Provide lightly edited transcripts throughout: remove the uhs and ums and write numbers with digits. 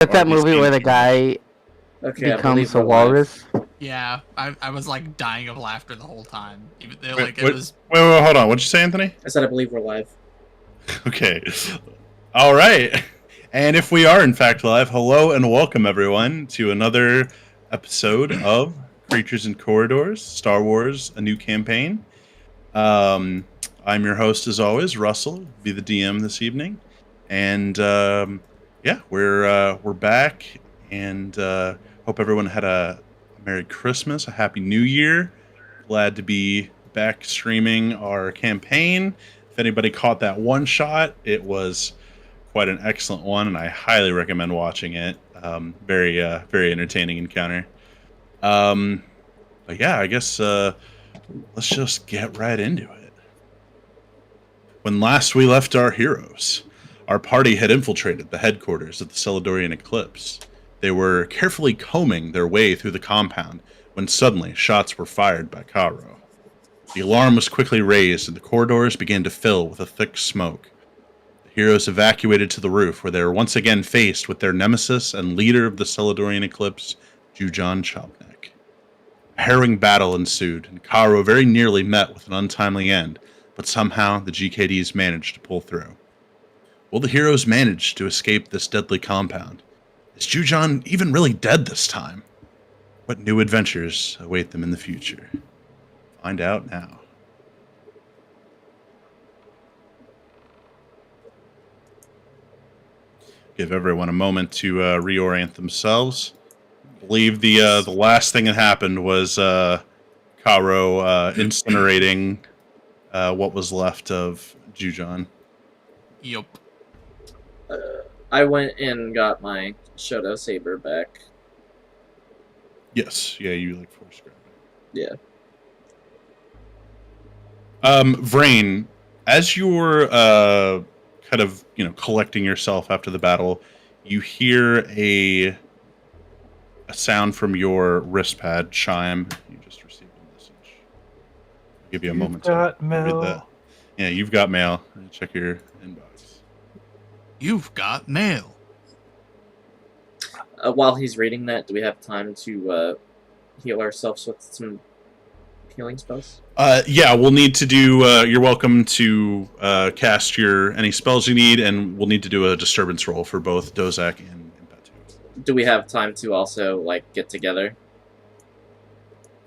Like that movie where the guy Okay, I becomes believe a we're live. walrus. Yeah, I was like dying of laughter the whole time. Even though, Wait, like wait, it was. wait, hold on. What'd you say, Anthony? I said I believe we're live. Okay. All right. And if we are in fact live, hello and welcome everyone to another episode of Creatures and Corridors, Star Wars: A New Campaign. I'm your host as always, Russell, be the DM this evening, and yeah, we're back, and hope everyone had a Merry Christmas, a Happy New Year. Glad to be back streaming our campaign. If anybody caught that one shot, it was quite an excellent one, and I highly recommend watching it. Very entertaining encounter. But yeah, I guess let's just get right into it. When last we left our heroes, our party had infiltrated the headquarters of the Celadorian Eclipse. They were carefully combing their way through the compound when suddenly shots were fired by Caro. The alarm was quickly raised and the corridors began to fill with a thick smoke. The heroes evacuated to the roof where they were once again faced with their nemesis and leader of the Celadorian Eclipse, Jujan Chopnek. A harrowing battle ensued, and Caro very nearly met with an untimely end, but somehow the GKDs managed to pull through. Will the heroes manage to escape this deadly compound? Is Jujan even really dead this time? What new adventures await them in the future? Find out now. Give everyone a moment to reorient themselves. I believe the last thing that happened was Caro incinerating what was left of Jujan. Yup. I went and got my Shoto saber back. Yes, yeah, you like force grab it. Yeah. Vrain, as you're kind of collecting yourself after the battle, you hear a sound from your wrist pad chime. You just received a message. I'll give you a moment to read that. Yeah, you've got mail. Check your inbox. You've got mail. While he's reading that, do we have time to heal ourselves with some healing spells? Yeah, we'll need to do. You're welcome to cast any spells you need, and we'll need to do a disturbance roll for both Dozak and Impatu. Do we have time to also get together?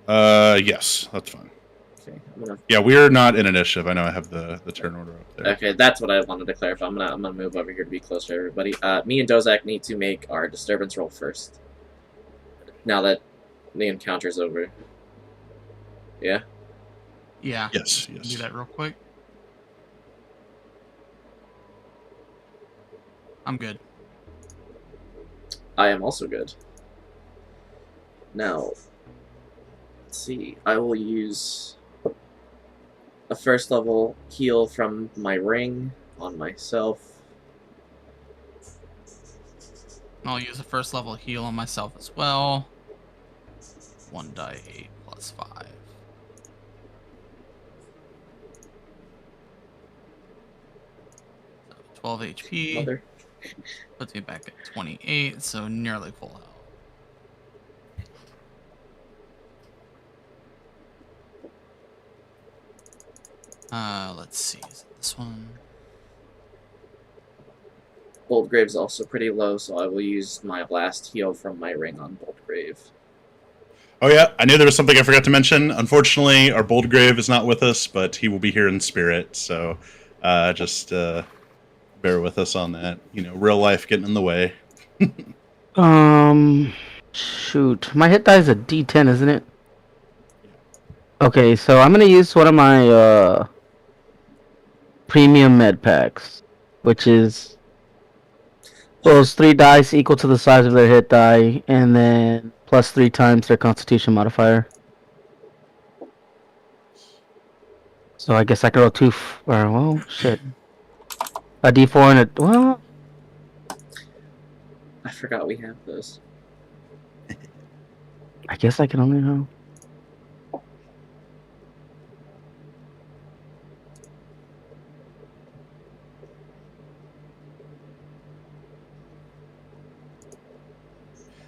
Yes, that's fine. Okay, Yeah, we're not in initiative. I know I have the turn order up there. Okay, that's what I wanted to clarify. I'm gonna move over here to be closer to everybody. Me and Dozak need to make our disturbance roll first. Now that the encounter's over. Yeah. Yeah. Yes. Do that real quick. I'm good. I am also good. Now, let's see. I will use a first level heal from my ring on myself. I'll use a first level heal on myself as well. 1d8 plus 5. 12 HP. Mother. Puts me back at 28, so nearly full health. Let's see. Is it this one? Boldgrave's also pretty low, so I will use my last heal from my ring on Boldgrave. Oh yeah, I knew there was something I forgot to mention. Unfortunately, our Boldgrave is not with us, but he will be here in spirit. So, just bear with us on that. Real life getting in the way. Shoot, my hit die is a D10, isn't it? Okay, so I'm gonna use one of my premium med packs, which is those 3 dice equal to the size of their hit die, and then plus 3 times their Constitution modifier. So I guess I could roll 2. Well, shit. A D4 and a well. I forgot we have this. I guess I can only know.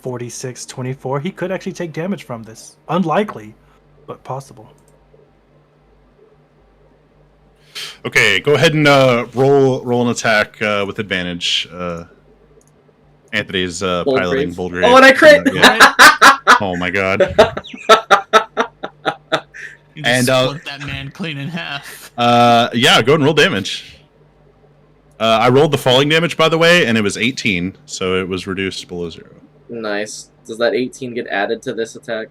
46, 24. He could actually take damage from this. Unlikely, but possible. Okay, go ahead and roll an attack with advantage. Anthony's piloting Boldgrave. Oh, and I crit! Yeah. Oh my god. You And, just split that man clean in half. Yeah, go ahead and roll damage. I rolled the falling damage, by the way, and it was 18, so it was reduced below 0. Nice. Does that 18 get added to this attack?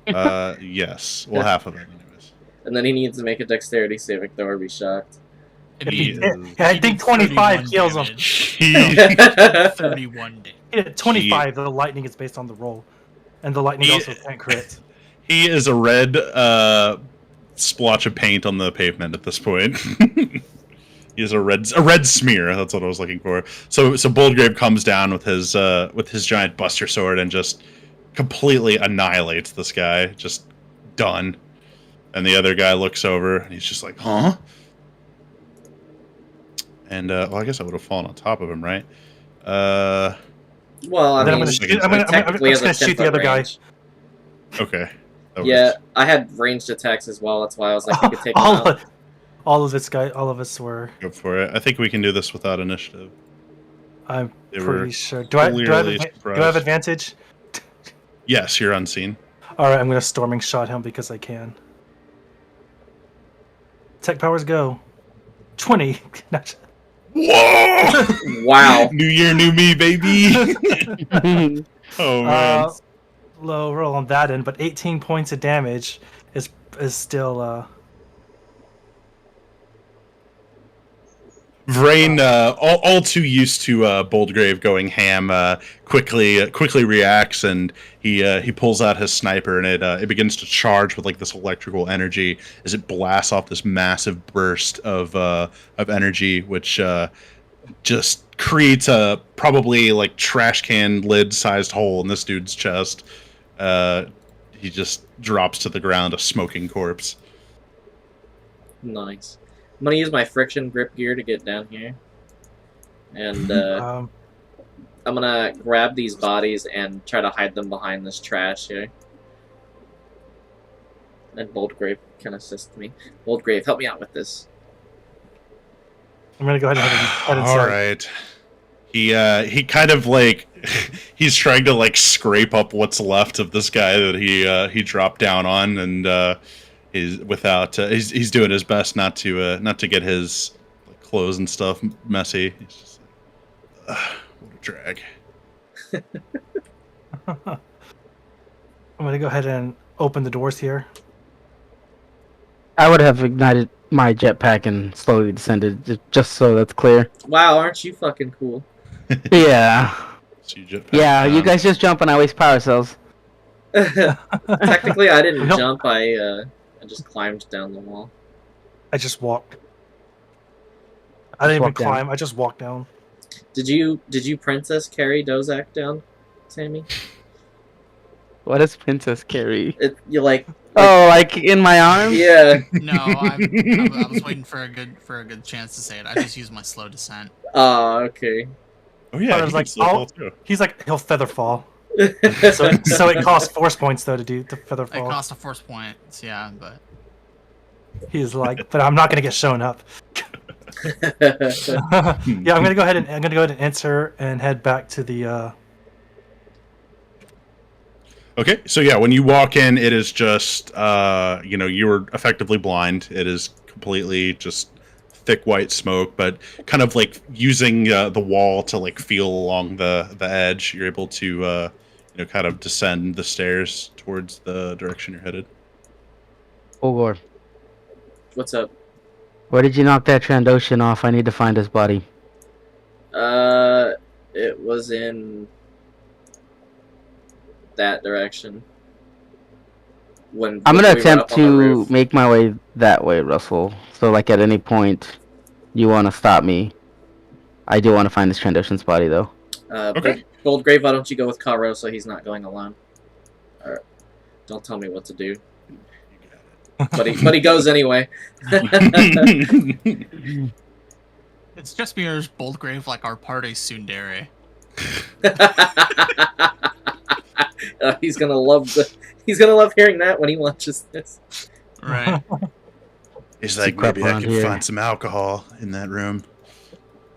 Yes. Well, half of it, anyways. And then he needs to make a dexterity saving throw or be shocked. It'd He be is- Yeah, I think 25 kills him. He, 31 damage. Yeah, 25, the lightning is based on the roll. And the lightning He- also can't crit. he is a red splotch of paint on the pavement at this point. He is a red smear. That's what I was looking for. So Boldgrave comes down with his giant buster sword and just completely annihilates this guy. Just done. And the other guy looks over and he's just like, huh? And well, I guess I would have fallen on top of him, right? Well, I Then I'm mean, gonna shoot- I'm technically just has a gonna shoot the 10-foot other guy. range. Okay. That Yeah, works. I had ranged attacks as well. That's why I was like, you could take him out. all of us were. Go for it. I think we can do this without initiative. I'm They were pretty sure. Do I have clearly surprised. advantage? Yes, you're unseen. All right, I'm gonna storming shot him because I can. Tech powers go. 20. Whoa! Wow. New year, new me, baby. Oh man. Low roll on that end, but 18 points of damage is still. Vrain, all too used to Boldgrave going ham, quickly reacts, and he pulls out his sniper, and it begins to charge with like this electrical energy as it blasts off this massive burst of energy, which just creates a probably like trash can lid sized hole in this dude's chest. He just drops to the ground, a smoking corpse. Nice. I'm gonna use my friction grip gear to get down here. And I'm gonna grab these bodies and try to hide them behind this trash here. And Boldgrave can assist me. Boldgrave, help me out with this. I'm gonna go ahead and head All inside. right. He kind of like he's trying to like scrape up what's left of this guy that he dropped down on, and he's doing his best not to get his like, clothes and stuff messy. He's just like, what a drag. I'm gonna go ahead and open the doors here. I would have ignited my jetpack and slowly descended, just so that's clear. Wow, aren't you fucking cool? Yeah. So you jetpack Yeah, you down. guys just jump and I waste power cells. Technically, I didn't Nope. jump. I just climbed down the wall. I just walked. I didn't even walk down. climb. I just walked down. Did you Princess carry Dozak down, Sammy? What is Princess Carrie? You like? Oh, like in my arms? Yeah. No, I was waiting for a good chance to say it. I just used my slow descent. Oh, okay. Oh yeah, I he was can like, still fall too. He's like, he'll feather fall. So it costs force points though to feather It fall. cost a force point, yeah, but He's like, but I'm not gonna get shown up. Yeah, I'm gonna go ahead and enter and head back to the. Okay, so yeah, when you walk in, it is just you're effectively blind. It is completely just thick white smoke, but kind of like using the wall to like feel along the edge, you're able to kind of descend the stairs towards the direction you're headed. Ogor, What's up? where did you knock that Trandoshan off? I need to find his body. It was in that direction. I'm when gonna we were attempt up on the to roof. make my way that way, Russell. So, like, at any point you want to stop me, I do want to find this Trandoshan's body, though. Okay. Goldgrave, why don't you go with Karo so he's not going alone? Alright. Don't tell me what to do. But he goes anyway. it's just mirrors Boldgrave like our party tsundere. He's gonna love hearing that when he watches this. Right. He's Some like, crap maybe I around can here. find some alcohol in that room.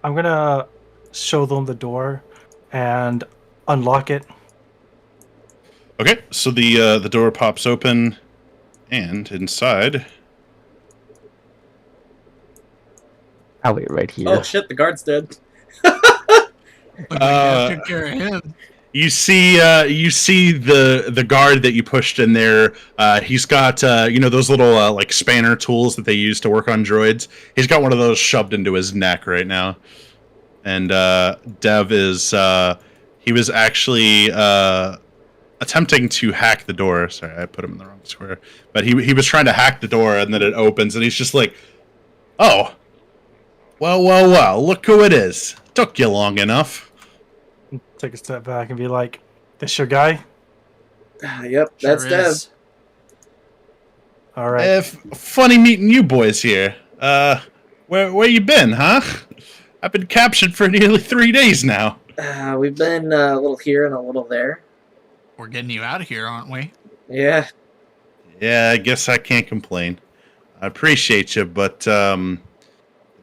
I'm gonna show them the door and unlock it. Okay, so the door pops open, and inside, I'll wait right here. Oh shit, the guard's dead. Look like I took care of him. you see the guard that you pushed in there. He's got those little like spanner tools that they use to work on droids. He's got one of those shoved into his neck right now, and Dev is he was actually attempting to hack the door. Sorry, I put him in the wrong square. But he was trying to hack the door, and then it opens, and he's just like, "Oh, well, look who it is. Took you long enough." Take a step back and be like, "This your guy?" Yep, that's Sure Dev. is. All right. Funny meeting you boys here. Where you been, huh? I've been captured for nearly 3 days now. We've been a little here and a little there. We're getting you out of here, aren't we? Yeah. Yeah, I guess I can't complain. I appreciate you, but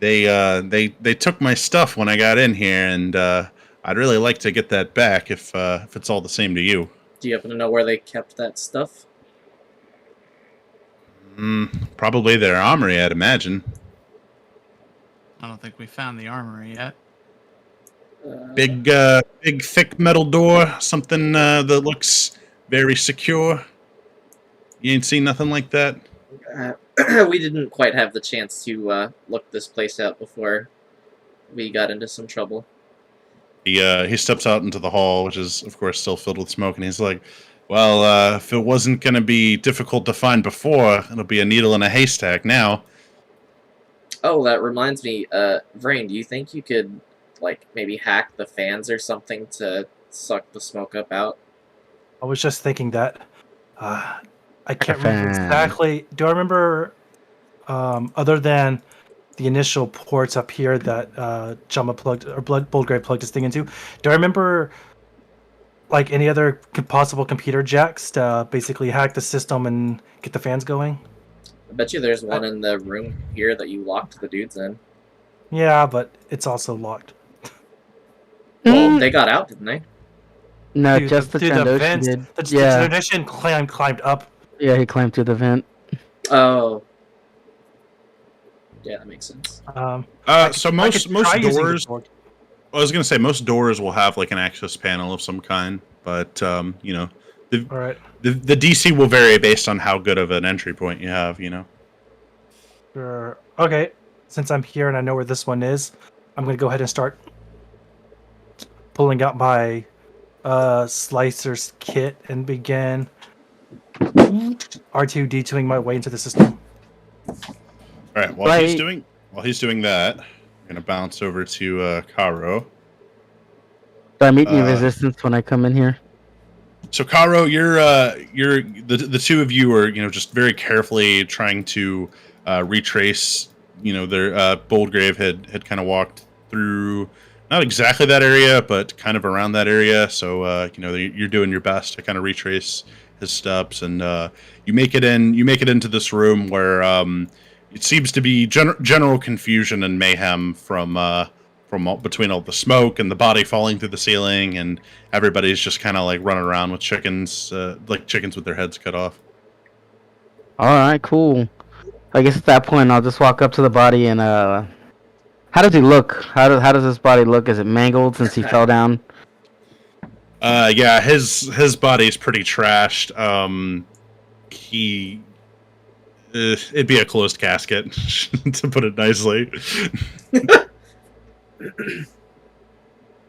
they took my stuff when I got in here, and I'd really like to get that back if it's all the same to you. Do you happen to know where they kept that stuff? Probably their armory, I'd imagine. I don't think we found the armory yet. Big, thick metal door, something that looks very secure. You ain't seen nothing like that? We didn't quite have the chance to look this place out before we got into some trouble. He steps out into the hall, which is, of course, still filled with smoke, and he's like, well, if it wasn't going to be difficult to find before, it'll be a needle in a haystack now. Oh, that reminds me, Vrain, do you think you could, like, maybe hack the fans or something to suck the smoke up out? I was just thinking that. I can't fan. remember exactly. Do I remember, other than the initial ports up here that Jama plugged, or Boldgrave plugged his thing into, do I remember, like, any other possible computer jacks to basically hack the system and get the fans going? I bet you there's one in the room here that you locked the dudes in. Yeah, but it's also locked. Well, they got out, didn't they? No, Dude, just the Trandoshan vents, did. the Yeah, Trandoshan climbed up. yeah, he climbed through the vent. Oh. Yeah, that makes sense. So most try using the doors, board. I was going to say, most doors will have, like, an access panel of some kind, but, All right. the DC will vary based on how good of an entry point you have, Sure. Okay. Since I'm here and I know where this one is, I'm gonna go ahead and start pulling out my slicer's kit and begin R2D2ing my way into the system. All right, while he's doing that, we're going to bounce over to Karo. Do I meet any Uh, resistance when I come in here? So Karo, you're the two of you are just very carefully trying to retrace. Their Boldgrave had kind of walked through not exactly that area, but kind of around that area. So you're doing your best to kind of retrace his steps, and you make it in. You make it into this room where it seems to be general confusion and mayhem from between all the smoke and the body falling through the ceiling, and everybody's just kind of like running around with chickens, like chickens with their heads cut off. All right, cool. I guess at that point, I'll just walk up to the body and how does he look? How does this body look? Is it mangled since he fell down? Yeah, his body's pretty trashed. It'd be a closed casket, to put it nicely. So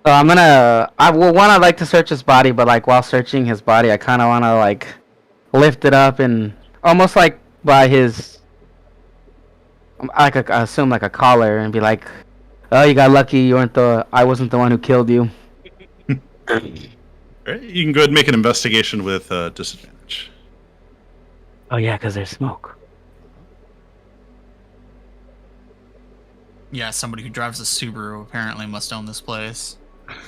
I'd like to search his body, but like while searching his body, I kind of want to like lift it up and almost like by his, I assume like a collar, and be like, "Oh, you got lucky. I wasn't the one who killed you." Right, you can go ahead and make an investigation with disadvantage. Oh yeah, because there's smoke. Yeah, somebody who drives a Subaru apparently must own this place.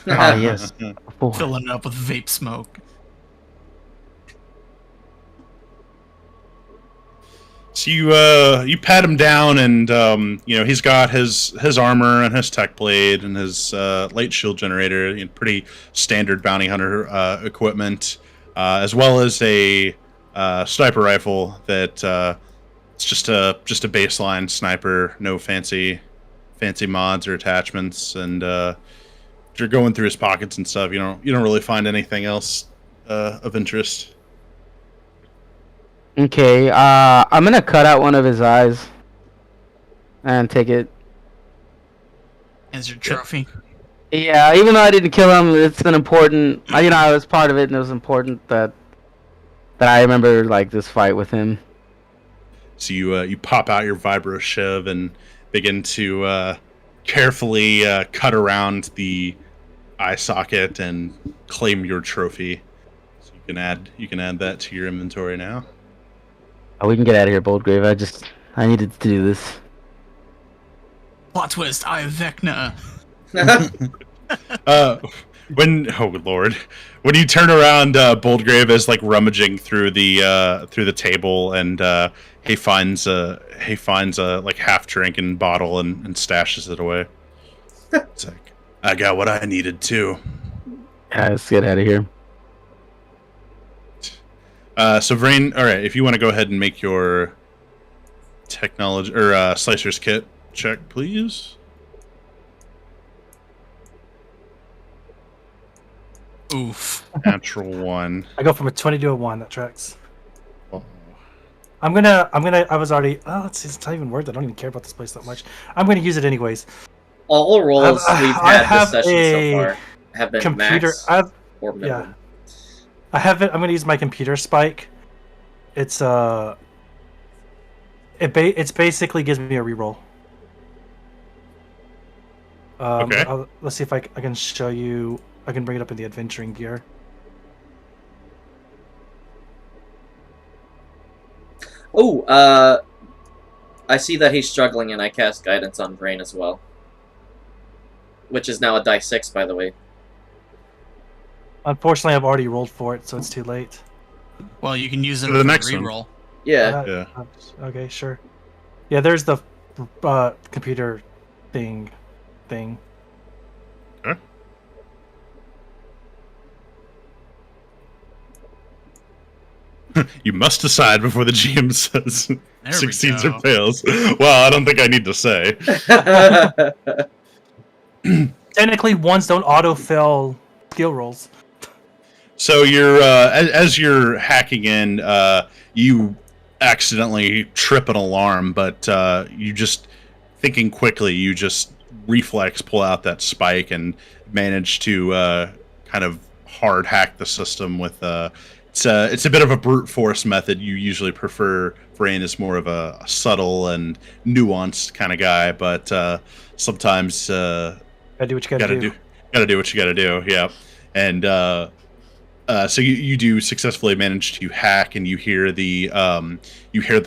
Oh, yes. Boy. Filling it up with vape smoke. So you pat him down, and he's got his armor and his tech blade and his light shield generator, pretty standard bounty hunter equipment, as well as a sniper rifle that it's just a baseline sniper, no fancy mods or attachments. And if you're going through his pockets and stuff, you don't really find anything else of interest. Okay, I'm gonna cut out one of his eyes and take it. As your trophy. Yeah, even though I didn't kill him, it's an important. I was part of it, and it was important that I remember like this fight with him. So you pop out your vibro shiv and begin to carefully cut around the eye socket and claim your trophy. So you can add that to your inventory now. Oh, we can get out of here, Boldgrave. I needed to do this. Plot twist, Eye of Vecna. When you turn around, Boldgrave is like rummaging through the table, and he finds a like half drinking bottle and stashes it away. It's like, I got what I needed too. Yeah, let's get out of here. So Vrain, all right, if you want to go ahead and make your technology or slicer's kit check, please. Oof. Natural 1. I go from a 20 to a 1. That tracks. Oh. I was already. Oh, it's not even worth it. I don't even care about this place that much. I'm gonna use it anyways. All rolls we've had have this session a so far have been computer. max or minimum. I have it. I'm gonna use my computer spike. It's it's basically gives me a reroll. Okay. Let's see if I can show you. I can bring it up in the adventuring gear. Oh, I see that he's struggling, and I cast guidance on Vrain as well, which is now a die 6, by the way. Unfortunately, I've already rolled for it, so it's too late. Well, you can use it For for the the next one. reroll. Yeah. Yeah. Okay, sure. Yeah, there's the computer thing. Okay. You must decide before the GM says we succeeds go. or fails. Well, I don't think I need to say. Technically, ones don't auto-fill skill rolls. So you're as you're hacking in, you accidentally trip an alarm, but you just thinking quickly, you just reflex pull out that spike and manage to kind of hard hack the system with it's a bit of a brute force method. You usually prefer Vrain is more of a subtle and nuanced kind of guy, but sometimes Gotta do what you gotta do what you gotta do. Yeah, and so you do successfully manage to hack, and you hear the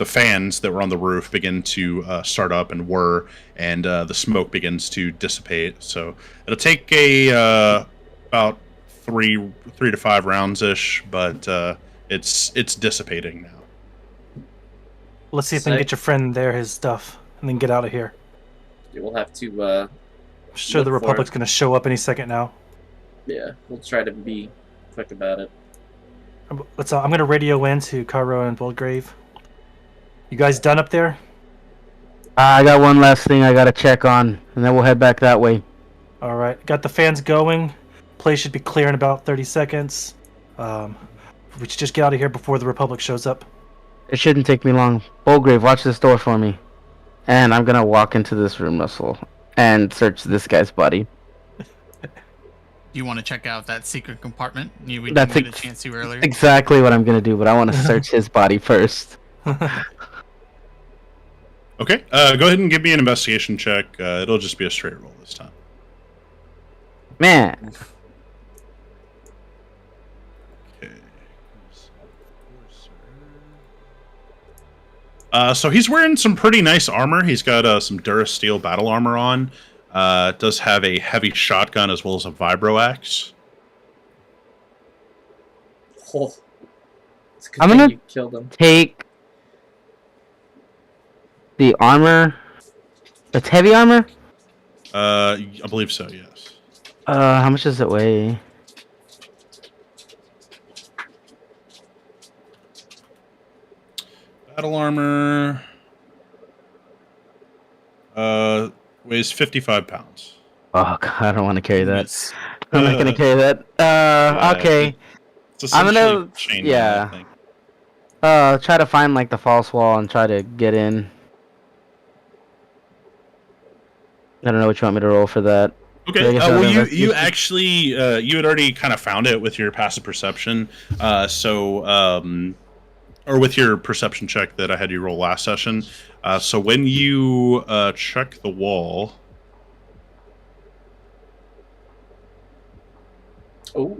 fans that were on the roof begin to start up and whir, and the smoke begins to dissipate. So it'll take about 3 to 5 rounds ish, but it's dissipating now. Let's see if I can get your friend there his stuff, and then get out of here. We'll have to. I'm sure the Look for Republic's it. gonna show up any second now. Yeah, we'll try to be quick about it. I'm gonna radio in to Cairo and Boldgrave. You guys done up there? I got one last thing I gotta check on, and then we'll head back that way. All right, got the fans going. Place should be clear in about 30 seconds. We should just get out of here before the Republic shows up. It shouldn't take me long. Boldgrave, watch this door for me. And I'm gonna walk into this room, Russell, and search this guy's body. You want to check out that secret compartment we didn't That's get a chance to earlier? exactly what I'm gonna do, but I want to search his body first. Okay, go ahead and give me an investigation check. It'll just be a straight roll this time. Man, Okay. So he's wearing some pretty nice armor. He's got some Durasteel battle armor on. It does have a heavy shotgun as well as a vibro axe. Oh. It's a good I'm thing gonna- you killed him. Take the armor. It's heavy armor. I believe so. Yes. How much does it weigh? Battle armor. Weighs 55 pounds. Oh god, I don't want to carry that. Yes. I'm not gonna carry that. Yeah, Okay. It's I'm gonna- essentially chainmail, yeah. I think. Try to find like the false wall and try to get in. I don't know what you want me to roll for that. I Okay. guess Well, I'll you investigate. actually you had already kind of found it with your passive perception. Or with your perception check that I had you roll last session. So when you check the wall, Oh.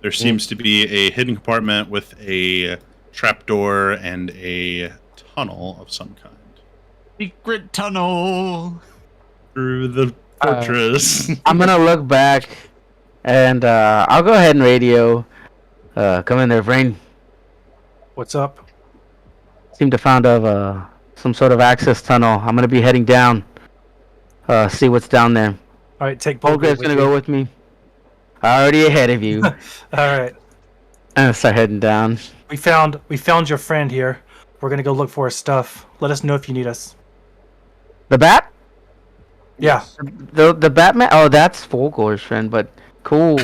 there seems to be a hidden compartment with a trapdoor and a tunnel of some kind Secret tunnel. through the fortress. I'm gonna look back, and I'll go ahead and radio. Come in there, Vrain. What's up? Seem to found of some sort of access tunnel. I'm gonna be heading down. See what's down there. All right, take Bolgrave's gonna go with me. Already ahead of you. All right, I'm gonna start heading down. we found your friend here. We're gonna go look for his stuff. Let us know if you need us. The bat? Yeah. The Batman? Oh, that's Folgor's friend, but cool.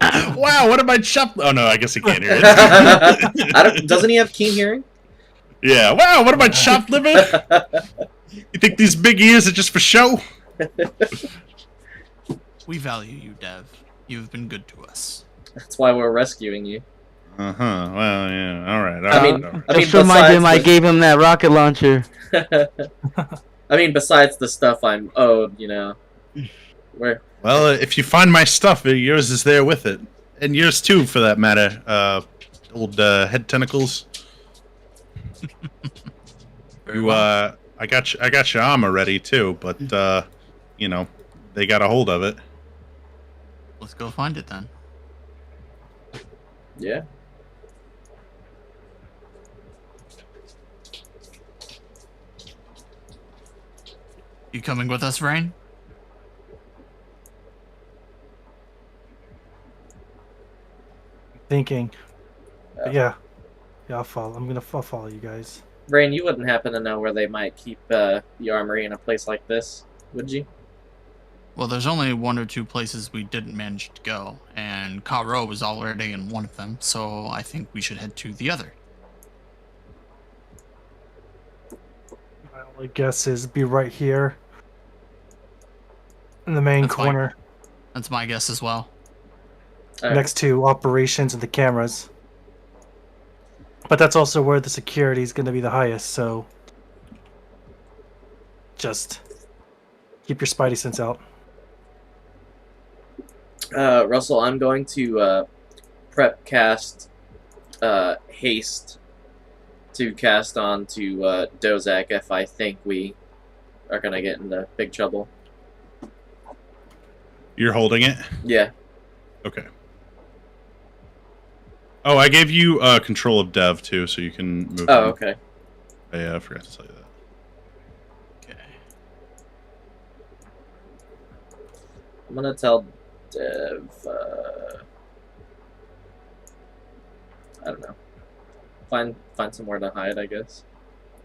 Wow, what am I chopped? Oh no, I guess he can't hear it. Doesn't he have keen hearing? Yeah, wow, what am I chopped liver? You think these big ears are just for show? We value you, Dev. You've been good to us. That's why we're rescuing you. Uh huh. Well, yeah. All right. I mean, Just remind him I besides gave him that rocket launcher. I mean, besides the stuff I'm owed, you know. Where? well, if you find my stuff, yours is there with it, and yours too, for that matter. Old head tentacles. I got your armor ready too, but you know, they got a hold of it. Let's go find it then. Yeah. You coming with us, Vrain? Thinking. But Yeah. yeah, I'll follow. I'll follow you guys. Rain, you wouldn't happen to know where they might keep the armory in a place like this, would you? Well, there's only one or two places we didn't manage to go, and Karo was already in one of them, so I think we should head to the other. My only guess is be right here in the main That's fine. corner, That's my guess as well. Alright. next to operations and the cameras. But that's also where the security is going to be the highest, so just keep your spidey sense out. Russell, I'm going to prep cast haste to cast on to Dozak if I think we are gonna get into big trouble. You're holding it. Yeah. Okay. Oh, I gave you control of Dev too, so you can move. Oh, him. okay. I forgot to tell you that. Okay. I'm gonna tell Dev. I don't know. Find somewhere to hide, I guess.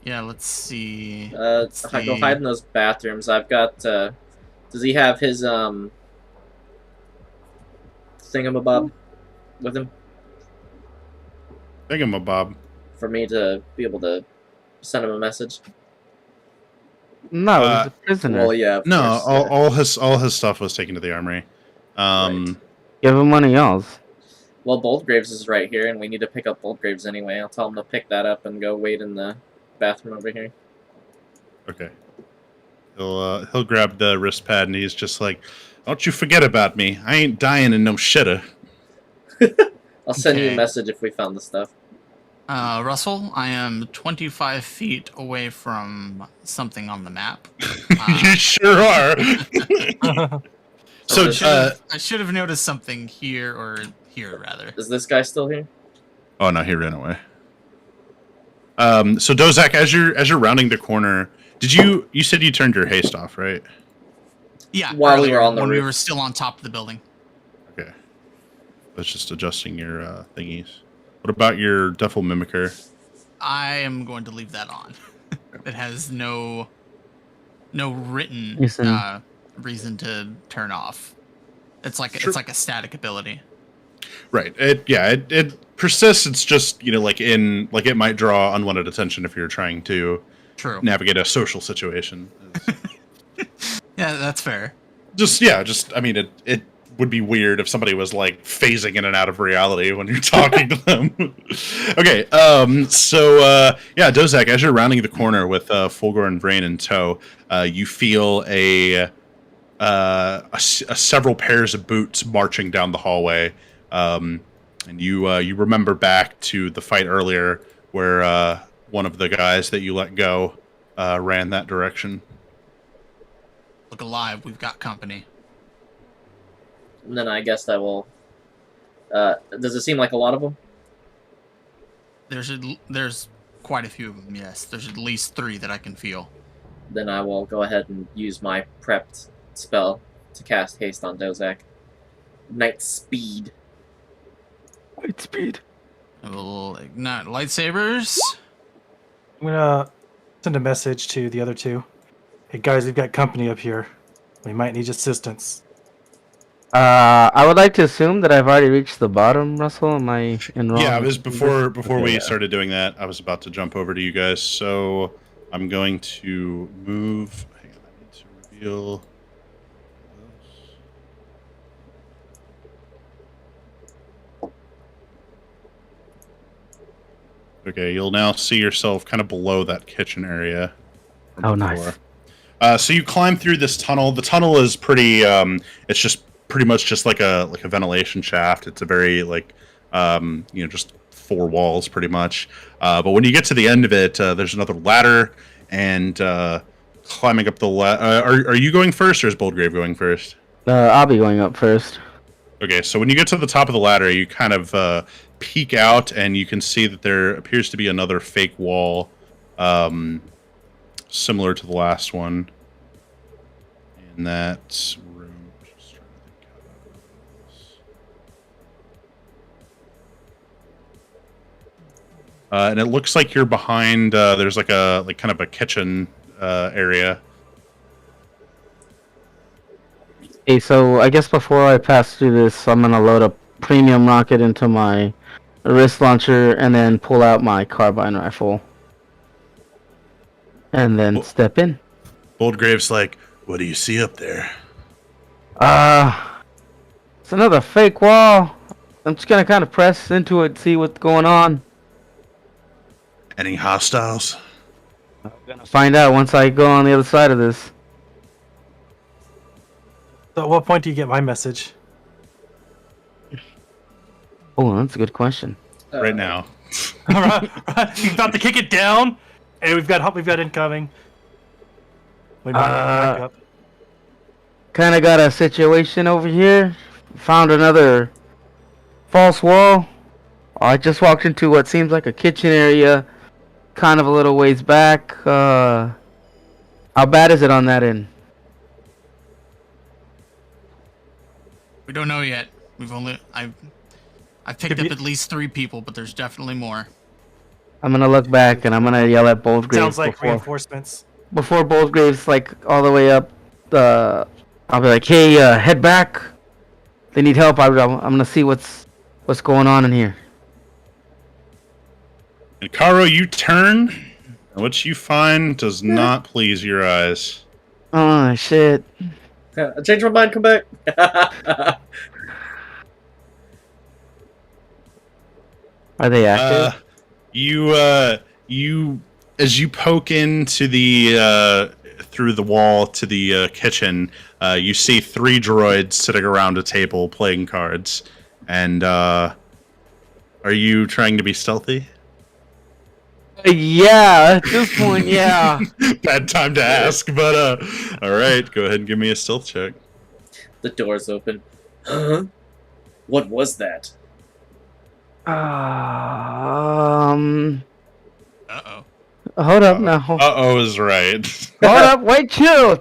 Yeah, let's see. Go hide in those bathrooms. I've got. Does he have his thingamabob with him Thingamabob. for me to be able to send him a message? No, he's a prisoner. Well, yeah. Of No, course. all his stuff was taken to the armory. Right. Give him one of y'all's. Well, Boldgraves is right here, and we need to pick up Boldgraves anyway. I'll tell him to pick that up and go wait in the bathroom over here. Okay. He'll grab the wrist pad and he's just like, "Don't you forget about me. I ain't dying in no shitter." I'll send you a Okay. message if we found the stuff. Russell, I am 25 feet away from something on the map. You sure are. So, I should have noticed something here, or here rather. Is this guy still here? oh no, he ran away. So Dozak, as you're rounding the corner, you said you turned your haste off, right? Yeah, While we were earlier, on the when we roof. were still on top of the building. Okay. That's just adjusting your thingies. What about your Duffel Mimicker? I am going to leave that on. It has no written Listen. reason to turn off. It's like Sure. it's like a static ability. Right. It persists. It's just, it might draw unwanted attention if you're trying to True. navigate a social situation. Yeah, that's fair. It would be weird if somebody was like phasing in and out of reality when you're talking to them. Okay, Dozak, as you're rounding the corner with Fulgor and Vrain in tow, you feel a several pairs of boots marching down the hallway, and you remember back to the fight earlier where one of the guys that you let go ran that direction. Look alive, we've got company. And then I guess I will. Does it seem like a lot of them? There's quite a few of them. Yes, there's at least 3 that I can feel. Then I will go ahead and use my prepped spell to cast haste on Dozak. Night speed. Light speed. We'll ignite lightsabers. I'm gonna send a message to the other 2. Hey guys, we've got company up here. We might need assistance. I would like to assume that I've already reached the bottom, Russell. Am I in wrong? Yeah, it was before Okay, we yeah. started doing that. I was about to jump over to you guys, so I'm going to move. Hang on, I need to reveal this. Okay, you'll now see yourself kind of below that kitchen area. from Oh, before. nice. So you climb through this tunnel. The tunnel is pretty. It's just pretty much just like a ventilation shaft. It's a very just 4 walls pretty much. But when you get to the end of it, there's another ladder, and climbing up the ladder. Are you going first, or is Boldgrave going first? I'll be going up first. Okay, so when you get to the top of the ladder, you kind of peek out, and you can see that there appears to be another fake wall, similar to the last one. In that room, just trying to think how that was. And it looks like you're behind. There's kind of a kitchen area. Okay, so I guess before I pass through this, I'm gonna load a premium rocket into my wrist launcher and then pull out my carbine rifle. And then Well- step in. Boldgrave's like, "What do you see up there?" It's another fake wall. I'm just gonna kind of press into it, see what's going on. Any hostiles? I'm gonna find out once I go on the other side of this. So at what point do you get my message? Oh, that's a good question. Right now. Alright, we're about to kick it down, and we've got incoming. We might back up. Kind of got a situation over here. Found another false wall. I just walked into what seems like a kitchen area, kind of a little ways back. How bad is it on that end? We don't know yet. I've picked Could up be- at least 3 people, but there's definitely more. I'm gonna look back and I'm gonna yell at both graves Sounds like before reinforcements. both graves like all the way up. I'll be like, hey, head back. They need help. I'm gonna see what's going on in here. And Karo, you turn, and what you find does not please your eyes. Oh shit! I changed my mind. Come back. Are they active? You as you poke into the through the wall to the kitchen, you see 3 droids sitting around a table playing cards. And are you trying to be stealthy? Yeah, at this point, yeah. Bad time to ask, but all right, go ahead and give me a stealth check. The door's open. Huh? What was that? Uh-oh. Hold up now. Hold Is right. up, wait, chill.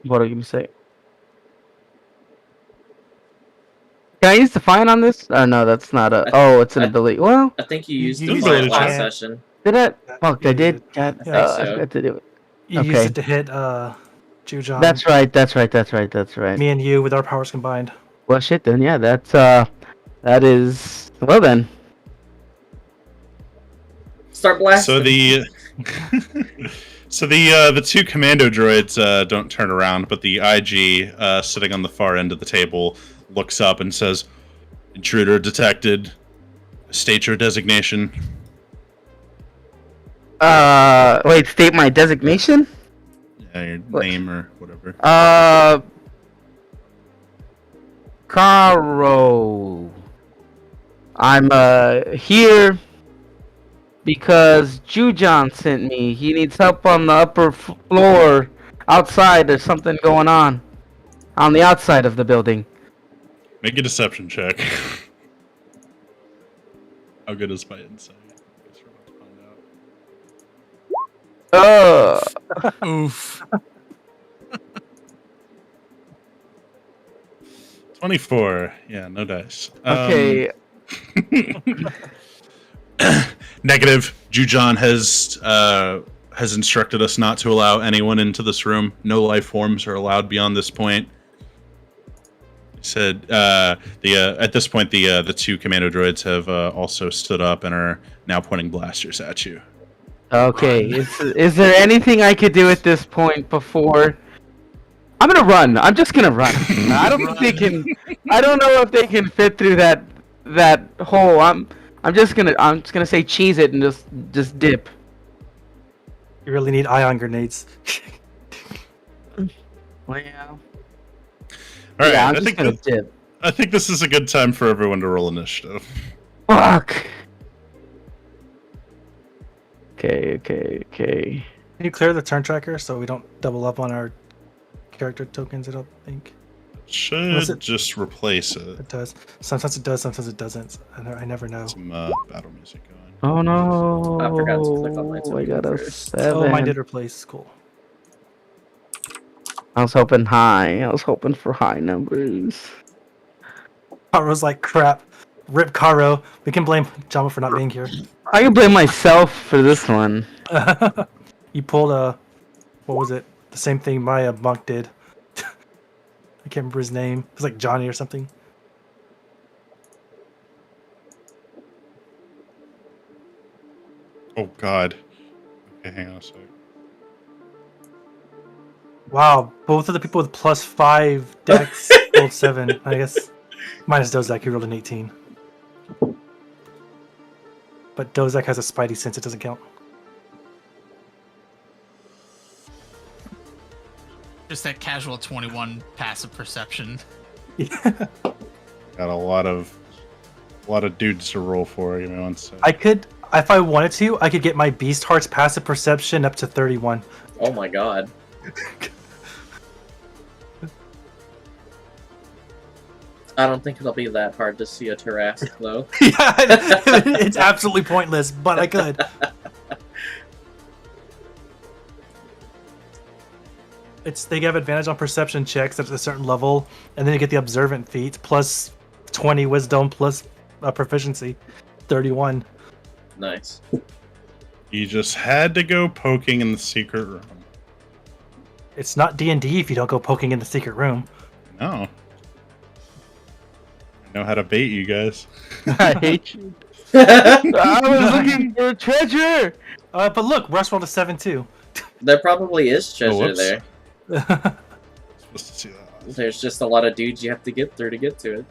What are you gonna say? Can I use Defiant on this? Oh no, that's not a. Oh, it's an ability. Well, I think you used You the used fight last Defiant. session. did I? Fuck, I You did. did. God, Yeah, I so. forgot to do it. You Okay. used it to hit Jujon. That's right. Me and you with our powers combined. Well, shit. Then yeah, that is well then. Start blasting. So the the two commando droids don't turn around, but the IG sitting on the far end of the table looks up and says, "Intruder detected. State your designation." Wait, state my designation. Your What? name or whatever. Caro. I'm here because Jujon sent me. He needs help on the upper floor outside. There's something going on the outside of the building. Make a deception check. How good is my insight? Guess we're about to find out. Oof. 24. Yeah, no dice. Okay. Negative. Jujon has instructed us not to allow anyone into this room. No life forms are allowed beyond this point. He said at this point the two commando droids have also stood up and are now pointing blasters at you. Okay. Is there anything I could do at this point before? I'm gonna run. I'm just gonna run. I don't think they can. I don't know if they can fit through that hole. I'm just gonna say cheese it and just dip. You really need ion grenades. Well, yeah. All right, Yeah, I'm I just think gonna dip. I think this is a good time for everyone to roll initiative. Fuck. Okay. Can you clear the turn tracker so we don't double up on our character tokens? I don't think Should it- just replace it. it does. Sometimes it does, sometimes it doesn't. I never know. Some battle music going. Oh no! I forgot to click on my I token got a first. 7. Oh, mine did replace. Cool. I was hoping high. I was hoping for high numbers. Caro's like crap. Rip Caro. We can blame Jama for not being here. I can blame myself for this one. You pulled what was it? The same thing my monk did. I can't remember his name. It was like Johnny or something. Oh God. Okay, hang on a sec. Wow, both of the people with +5 dex rolled 7. I guess minus Dozak, who rolled an 18. But Dozak has a spidey sense; it doesn't count. Just that casual 21 passive perception. Got a lot of dudes to roll for. Give me one sec. I could, if I wanted to, I could get my Beast Heart's passive perception up to 31. Oh my god. I don't think it'll be that hard to see a Tarrasque, though. Yeah, it's absolutely pointless, but I could. They have advantage on perception checks at a certain level, and then you get the observant feat plus 20 wisdom plus proficiency, 31. Nice. You just had to go poking in the secret room. It's not D&D if you don't go poking in the secret room. No. I know how to bait you guys. I hate you. I was looking for treasure. But look, Russ rolled a 7 too. There probably is treasure whoops. there. Supposed to see that. There's just a lot of dudes you have to get through to get to it.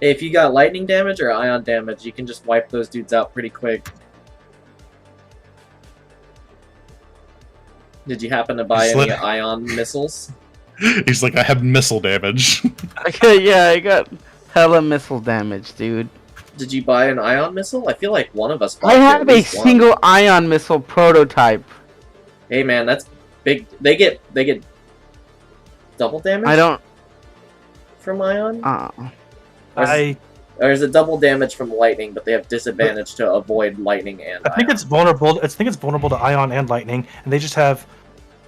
Hey, if you got lightning damage or ion damage, you can just wipe those dudes out pretty quick. Did you happen to buy Just any let- ion missiles? He's like, I have missile damage. Okay, yeah, I got hella missile damage, dude. Did you buy an ion missile? I feel like one of us bought I at have a least one. single ion missile prototype. Hey man, that's big. They get double damage I don't. from ion? Or is it double damage from lightning, but they have disadvantage to avoid lightning and I think ion? it's vulnerable. I think it's vulnerable to ion and lightning, and they just have,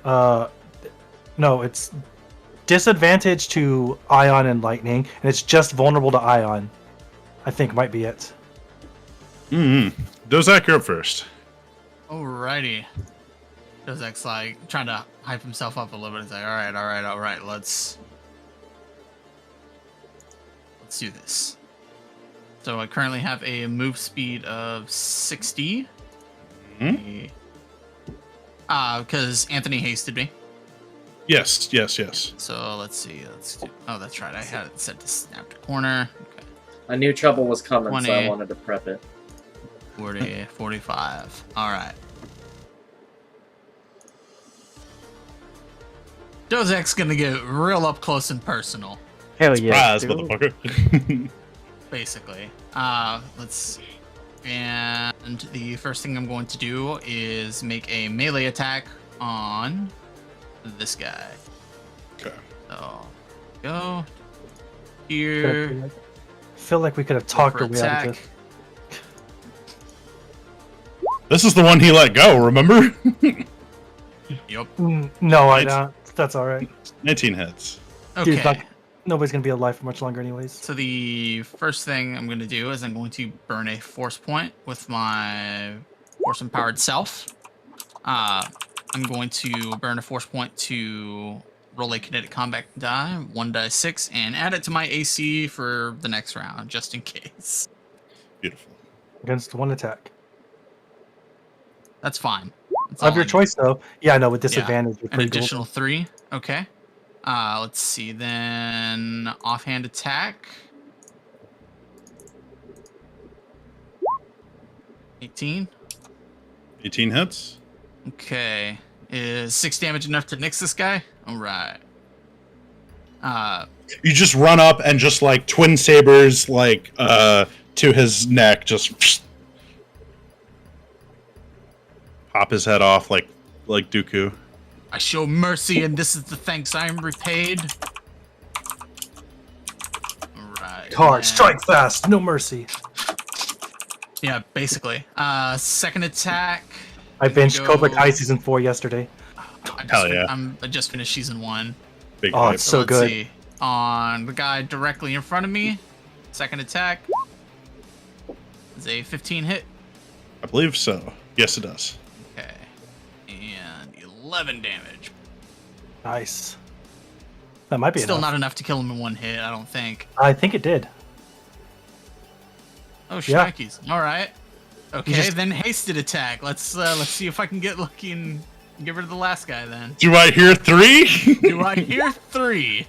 no, it's disadvantage to ion and lightning, and it's just vulnerable to ion. I think might be it. Dozak, you're up first. Alrighty. Dozak's like trying to hype himself up a little bit. He's like, all right, let's do this. So I currently have a move speed of 60. Because Anthony hasted me. Yes. So let's see. Let's do. Oh, that's right. I had it set to snap to corner. Okay. I knew trouble was coming, so I 20. wanted to prep it. 40, 45. All right. Dozak's gonna get real up close and personal, Hell yeah. Surprise, dude. motherfucker. basically. Let's. And the first thing I'm going to do is make a melee attack on this guy. Okay. So, go here. I feel like we could have Go talked for our way out of attack. this. This is the one he let go, remember? Yup. No, I It's- don't. That's all right. 19 hits. Dude, Okay. like, nobody's gonna be alive for much longer, anyways. So the first thing I'm going to do is I'm going to burn a force point with my force empowered self. I'm going to burn a force point to roll a kinetic combat die, 1d6, and add it to my AC for the next round, just in case. Beautiful. Against one attack. That's fine. That's all Of your I need. choice, though. Yeah, no, with disadvantage. You're An pretty additional 3. Okay. Let's see. Then offhand attack. 18. 18 hits. Okay. Is 6 damage enough to nix this guy? Alright. You just run up and just like twin sabers like to his neck, just pop his head off like Dooku. I show mercy, and this is the thanks I am repaid. Alright. Hard, and- strike fast, no mercy. Yeah, basically. Second attack. I benched Go- Cobra Kai season 4 yesterday. Hell yeah. I just finished season 1. Big Oh, hit. it's so let's good. see. On the guy directly in front of me. Second attack. Is a 15 hit. I believe so. Yes, it does. Okay. And 11 damage. Nice. That might be Still enough. not enough to kill him in one hit, I don't think. I think it did. Oh, Yeah. shnikes. All right. Okay, just- then hasted attack. Let's see if I can get lucky and get rid of the last guy then. Do I hear 3? Do I hear 3?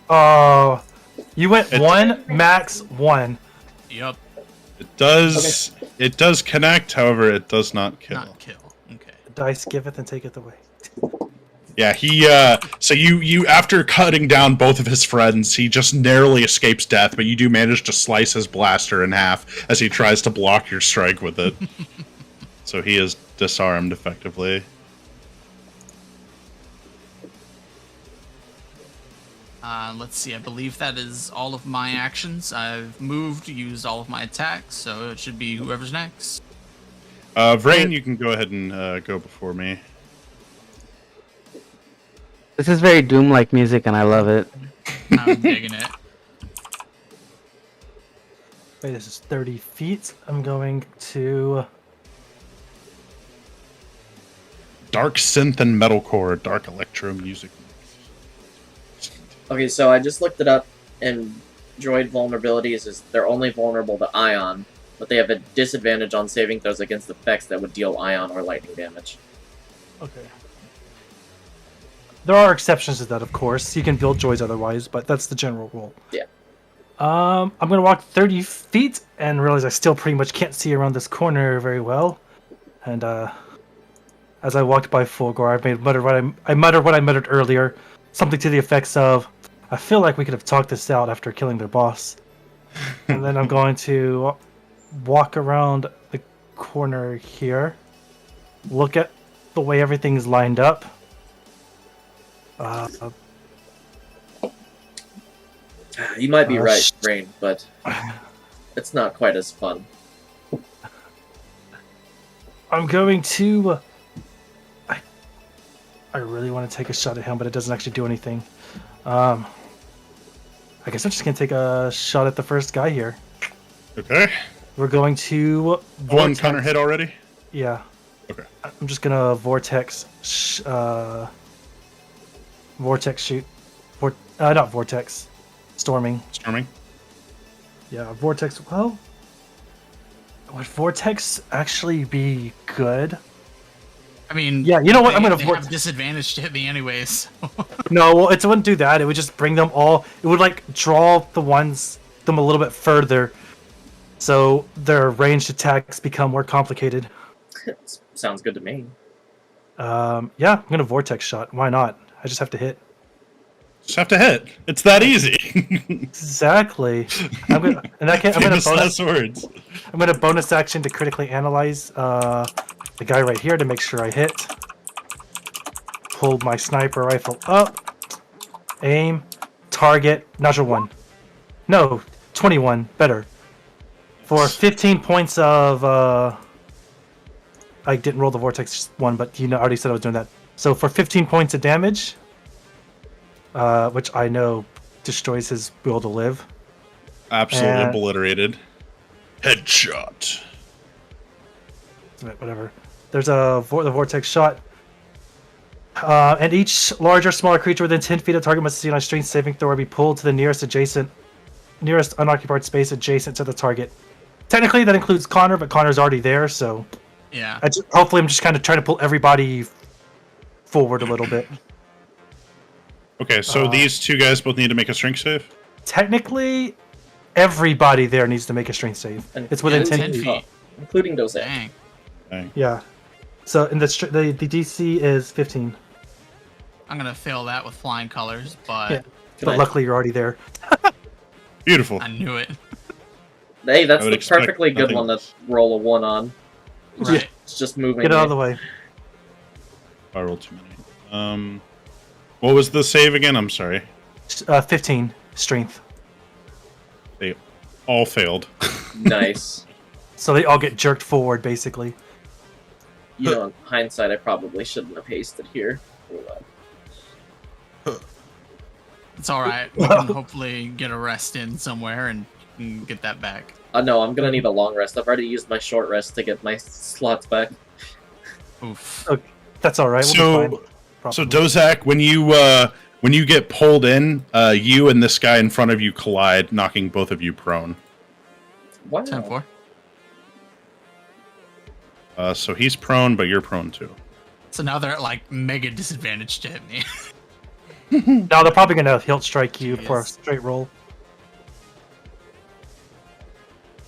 Oh, you went It's- 1, max 1. Yup. It does. It does connect. However, it does not kill. Not kill. Okay. The dice giveth and taketh away. Yeah, he. So you after cutting down both of his friends, he just narrowly escapes death, but you do manage to slice his blaster in half as he tries to block your strike with it. So he is disarmed effectively. Let's see. I believe that is all of my actions. I've moved, used all of my attacks, so it should be whoever's next. Vrain, you can go ahead and go before me. This is very Doom-like music, and I love it. I'm digging it. Wait, this is 30 feet. I'm going to... Dark synth and metalcore, dark electro music. Okay, so I just looked it up, and droid vulnerabilities is they're only vulnerable to ion, but they have a disadvantage on saving throws against effects that would deal ion or lightning damage. Okay. There are exceptions to that, of course. You can build droids otherwise, but that's the general rule. Yeah. I'm going to walk 30 feet and realize I still pretty much can't see around this corner very well. And as I walked by Fulgor, I muttered what I muttered earlier, something to the effects of, "I feel like we could have talked this out after killing their boss." And then I'm going to walk around the corner here, look at the way everything's lined up. You might be right, sh- Rain, but it's not quite as fun. I'm going to. I really want to take a shot at him, but it doesn't actually do anything. I guess I'm just gonna take a shot at the first guy here. Okay. We're going to One vortex- counter hit already? Yeah. Okay. I'm just gonna vortex. Vortex shoot. Not vortex. Storming. Storming. Yeah, vortex. Well, would vortex actually be good? I mean, Yeah, you know what? I'm gonna they vortex. have disadvantage to hit me anyways. No, well, it wouldn't do that. It would just bring them all. It would like draw them a little bit further, so their ranged attacks become more complicated. Sounds good to me. Yeah, I'm gonna vortex shot. Why not? I just have to hit. Just have to hit. It's that easy. Exactly. I'm gonna. In that case, Famous last words. I'm gonna bonus action to critically analyze the guy right here to make sure I hit. Pull my sniper rifle up. Aim. Target. Natural 1. No, 21. Better. For 15 points of... I didn't roll the vortex one, but already said I was doing that. So for 15 points of damage, which I know destroys his will to live. Absolutely And- obliterated. Headshot. Whatever. There's the vortex shot. And each larger, smaller creature within 10 feet of target must succeed on a strength saving throw or be pulled to the nearest unoccupied space adjacent to the target. Technically, that includes Connor, but Connor's already there, so Yeah. hopefully I'm just kind of trying to pull everybody forward a little bit. Okay, so these two guys both need to make a strength save? Technically, everybody there needs to make a strength save. And- It's within and 10 10 feet. feet. Including Dozak. Dang. Dang. Yeah. So in the DC is 15. I'm gonna fail that with flying colors, but Yeah. Can But I- luckily you're already there. Beautiful. I knew it. Hey, that's I would the expect perfectly good nothing one to less. roll a 1 on. Right. It's just moving. Get out me. of the way. I rolled too many. What was the save again? I'm sorry. 15 strength. They all failed. Nice. So they all get jerked forward, basically. You know, in hindsight, I probably shouldn't have hasted here. It's all right. We can hopefully get a rest in somewhere and get that back. No, I'm gonna need a long rest. I've already used my short rest to get my slots back. Oof. That's all right. We'll be fine. So probably. Dozak, when you get pulled in, you and this guy in front of you collide, knocking both of you prone. Wow. 10-4. So he's prone, but you're prone too. So now they're at like mega disadvantage to hit me. No, they're probably gonna hilt strike you for a Jeez. straight roll.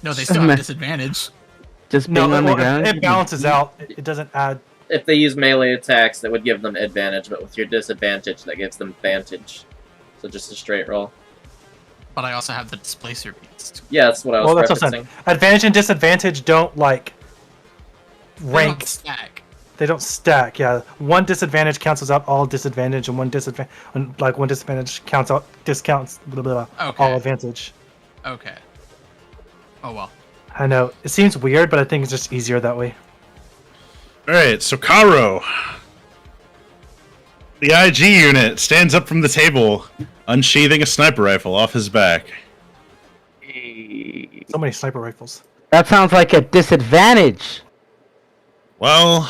No, they still have disadvantage. Just No, being on the well, ground. it balances out. It doesn't add. If they use melee attacks, that would give them advantage, but with your disadvantage, that gives them advantage. So just a straight roll. But I also have the displacer beast. Yeah, that's what I was Well, that's what I'm referencing. saying. Advantage and disadvantage don't like They don't rank. stack. They don't stack. Yeah, one disadvantage cancels out all disadvantage, and one disadvantage discounts blah, blah, blah, Okay. all advantage. Okay. Oh well. I know it seems weird, but I think it's just easier that way. All right, so Karo, the IG unit, stands up from the table, unsheathing a sniper rifle off his back. So many sniper rifles. That sounds like a disadvantage. Well,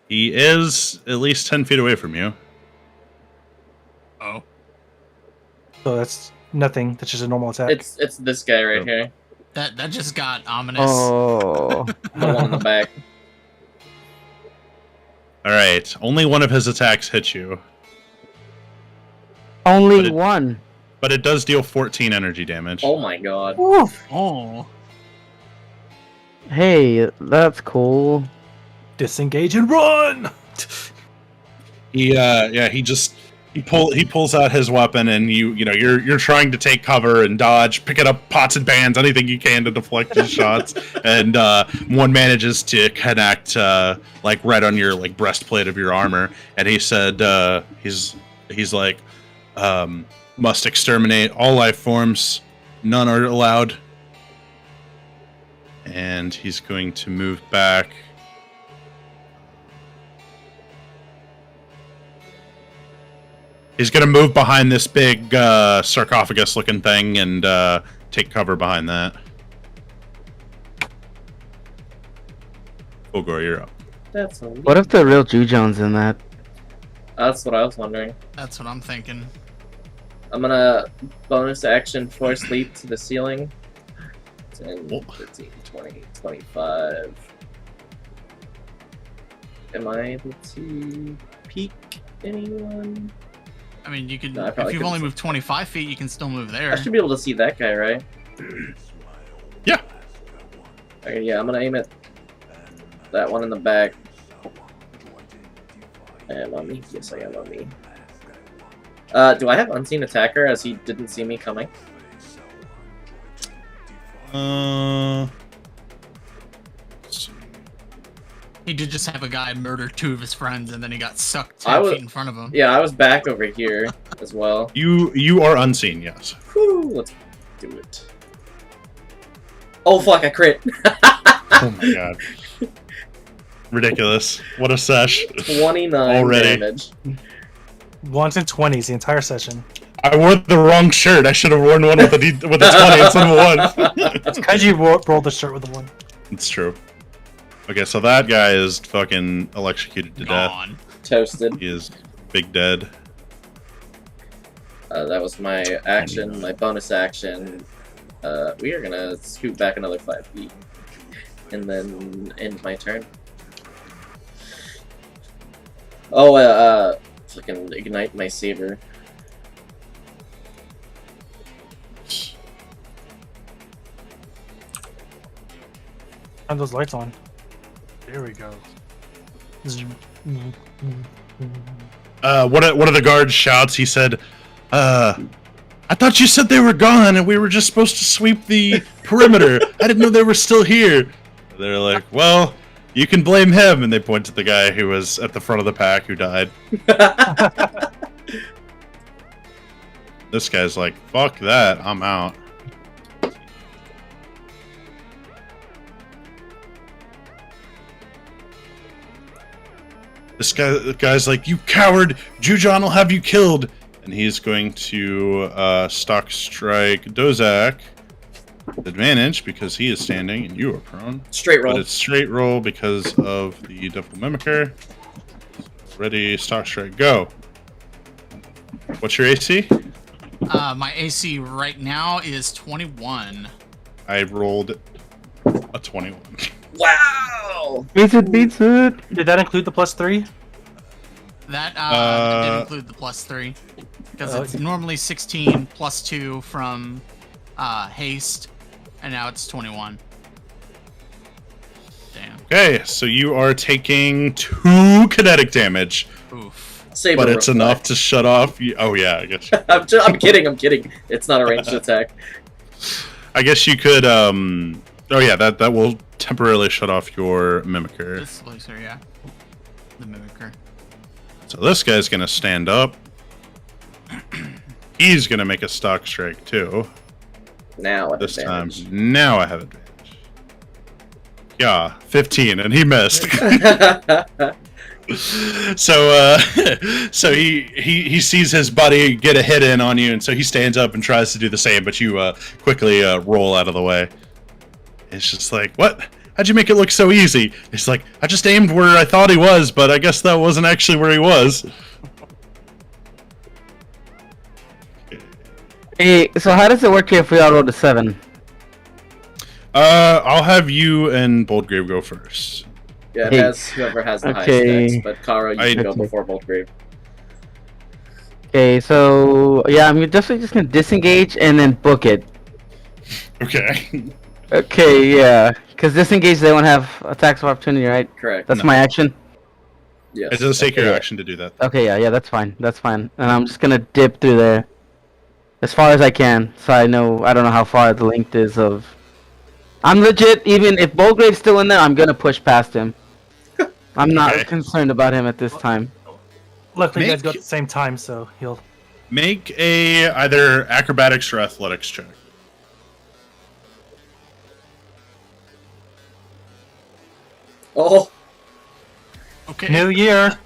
he is at least 10 feet away from you. Oh. So that's nothing. That's just a normal attack. It's this guy right Oh. here, That just got ominous. Oh. the one in the back. All right, only one of his attacks hits you, Only But it- one. but it does deal 14 energy damage. Oh my god. Oof. Oh. Hey, that's cool. Disengage and run. He pulls out his weapon, and you're trying to take cover and dodge, picking up pots and pans, anything you can to deflect his shots, and one manages to connect like right on your like breastplate of your armor, and he said he's like must exterminate all life forms, none are allowed, and he's going to move back. He's gonna move behind this big sarcophagus-looking thing and take cover behind that. Fulgor, you're up. That's What if the real Jujon's in that? That's what I was wondering. That's what I'm thinking. I'm gonna bonus action force leap to the ceiling. 10, Oh. 15, 20, 25. Am I able to peek anyone? I mean, you could. No, I if probably you've couldn't only see. moved 25 feet, you can still move there. I should be able to see that guy, right? Yeah. Okay, yeah, I'm gonna aim at that one in the back. Am on me? Yes, I am on me. Do I have unseen attacker as he didn't see me coming? He did just have a guy murder 2 of his friends, and then he got sucked I 10 was- feet in front of him. Yeah, I was back over here as well. You are unseen, yes. Whew, let's do it. Oh fuck, I crit! Oh my god. Ridiculous. What a sesh. 29 Already. damage. 1s and 20s the entire session. I wore the wrong shirt. I should have worn one with a 20 instead of a 1. It's because you rolled the shirt with the 1. It's true. Okay, so that guy is fucking electrocuted to death. Gone. Toasted. He is big dead. That was my action, my bonus action. We are gonna scoot back another 5 feet. And then end my turn. Oh, fucking ignite my saber. Turn those lights on. There we go. One of the guards shouts, he said, I thought you said they were gone and we were just supposed to sweep the perimeter. I didn't know they were still here. They're like, well, you can blame him. And they point to the guy who was at the front of the pack who died. This guy's like, fuck that, I'm out. The guy's like, you coward! Jujon will have you killed! And he's going to stock strike Dozak with advantage because he is standing and you are prone. Straight roll. But it's straight roll because of the double mimicker. Ready, stock strike, go. What's your AC? My AC right now is 21. I rolled a 21. Wow! Beats it, beats it. Did that include the +3? That did include the +3 because Oh, it's okay. normally 16 +2 from haste, and now it's 21. Damn. Okay, so you are taking 2 kinetic damage, Oof. Saber but it's reflex. enough to shut off. Oh yeah, I guess. I'm kidding. It's not a ranged attack. I guess you could. Oh yeah, that will temporarily shut off your mimicker. Displacer, yeah. The mimicker. So this guy's gonna stand up. He's gonna make a stock strike too. Now at This advantage. time, now I have advantage. Yeah, 15, and he missed. So so he sees his buddy get a hit in on you, and so he stands up and tries to do the same, but you quickly roll out of the way. It's just like, what? How'd you make it look so easy? It's like, I just aimed where I thought he was, but I guess that wasn't actually where he was. Hey, so how does it work here if we all roll to 7? I'll have you and Boldgrave go first. Yeah, it Hey. has whoever has the Okay. highest dex, but Karo, you can go Okay. before Boldgrave. Okay, so yeah, I'm definitely just gonna disengage and then book it. Okay. Okay, yeah, because disengage they won't have attacks of opportunity, right? Correct. That's No. my action. Yes. It does take your Okay. action to do that. Okay, yeah, that's fine. That's fine. And I'm just gonna dip through there as far as I can, so I don't know how far the length is of. I'm legit. Even if Bolgrave's still in there, I'm gonna push past him. I'm not Okay. concerned about him at this time. Luckily, you guys go Make- at the same time, so he'll. Make a either acrobatics or athletics check. Oh, Okay. New year.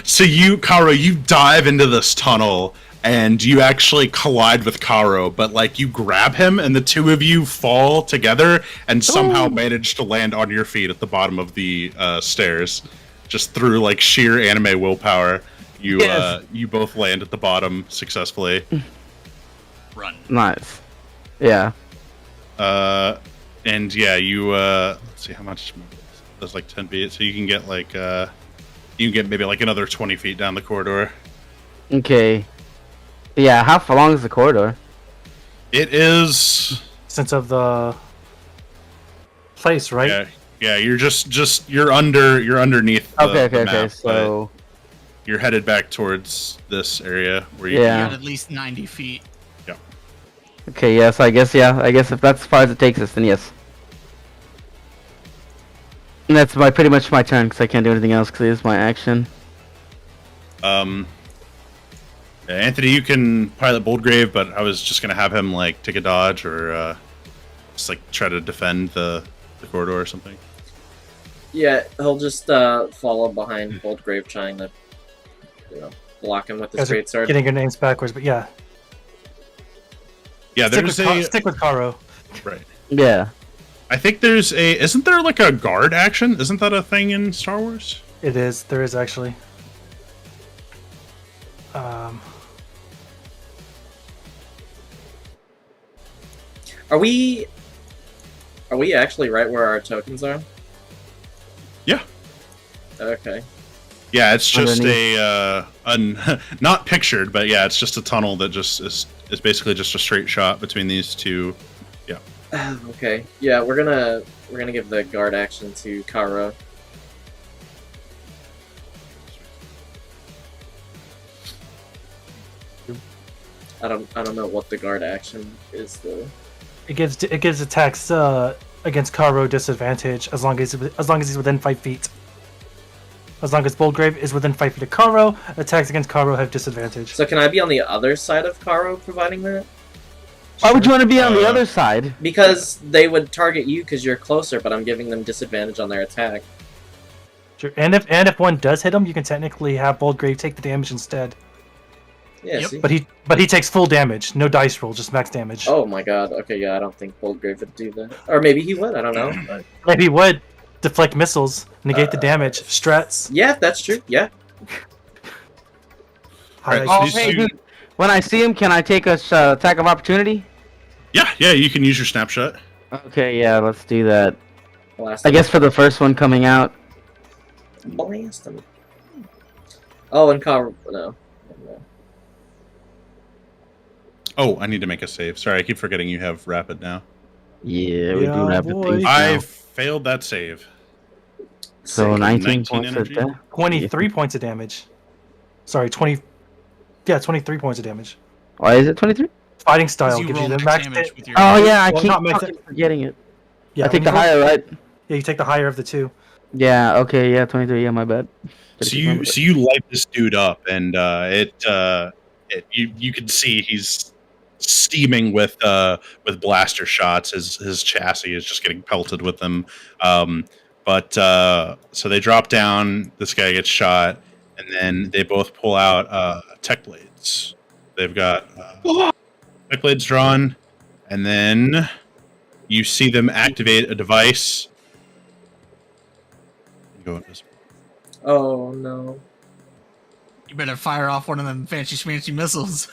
So you, Karo, you dive into this tunnel and you actually collide with Karo, but like you grab him and the two of you fall together and somehow manage to land on your feet at the bottom of the stairs, just through like sheer anime willpower. You Yes. you both land at the bottom successfully. Run. Nice. Yeah. And yeah, you let's see how much. That's like 10 feet, so you can get like you can get maybe like another 20 feet down the corridor. Okay. Yeah. How long is the corridor? It is. Sense of the place, right? Yeah. You're you're underneath. The, Okay. the Okay. map, but So. you're headed back towards this area where you. Yeah. At at least 90 feet. Okay. Yes. I guess. Yeah. I guess if that's as far as it takes us, then yes. And that's pretty much my turn because I can't do anything else because it is my action. Yeah, Anthony, you can pilot Boldgrave, but I was just gonna have him like take a dodge or just like try to defend the corridor or something. yeah. He'll just follow behind Boldgrave, trying to, block him with You his guys are great sword. getting your names backwards, but yeah. Yeah, Stick there's with, stick with Karo. right. Yeah. I think there's a. Isn't there like a guard action? Isn't that a thing in Star Wars? It is. There is actually. Um, Are we actually right where our tokens are? Yeah. Okay. Yeah, it's just Underneath. not pictured, but yeah, it's just a tunnel that just is basically just a straight shot between these two. Okay. Yeah, we're gonna give the guard action to Karo. I don't know what the guard action is though. it gives attacks against Karo disadvantage as long as he's within 5 feet. As long as Boldgrave is within 5 feet of Karo, attacks against Karo have disadvantage. So can I be on the other side of Karo providing that? Why would you want to be on the Uh, other side? Because they would target you because you're closer, but I'm giving them disadvantage on their attack. Sure. And if one does hit him, you can technically have Boldgrave take the damage instead. Yeah. Yep. See? But he takes full damage, no dice roll, just max damage. Oh my god. Okay. Yeah. I don't think Boldgrave would do that. Or maybe he would. I don't know. But... Maybe he would deflect missiles, negate the damage, strats. Yeah, that's true. Yeah. High Right, Oh, these hey, two- dude. When I see him, can I take a attack of opportunity? Yeah, you can use your snapshot. Okay, yeah, let's do that. Blast I him. guess for the first one coming out. Blast him. Oh, and Karo. No. Oh, I need to make a save. Sorry, I keep forgetting you have rapid now. Yeah, we Yeah, do have boy. the things I now. failed that save. So Sick. 19 19 points energy? of death. 23 points of damage. Sorry, 20. Yeah, 23 points of damage. Why is it 23? Fighting style 'Cause you gives roll you the max max damage da- with your. Oh yeah, I Well, keep not max fucking forgetting it. Yeah, I take when the you roll- higher, right? Yeah, you take the higher of the two. Yeah. Okay. Yeah. 23. Yeah, my bad. So you light this dude up, and you can see he's steaming with blaster shots. His chassis is just getting pelted with them. So they drop down. This guy gets shot, and then they both pull out tech blades. They've got tech blades drawn, and then you see them activate a device. Go invisible. Oh no. You better fire off one of them fancy schmancy missiles.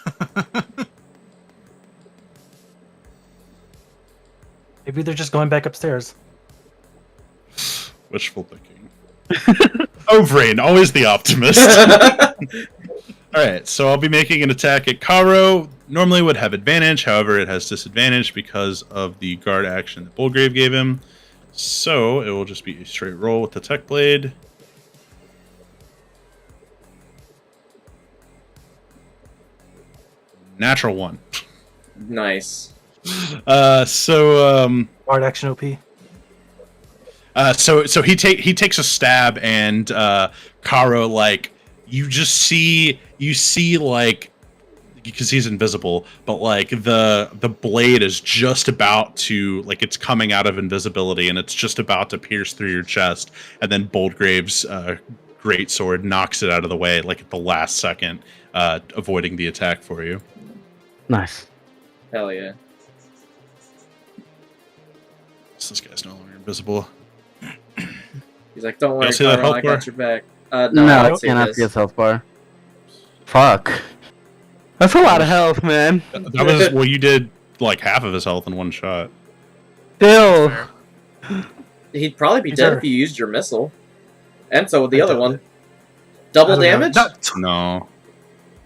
Maybe they're just going back upstairs. Wishful thinking. Overrain, always the optimist. Alright, so I'll be making an attack at Karo. Normally would have advantage, however it has disadvantage because of the guard action that Bullgrave gave him. So it will just be a straight roll with the tech blade. Natural 1. Nice. Hard action OP. So he takes a stab, and Karo, like, you see like, because he's invisible, but like the blade is just about to, like, it's coming out of invisibility and it's just about to pierce through your chest, and then Boldgrave's great sword knocks it out of the way, like at the last second, avoiding the attack for you. Nice. Hell yeah. So this guy's no longer invisible. He's like, don't worry, see that Karo, I health got bar? your back. No, I I don't see cannot this. see his health bar. Fuck. That's a lot of health, man. That was, well, you did like half of his health in one shot. Still. Fair. He'd probably be These dead are- if you used your missile. And so would the I other doubt one. it. Double I don't know. damage? That- No.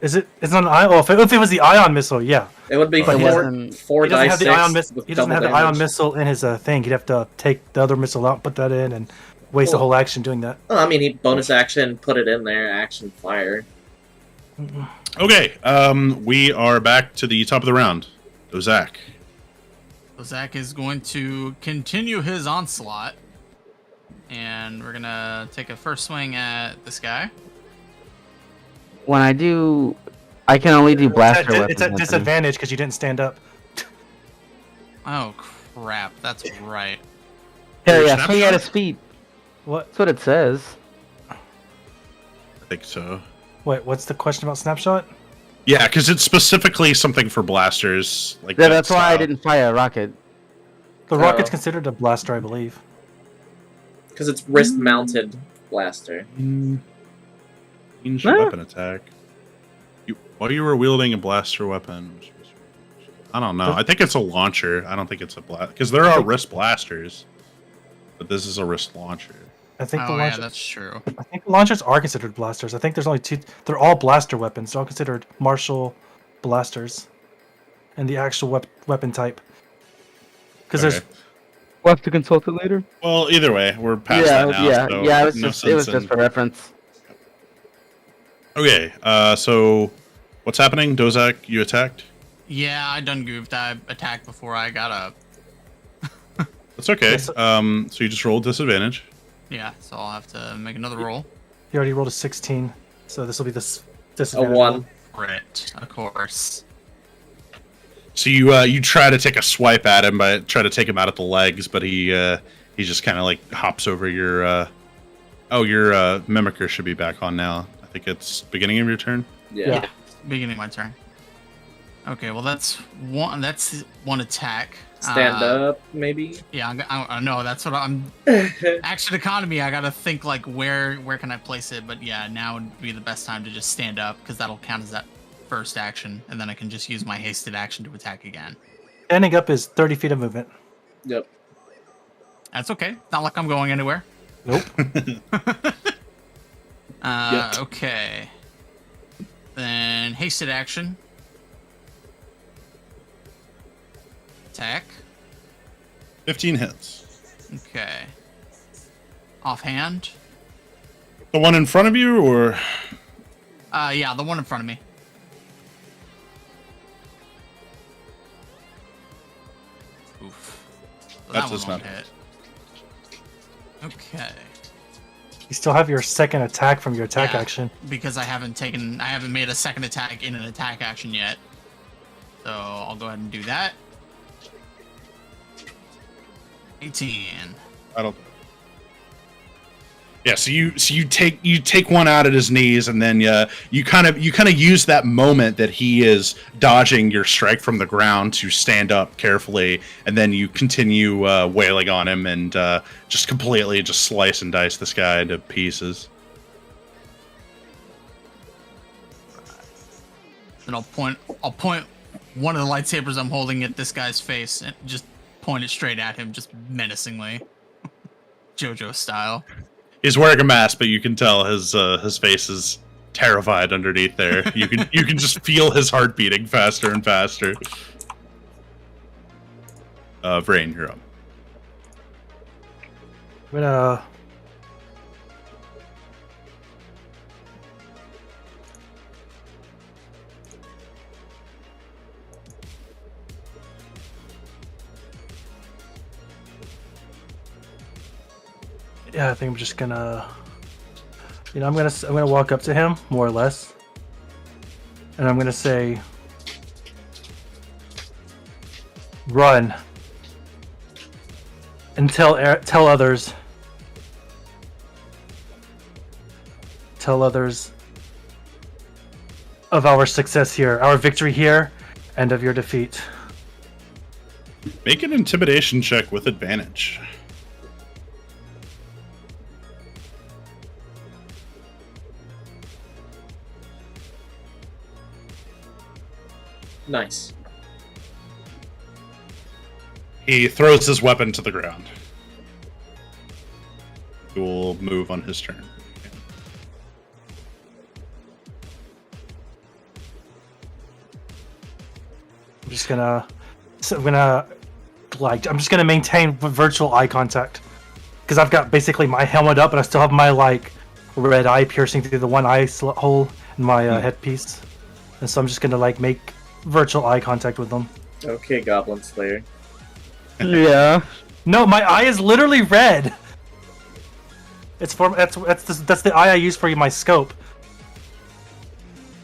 Is it? It's not an ion. Oh, if it was the ion missile, yeah. It would be But he doesn't- four He doesn't dice have the six ion missile. with He doesn't double have the ion damage. missile in his thing. He'd have to take the other missile out, put that in, and waste a Cool. whole action doing that. Oh, I mean, he bonus action, put it in there, action fire. Okay, we are back to the top of the round. Ozak. So Zach is going to continue his onslaught, and we're gonna take a first swing at this guy. When I do, I can only do blaster weapons. It's at with him. disadvantage because you didn't stand up. Oh crap, that's right. Hell yeah, Snapshot? swing at his feet. What? That's what it says. I think so. Wait, what's the question about snapshot? Yeah, because it's specifically something for blasters. Like Yeah, that that's why I style. didn't fire a rocket. The Oh. rocket's considered a blaster, I believe. Because it's wrist-mounted blaster. Range Huh? weapon attack. While you were wielding a blaster weapon. I don't know. I think it's a launcher. I don't think it's a blast. Because there are wrist blasters. But this is a wrist launcher. I think the Oh yeah, launcher, that's true. I think the launchers are considered blasters. I think there's only two. They're all blaster weapons. They're all considered martial blasters, and the actual weapon type. Because Okay. We'll have to consult it later. Well, either way, we're past Yeah, that now. yeah, so yeah. It was no just, it was sense just in- for reference. Okay, so what's happening? Dozak, you attacked? Yeah, I done goofed. I attacked before I got up. That's okay. Yes. So you just rolled disadvantage. Yeah, so I'll have to make another roll. he already rolled a 16, so this will be this A disadvantage. 1. Crit, of course. So you try to take a swipe at him, but try to take him out at the legs, but he just kind of like hops over your. Your mimicker should be back on now. I think it's beginning of your turn. Yeah. Yeah. Beginning of my turn. Okay, well that's one. That's one attack. Stand up, maybe? Yeah, I know. That's what I'm. Action economy. I gotta think like where can I place it? But yeah, now would be the best time to just stand up because that'll count as that first action, and then I can just use my hasted action to attack again. Standing up is 30 feet of movement. Yep. That's okay. Not like I'm going anywhere. Nope. Yet. Okay. Then hasted action. Attack. 15 hits. Okay. Offhand. The one in front of you, or Yeah, the one in front of me. Oof. So That one does won't not hit. Okay. You still have your second attack from your attack Yeah. action. Because I haven't made a second attack in an attack action yet. So I'll go ahead and do that. 18. I don't. Yeah, so you take one out at his knees, and then you kind of use that moment that he is dodging your strike from the ground to stand up carefully, and then you continue wailing on him and just completely just slice and dice this guy into pieces. Then I'll point one of the lightsabers I'm holding at this guy's face and just point it straight at him, just menacingly. JoJo style. He's wearing a mask, but you can tell his face is terrified underneath there. You can just feel his heart beating faster and faster. Vrain, you're up. I'm gonna. yeah, I think I'm just gonna, I'm gonna walk up to him more or less, and I'm gonna say, "Run," and tell others. Tell others of our success here, our victory here, and of your defeat. Make an intimidation check with advantage. Nice. He throws his weapon to the ground. He will move on his turn. I'm just gonna maintain virtual eye contact because I've got basically my helmet up, and I still have my red eye piercing through the one eye hole in my headpiece, and so I'm just gonna make virtual eye contact with them. Okay, Goblin Slayer. Yeah. No, my eye is literally red. It's that's the eye I use for my scope.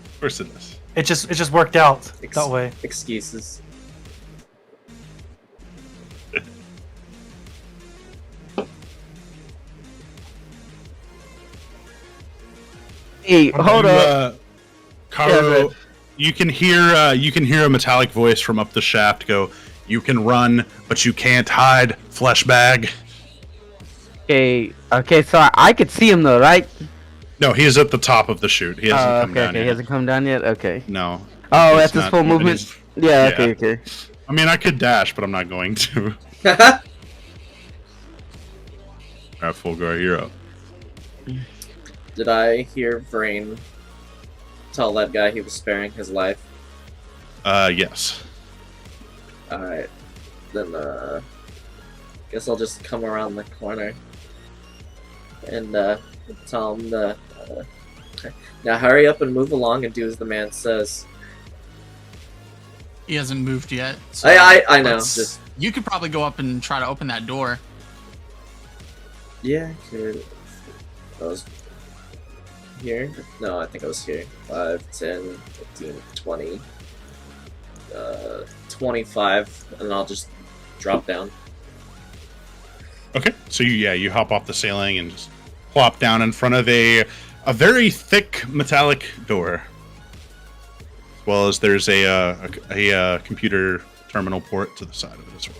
Of course it is. It just worked out that way. Excuses. Hey, hold up. Karo, Yeah, you can hear a metallic voice from up the shaft go, "You can run, but you can't hide, flesh bag." Okay, so I could see him though, right? No, he is at the top of the chute. He hasn't come down okay, yet. he hasn't come down yet. Okay. No. Oh, He's that's his not- full movement. he's- Yeah. yeah. Okay. I mean, I could dash, but I'm not going to. Alright, Fulgar, you're up. Did I hear Vrain tell that guy he was sparing his life? Yes. Alright. Then, guess I'll just come around the corner. And, tell him to, now hurry up and move along and do as the man says. He hasn't moved yet. So I know, let's- just... You could probably go up and try to open that door. Yeah, I could. I was here? No, I think I was here. 5, 10, 15, 20, 25, and I'll just drop down. Okay, so you hop off the ceiling and just plop down in front of a very thick metallic door. As well as there's a computer terminal port to the side of it as well.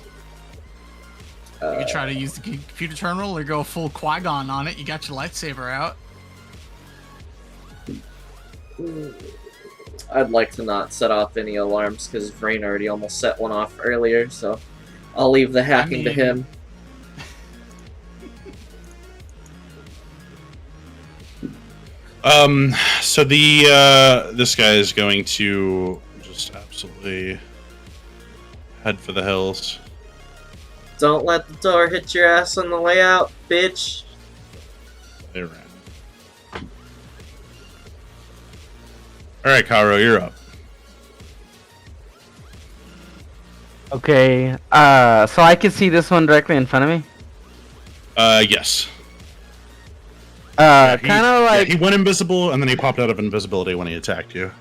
You could try to use the computer terminal or go full Qui-Gon on it. You got your lightsaber out. I'd like to not set off any alarms because Vrain already almost set one off earlier, so I'll leave the hacking to mean- him. So this guy is going to just absolutely head for the hills. Don't let the door hit your ass on the way out, bitch. They ran. All right, Karo, you're up. Okay. So I can see this one directly in front of me. Yes. Kind of like. he went invisible and then he popped out of invisibility when he attacked you.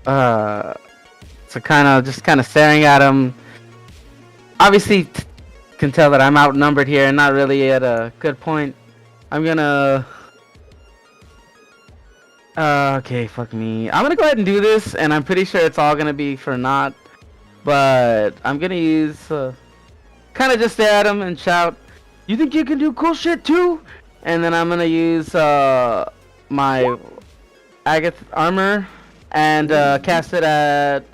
So kind of staring at him. Obviously, can tell that I'm outnumbered here and not really at a good point. I'm gonna. Okay, fuck me. I'm gonna go ahead and do this, and I'm pretty sure it's all gonna be for naught. But I'm gonna use, kind of just stare at him and shout, "You think you can do cool shit too?" And then I'm gonna use my Agath armor and cast it at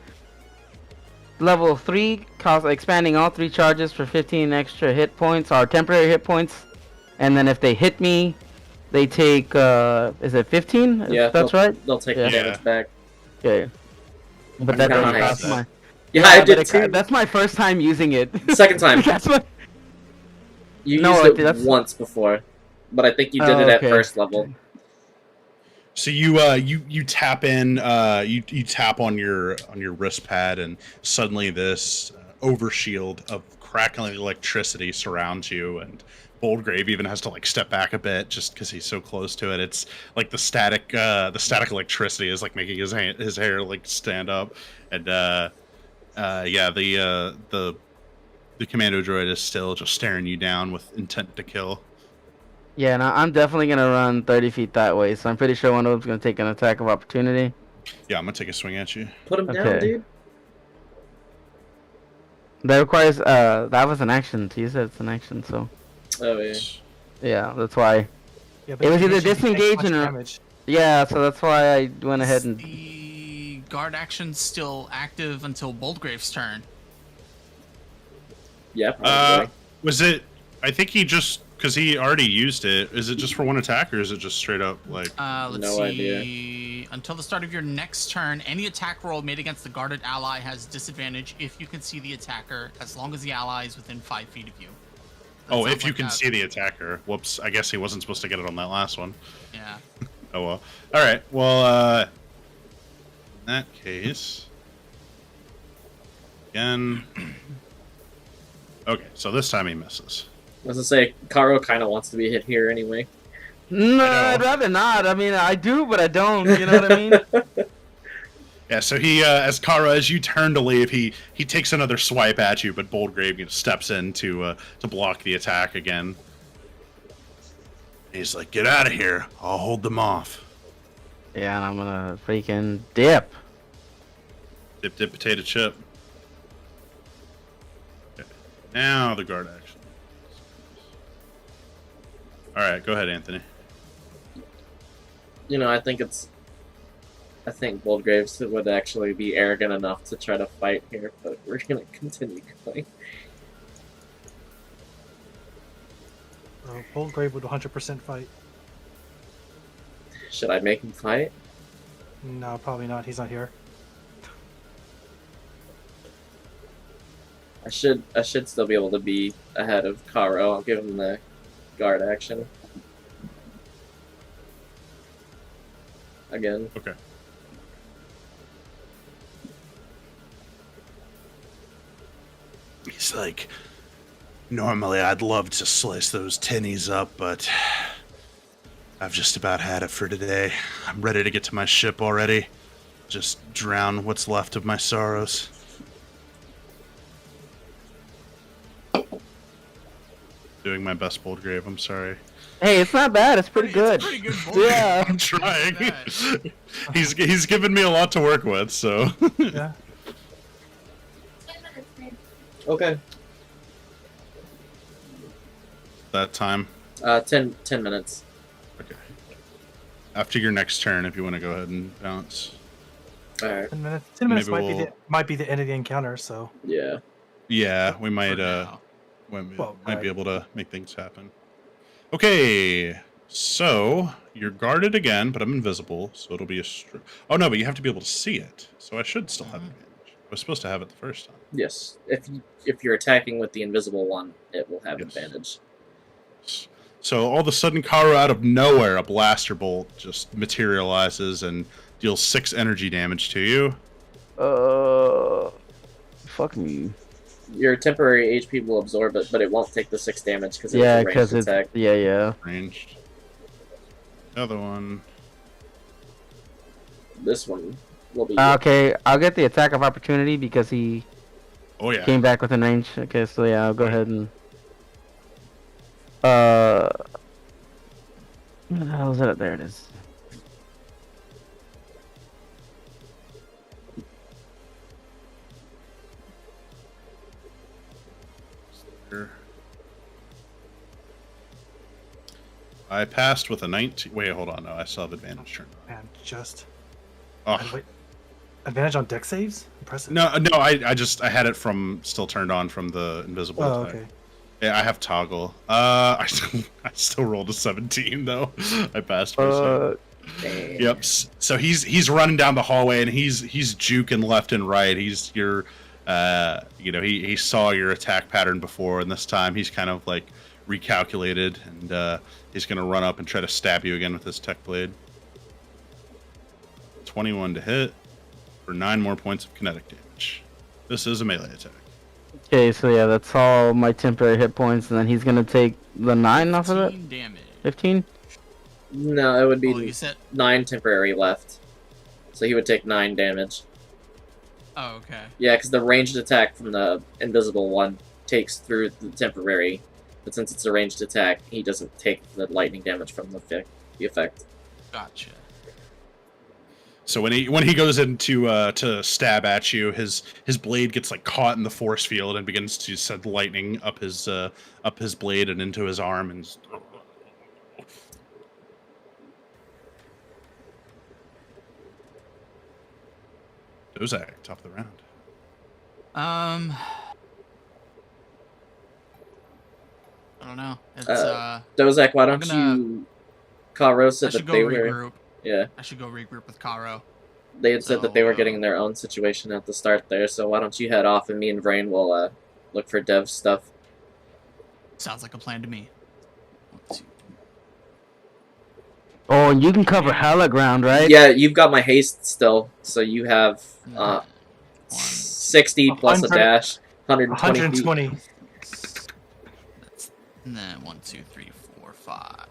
level 3, expanding all 3 charges for 15 extra hit points, or temporary hit points. And then if they hit me, they take, is it 15? Yeah, That's right? They'll take Yeah. the damage back. Okay. But I'm that kinda doesn't nice. cost my... Yeah, I but did too. That's my first time using it. Second time. That's my... You No, used it that's- once before, but I think you did Oh, it at okay. first level. So you tap in, you tap on your wrist pad, and suddenly this overshield of crackling electricity surrounds you, and Boldgrave even has to like step back a bit just because he's so close to it. It's like the static electricity is like making his hair like stand up, and yeah, the commando droid is still just staring you down with intent to kill. Yeah, and I'm definitely gonna run 30 feet that way, so I'm pretty sure one of them's gonna take an attack of opportunity. Yeah, I'm gonna take a swing at you. Put him down, Okay. dude. That requires that was an action. You said it's an action, so Oh yeah. yeah, that's why. Yeah, It was you either should take disengage much or- damage. Yeah, so that's why I went ahead and The guard action's still active until Boldgrave's turn. Yeah, probably. Was it? I think he just because he already used it. Is it just for one attack or is it just straight up like? Let's No see. Until the start of your next turn, any attack roll made against the guarded ally has disadvantage if you can see the attacker, as long as the ally is within 5 feet of you. That Oh, sounds if you like can that- see the attacker. Whoops! I guess he wasn't supposed to get it on that last one. Yeah. Oh well. All right. Well, in that case, again. Okay, so this time he misses. I was gonna say, Karo kind of wants to be hit here anyway. no, I I'd know. rather not. I mean, I do, but I don't. You know what I mean? Yeah. So he, as Kara, as you turn to leave, he takes another swipe at you, but Boldgrave steps in to block the attack again. He's like, "Get out of here! I'll hold them off." Yeah, and I'm gonna freaking dip. Dip, dip, potato chip. Okay. Now the guard action. All right, go ahead, Anthony. You know, I think Boldgraves would actually be arrogant enough to try to fight here, but we're gonna continue going. Boldgrave would 100% fight. Should I make him fight? No, probably not. He's not here. I should still be able to be ahead of Karo. I'll give him the guard action. Again. Okay. He's like, normally I'd love to slice those tinnies up, but I've just about had it for today. I'm ready to get to my ship already. Just drown what's left of my sorrows. Doing my best, Boldgrave. I'm sorry. Hey, it's not bad. It's pretty good. It's pretty good Boldgrave. Yeah. I'm trying. Not bad. He's given me a lot to work with, so. Yeah. Okay. That time. 10 minutes. Okay. After your next turn, if you want to go ahead and bounce. Alright. 10 minutes. 10 minutes Maybe might be the end of the encounter. So Yeah. Yeah, we might For now. might be able to make things happen. Okay, so you're guarded again, but I'm invisible, so it'll be a. Oh no, but you have to be able to see it, so I should still have advantage. I was supposed to have it the first time. Yes. If you're attacking with the invisible one, it will have Yes. advantage. So all of a sudden, Karo, out of nowhere, a blaster bolt just materializes and deals 6 energy damage to you. Fuck me. Your temporary HP will absorb it, but it won't take the 6 damage because Yeah, it's a because ranged it's attack. yeah. Ranged. Other one. This one will be. Okay, I'll get the attack of opportunity because he Oh yeah. came back within range. Okay, so yeah, I'll go ahead and. Where the hell is it? There it is. I passed with a 19. Wait, hold on. No, I still have advantage turn. man, just Oh. wait. Advantage on deck saves. Impressive. No, I had it from still turned on from the invisible Oh, attack. okay. Yeah, I have toggle. I still rolled a 17 though. I passed first time. Damn. Yep. So he's running down the hallway and he's juking left and right. He's he saw your attack pattern before, and this time he's kind of like recalculated, and he's gonna run up and try to stab you again with his tech blade. 21 to hit for 9 more points of kinetic damage. This is a melee attack. Okay, so yeah, that's all my temporary hit points, and then he's gonna take the 9 off of it. 15 damage. 15. No, it would be Oh, you said. 9 temporary left. So he would take 9 damage. Oh, okay. Yeah, because the ranged attack from the invisible one takes through the temporary, but since it's a ranged attack, he doesn't take the lightning damage from the effect. Gotcha. So when he goes in to stab at you, his blade gets like caught in the force field and begins to send lightning up his blade and into his arm and. Dozak, top of the round. I don't know. It's Dozak, why don't gonna- you... Karo I said should that go they were... regroup. Yeah, I should go regroup with Karo. they had said that they were So, getting their own situation at the start there, so why don't you head off and me and Vrain will look for Dev's stuff. Sounds like a plan to me. 1, 2, Oh, and you can cover hella ground, right? Yeah, you've got my haste still, so you have 1, 60 plus a 100 dash, 120 feet. 120. and then 1, 2, 3, 4, 5,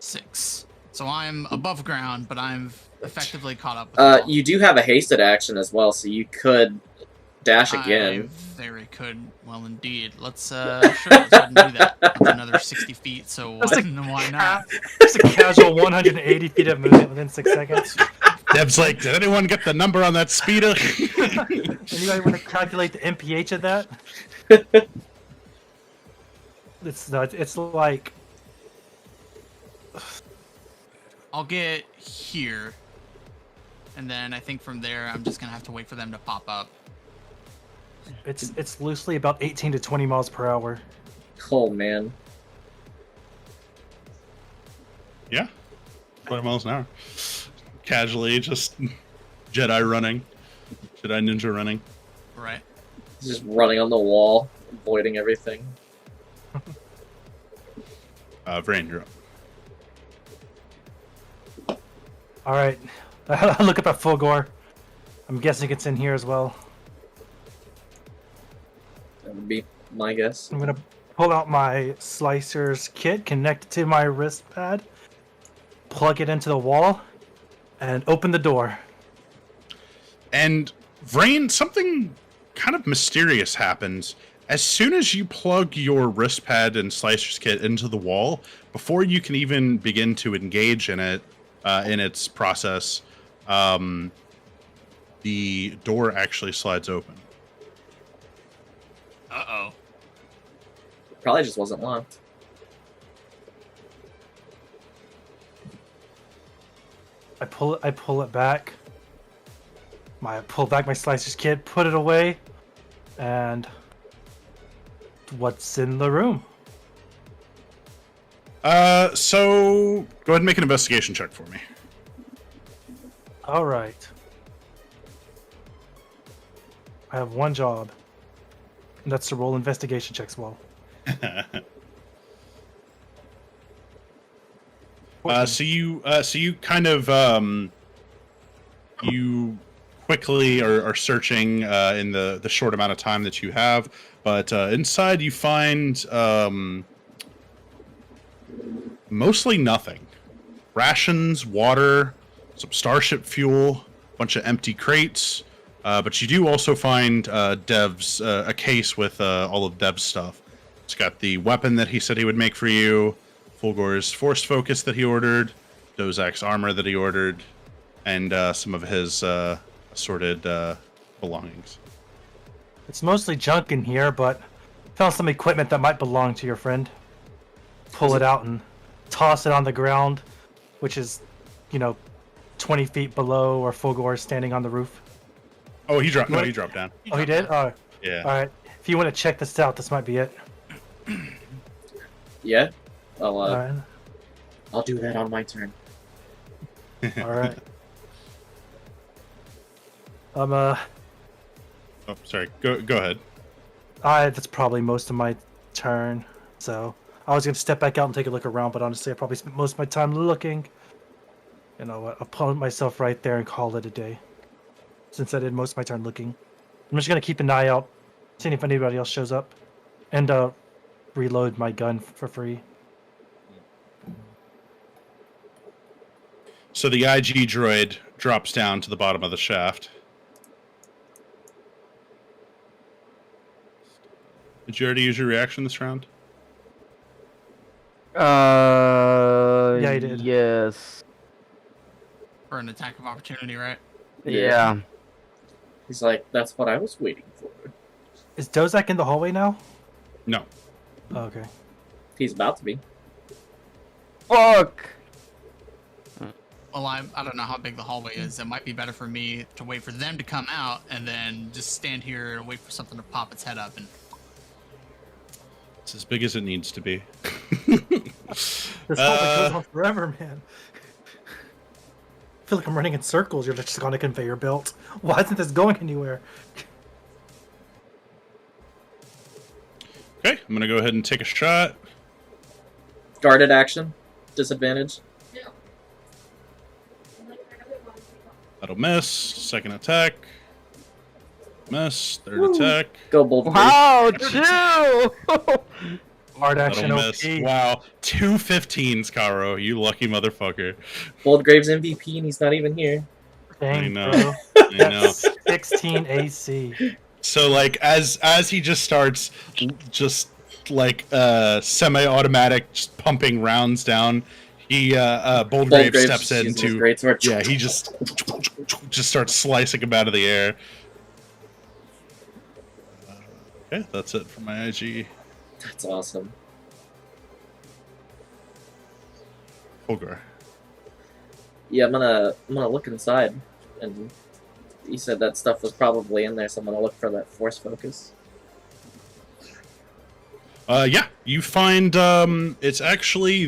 6. So I'm above ground, but I'm effectively caught up. With the wall. You do have a hasted action as well, so you could dash again. I very could. Well, indeed. Let's sure. Let's go ahead and do that. That's another 60 feet. So That's why not? Just a casual 180 feet of movement within 6 seconds. Dev's like, did anyone get the number on that speeder? Anybody want to calculate the MPH of that? It's like I'll get here, and then I think from there I'm just gonna have to wait for them to pop up. it's loosely about 18 to 20 miles per hour. Oh man. Yeah, 20 miles an hour. Casually, just Jedi running, Jedi ninja running. Right. Just running on the wall, avoiding everything. Vrain, you're up. All right, I look up at Fulgore. I'm guessing it's in here as well. That would be my guess. I'm gonna pull out my slicer's kit, connect it to my wrist pad, plug it into the wall, and open the door. And Vrain, something kind of mysterious happens. As soon as you plug your wrist pad and slicer's kit into the wall, before you can even begin to engage in it, in its process, the door actually slides open. Uh-oh. Probably just wasn't locked. I pull it back. I pull back my slicer's kit, put it away, and what's in the room? So go ahead and make an investigation check for me. All right. I have one job, and that's to roll investigation checks well. So you kind of you quickly are searching in the short amount of time that you have, but inside you find mostly nothing. Rations, water, some starship fuel, a bunch of empty crates, but you do also find Dev's a case with all of Dev's stuff. It's got the weapon that he said he would make for you, Fulgore's force focus that he ordered, Dozak's armor that he ordered, and some of his assorted belongings. It's mostly junk in here, but found some equipment that might belong to your friend. Pull it out and toss it on the ground, which is, 20 feet below where Fulgore is standing on the roof. Oh, he dropped. No, he dropped down. Oh, he did? Oh, Yeah. all right. If you want to check this out, this might be it. Yeah? Well, All right. I'll do that on my turn. All right. Oh, sorry. Go ahead. That's probably most of my turn. So I was gonna step back out and take a look around, but honestly, I probably spent most of my time looking. You know what? I'll put myself right there and call it a day, since I did most of my turn looking. I'm just gonna keep an eye out, seeing if anybody else shows up, and reload my gun for free. So the IG droid drops down to the bottom of the shaft. Did you already use your reaction this round? Yeah, I did. Yes. For an attack of opportunity, right? Yeah. He's like, that's what I was waiting for. Is Dozak in the hallway now? No. Oh, okay. He's about to be. Fuck. Well, I don't know how big the hallway is. It might be better for me to wait for them to come out and then just stand here and wait for something to pop its head up. And It's as big as it needs to be. This hallway goes on forever, man. I feel like I'm running in circles. You're just on a conveyor belt. Why isn't this going anywhere? Okay, I'm gonna go ahead and take a shot. Guarded action. Disadvantage. That'll miss. Second attack. Miss. Third attack. Go bold. Wow, chill. Hard action That'll OP. miss. Wow. 2 15s, Caro. You lucky motherfucker. Boldgrave's MVP and he's not even here. Dang, I know. bro. I know. That's 16 AC. So like as he just starts just like semi-automatic just pumping rounds down, he Boldgrave Boldgrave's steps using his into greatsword. yeah, he just starts slicing him out of the air. Okay, that's it for my IG. That's awesome. Fulgur. Yeah, I'm gonna look inside, and you said that stuff was probably in there, so I'm gonna look for that force focus. Yeah, you find it's actually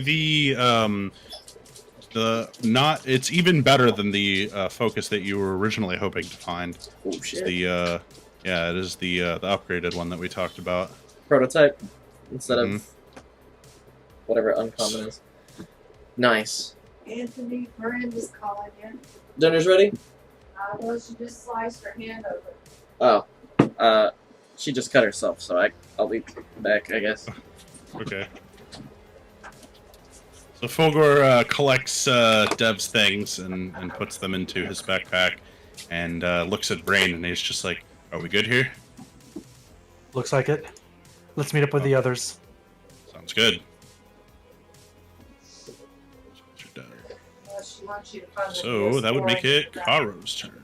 it's even better than the focus that you were originally hoping to find. Oh It's shit! the yeah, it is the upgraded one that we talked about. Prototype instead Mhm. of whatever uncommon is. Nice. Anthony, Miranda's calling you. Dinner's ready. Well, she just sliced her hand open. Oh, she just cut herself, so I'll be back, I guess. Okay. So Fulgur collects Dev's things and puts them into his backpack, and looks at Brain, and he's just like, "Are we good here?" Looks like it. Let's meet up with the others. Sounds good. Well, she wants you to find the So nearest that would make door it into the Karo's turn.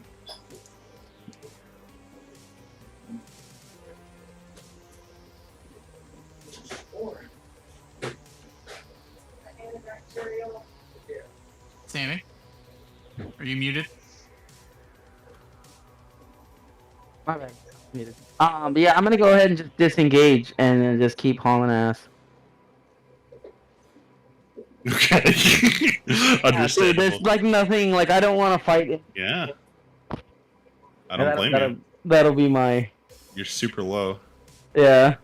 door. The antibacterial. Sammy, are you muted? My bad. Muted. But yeah, I'm gonna go ahead and just disengage and then just keep hauling ass. Okay. Yeah, dude, Understandable. there's like nothing. Like I don't want to fight. Yeah. I don't blame you. That'll be my. You're super low. Yeah.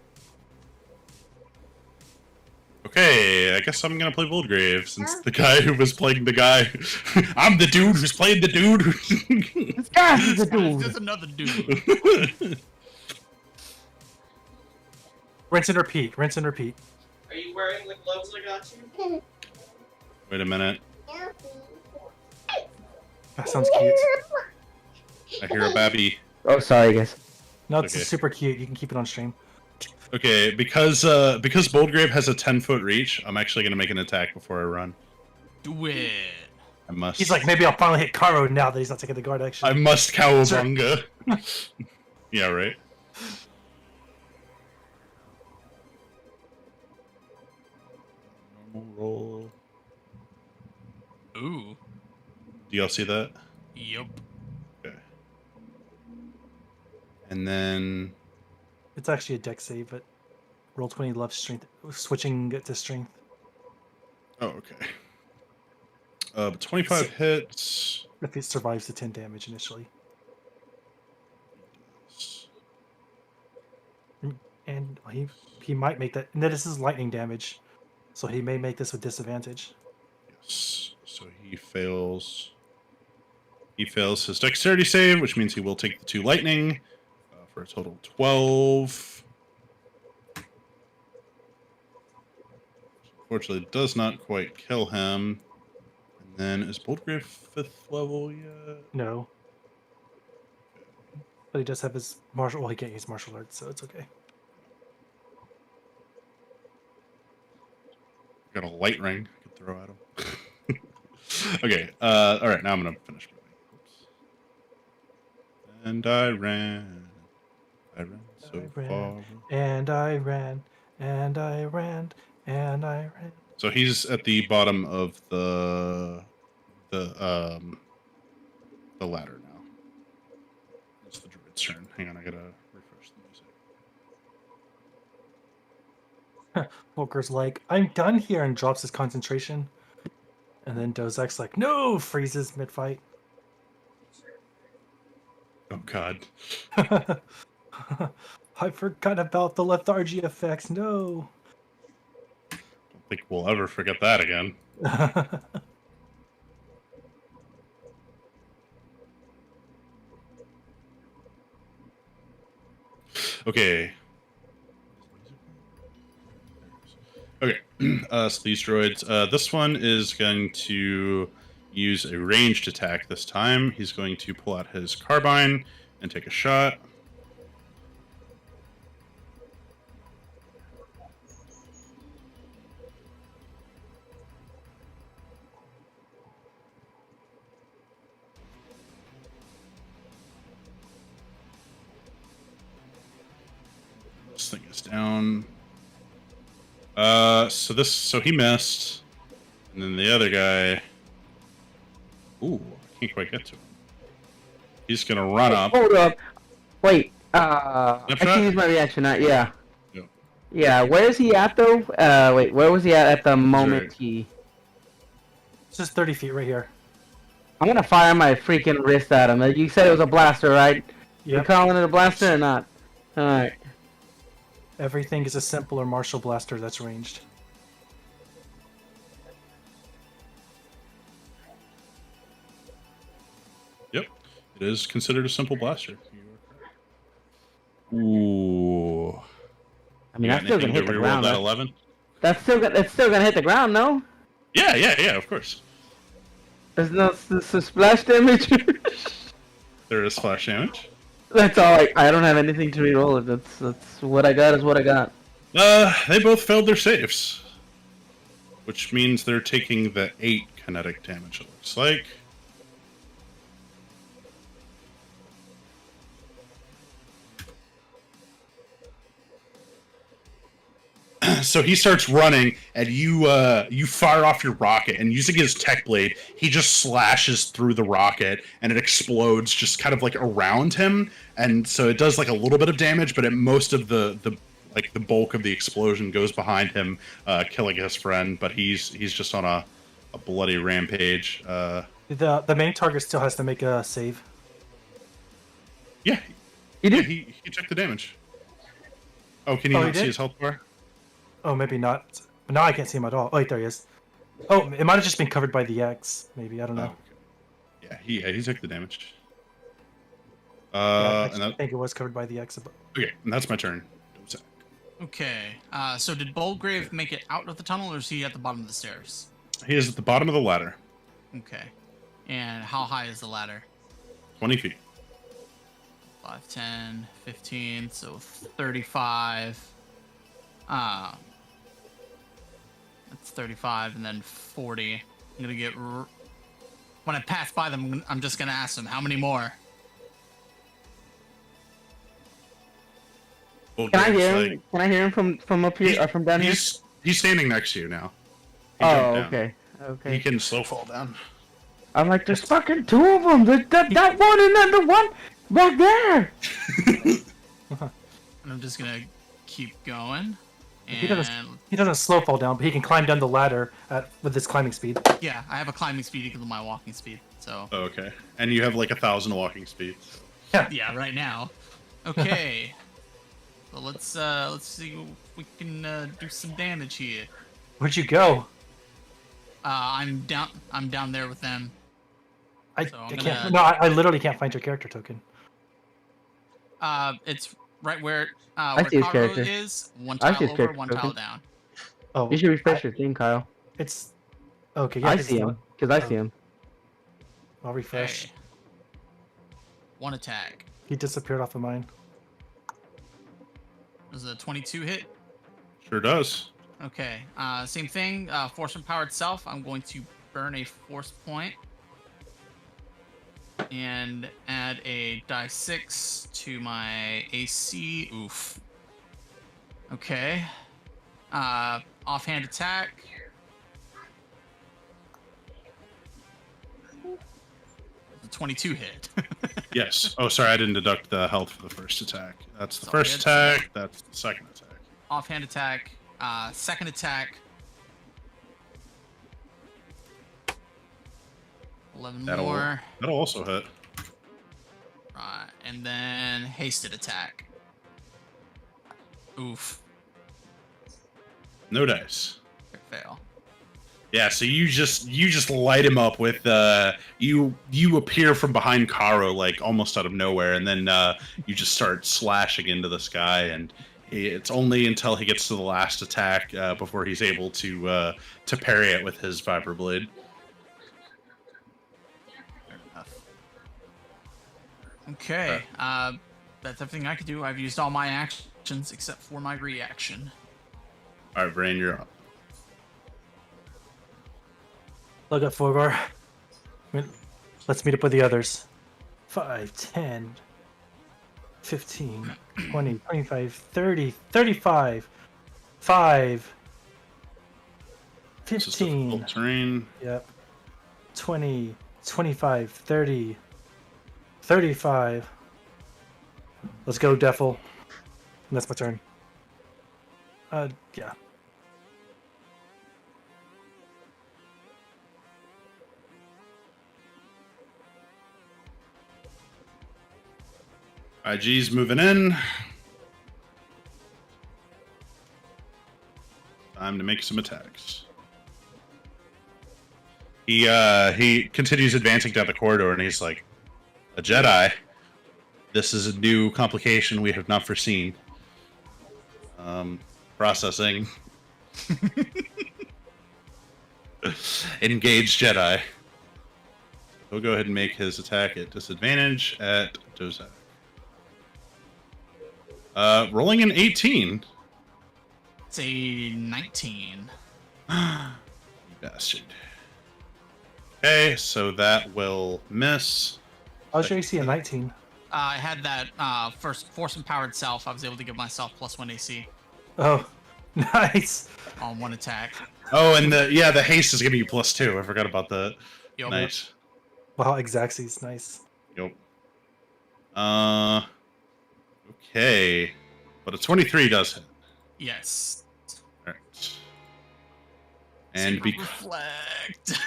Okay, I guess I'm gonna play Boldgrave since the guy who was playing the guy. I'm the dude who's playing the dude. This guy is a There's dude. another dude. Rinse and repeat. Rinse and repeat. Are you wearing the gloves I got you? Wait a minute. That sounds cute. I hear a babby. Oh, sorry, guys. No, it's Okay. super cute. You can keep it on stream. Okay, because Boldgrave has a 10-foot reach, I'm actually gonna make an attack before I run. Do it. I must. He's like, maybe I'll finally hit Karo now that he's not taking the guard action. I must cowabunga. Yeah, right. Normal roll. Ooh. Do y'all see that? Yup. Okay. And then It's actually a deck save, but roll 20 left strength, switching it to strength. oh, okay. But 25 hits. If it survives the 10 damage initially. And he might make that. And then this is lightning damage. So he may make this with disadvantage. Yes. So he fails. He fails his dexterity save, which means he will take the 2 lightning. for a total of 12. Unfortunately, it does not quite kill him. And then is Boldgrave 5th level yet? No. But he does have his martial. Well, he can't use martial arts, so it's okay. Got a light ring I could throw at him. Okay. All right. Now I'm gonna finish moving. Oops. And I ran. I ran so I ran. far. And I ran, and I ran, and I ran. So he's at the bottom of the ladder now. It's the druid's turn. Hang on, I gotta refresh the music. Volker's like, I'm done here, and drops his concentration. And then Dozek's like, no, freezes mid-fight. Oh god. I forgot about the lethargy effects. No. Don't think we'll ever forget that again. Okay. Okay. So these droids. This one is going to use a ranged attack this time. He's going to pull out his carbine and take a shot. This thing is down. So he missed, and then the other guy. Ooh, I can't quite get to him. He's gonna run up. Hold up. Wait. I Snapshot? can use my reaction. Yeah. Yeah. Yeah. Where is he at though? Wait. Where was he at the moment right. he? It's just 30 feet right here. I'm gonna fire my freaking wrist at him. You said it was a blaster, right? You Yep. calling it a blaster or not? All right. Everything is a simple or martial blaster that's ranged. Yep, it is considered a simple blaster. Ooh. I mean, You that's got still gonna anything hit to the reroll ground. that 11? That's still gonna hit the ground, no? Yeah, of course. There's no splash damage. There is splash damage. That's all. I don't have anything to reroll. That's what I got. Is what I got. They both failed their saves, which means they're taking the 8 kinetic damage. It looks like. So he starts running, and you fire off your rocket, and using his tech blade, he just slashes through the rocket, and it explodes just kind of like around him, and so it does like a little bit of damage, but most of the bulk of the explosion goes behind him, killing his friend. But he's just on a bloody rampage. The main target still has to make a save. Yeah, He did. he took the damage. Oh, can you Oh, he not see did? his health bar? Oh, maybe not. But now I can't see him at all. Oh, wait, there he is. Oh, it might have just been covered by the X. Maybe, I don't know. Oh, okay. Yeah, he took the damage. Yeah, And I that, think it was covered by the X. okay, and that's my turn. Okay. So did Boldgrave make it out of the tunnel, or is he at the bottom of the stairs? He is at the bottom of the ladder, Okay. And how high is the ladder? 20 feet. 5, 10, 15, so 35. That's 35, and then 40. I'm gonna get. When I pass by them, I'm just gonna ask them, how many more? Well, Can I Dave's hear like- him? Can I hear him from up here or from down here? He's standing next to you now. He Oh, jumped down. okay. He Okay. can slow fall down. I'm like, there's fucking 2 of them. There's that one and then the one back there. And I'm just gonna keep going. He And doesn't slow fall down, but he can climb down the ladder with his climbing speed. yeah, I have a climbing speed equal to my walking speed. So Oh, okay. And you have like 1,000 walking speed. yeah, right now. Okay. So let's see if we can do some damage here. Where'd you go? I'm down there with them. I So I'm can't. gonna- No, I literally can't find your character token. It's right where see his Karo character. is. One I tile see his over, character, one okay. tile down. Oh, You should refresh your thing, Kyle. it's okay. Yeah, I 'cause see it's him not- because I see him. I'll refresh. Okay. One attack. He disappeared off of mine. Does a 22 hit? Sure does. Okay. Same thing. Force empowered self. I'm going to burn a force point and add a die 6 to my AC. Oof. Okay. Offhand attack. The 22 hit. Yes. Oh, sorry, I didn't deduct the health for the first attack. That's the It's all first good. attack. That's the second attack. Offhand attack. Second attack. 11 more. That'll also hit. Right, and then hasted attack. Oof. No dice. Quick fail. Yeah, so you just light him up with you appear from behind Karo like almost out of nowhere, and then you just start slashing into this guy, and it's only until he gets to the last attack before he's able to parry it with his vibroblade. Fair enough. Okay, that's everything I can do. I've used all my actions except for my reaction. All right, Brain, you're up. Look at Forgar. Let's meet up with the others. 5, 10, 15, 20, 25, 30, 35, 5, This is 15. difficult terrain. Yep. 20, 25, 30, 35. Let's go, Defil. And that's my turn. Yeah. IG's moving in. Time to make some attacks. He continues advancing down the corridor, and he's like, "A Jedi. This is a new complication we have not foreseen." Processing. Engage Jedi. He'll go ahead and make his attack at disadvantage at Dozak. Rolling an 18. It's a 19. You bastard. Okay, so that will miss. How's your AC a 19? I had that first force empowered self. I was able to give myself +1 AC Oh, nice. on one attack. Oh, and the haste is giving you +2. I forgot about that. Yup. Nice. Wow, Exaxes, nice. Yep. Okay, but a 23 does hit. Yes. All right. And reflect.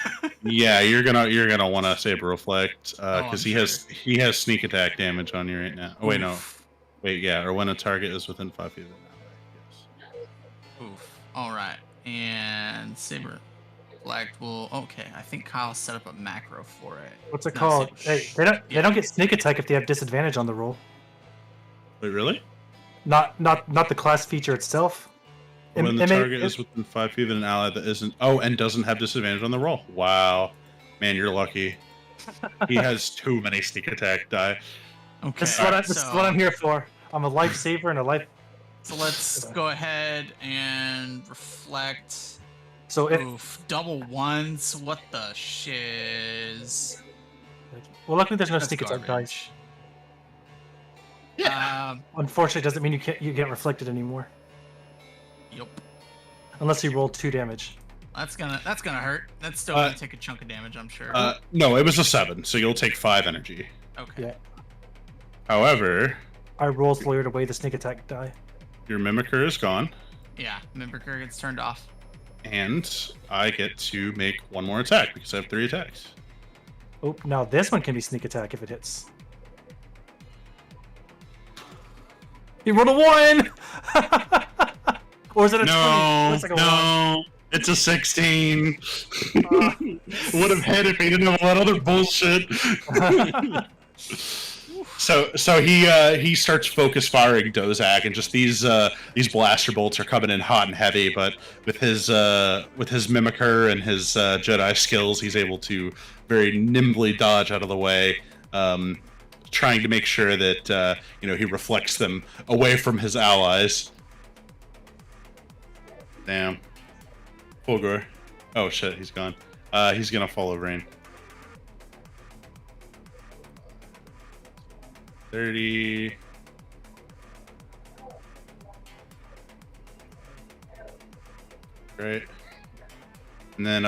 yeah, you're gonna want to Saber Reflect because I'm he has sneak attack damage on you right now. Oh wait, no, Oof. wait, yeah, or when a target is within 5 feet of an ally. Yes. Oof. All right. And saber reflect will. Okay, I think Kyle set up a macro for it. What's it No, called? Saber- Hey, they don't get sneak attack if they have disadvantage on the roll. Wait, really? Not the class feature itself. When the target is within 5 feet of an ally that isn't and doesn't have disadvantage on the roll. Wow, man, you're lucky. He has too many sneak attack die. Okay. This is what I'm here for. I'm a lifesaver and a life. So let's go ahead and reflect. So if Oof. Double ones. What the shiz? well, luckily there's no That's sneak attack dice. Yeah. Unfortunately, it doesn't mean you get reflected anymore Yep. unless you roll 2 damage. That's gonna hurt. That's still gonna take a chunk of damage, I'm sure. No, it was a 7, so you'll take 5 energy. Okay. Yeah, However, I rolled lawyered away the sneak attack die. your Mimicker is gone, Yeah. Mimicry gets turned off. and I get to make one more attack because I have 3 attacks. Oh, now this one can be sneak attack if it hits. You rolled a 1. Or is it a 20? No, Looks like a no, it's a 16. Would have hit if he didn't have all that other bullshit. 1. So he starts focus firing Dozak, and just these blaster bolts are coming in hot and heavy. But with his mimicker and his Jedi skills, he's able to very nimbly dodge out of the way, trying to make sure that he reflects them away from his allies. Damn, Fulgor. Oh shit, he's gone. He's gonna follow Rain. 30. Great. And then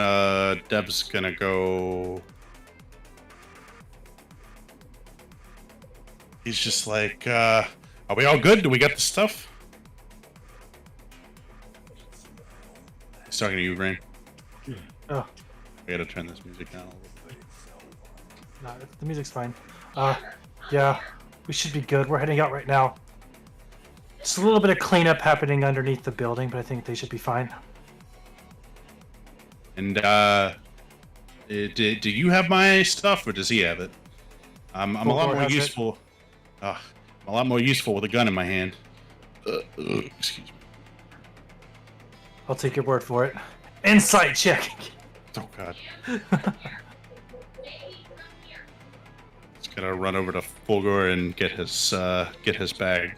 Deb's gonna go. He's just like, are we all good? Do we got the stuff? He's talking to you, Rain. Oh, I gotta turn this music down a little bit. no, the music's fine. Yeah, we should be good. We're heading out right now. Just a little bit of cleanup happening underneath the building, but I think they should be fine. And do you have my stuff, or does he have it? I'm a lot Fulgor more has it. useful. I'm a lot more useful with a gun in my hand. Excuse me. I'll take your word for it. Insight check. Oh god. Just gotta run over to Fulgor and get his bag.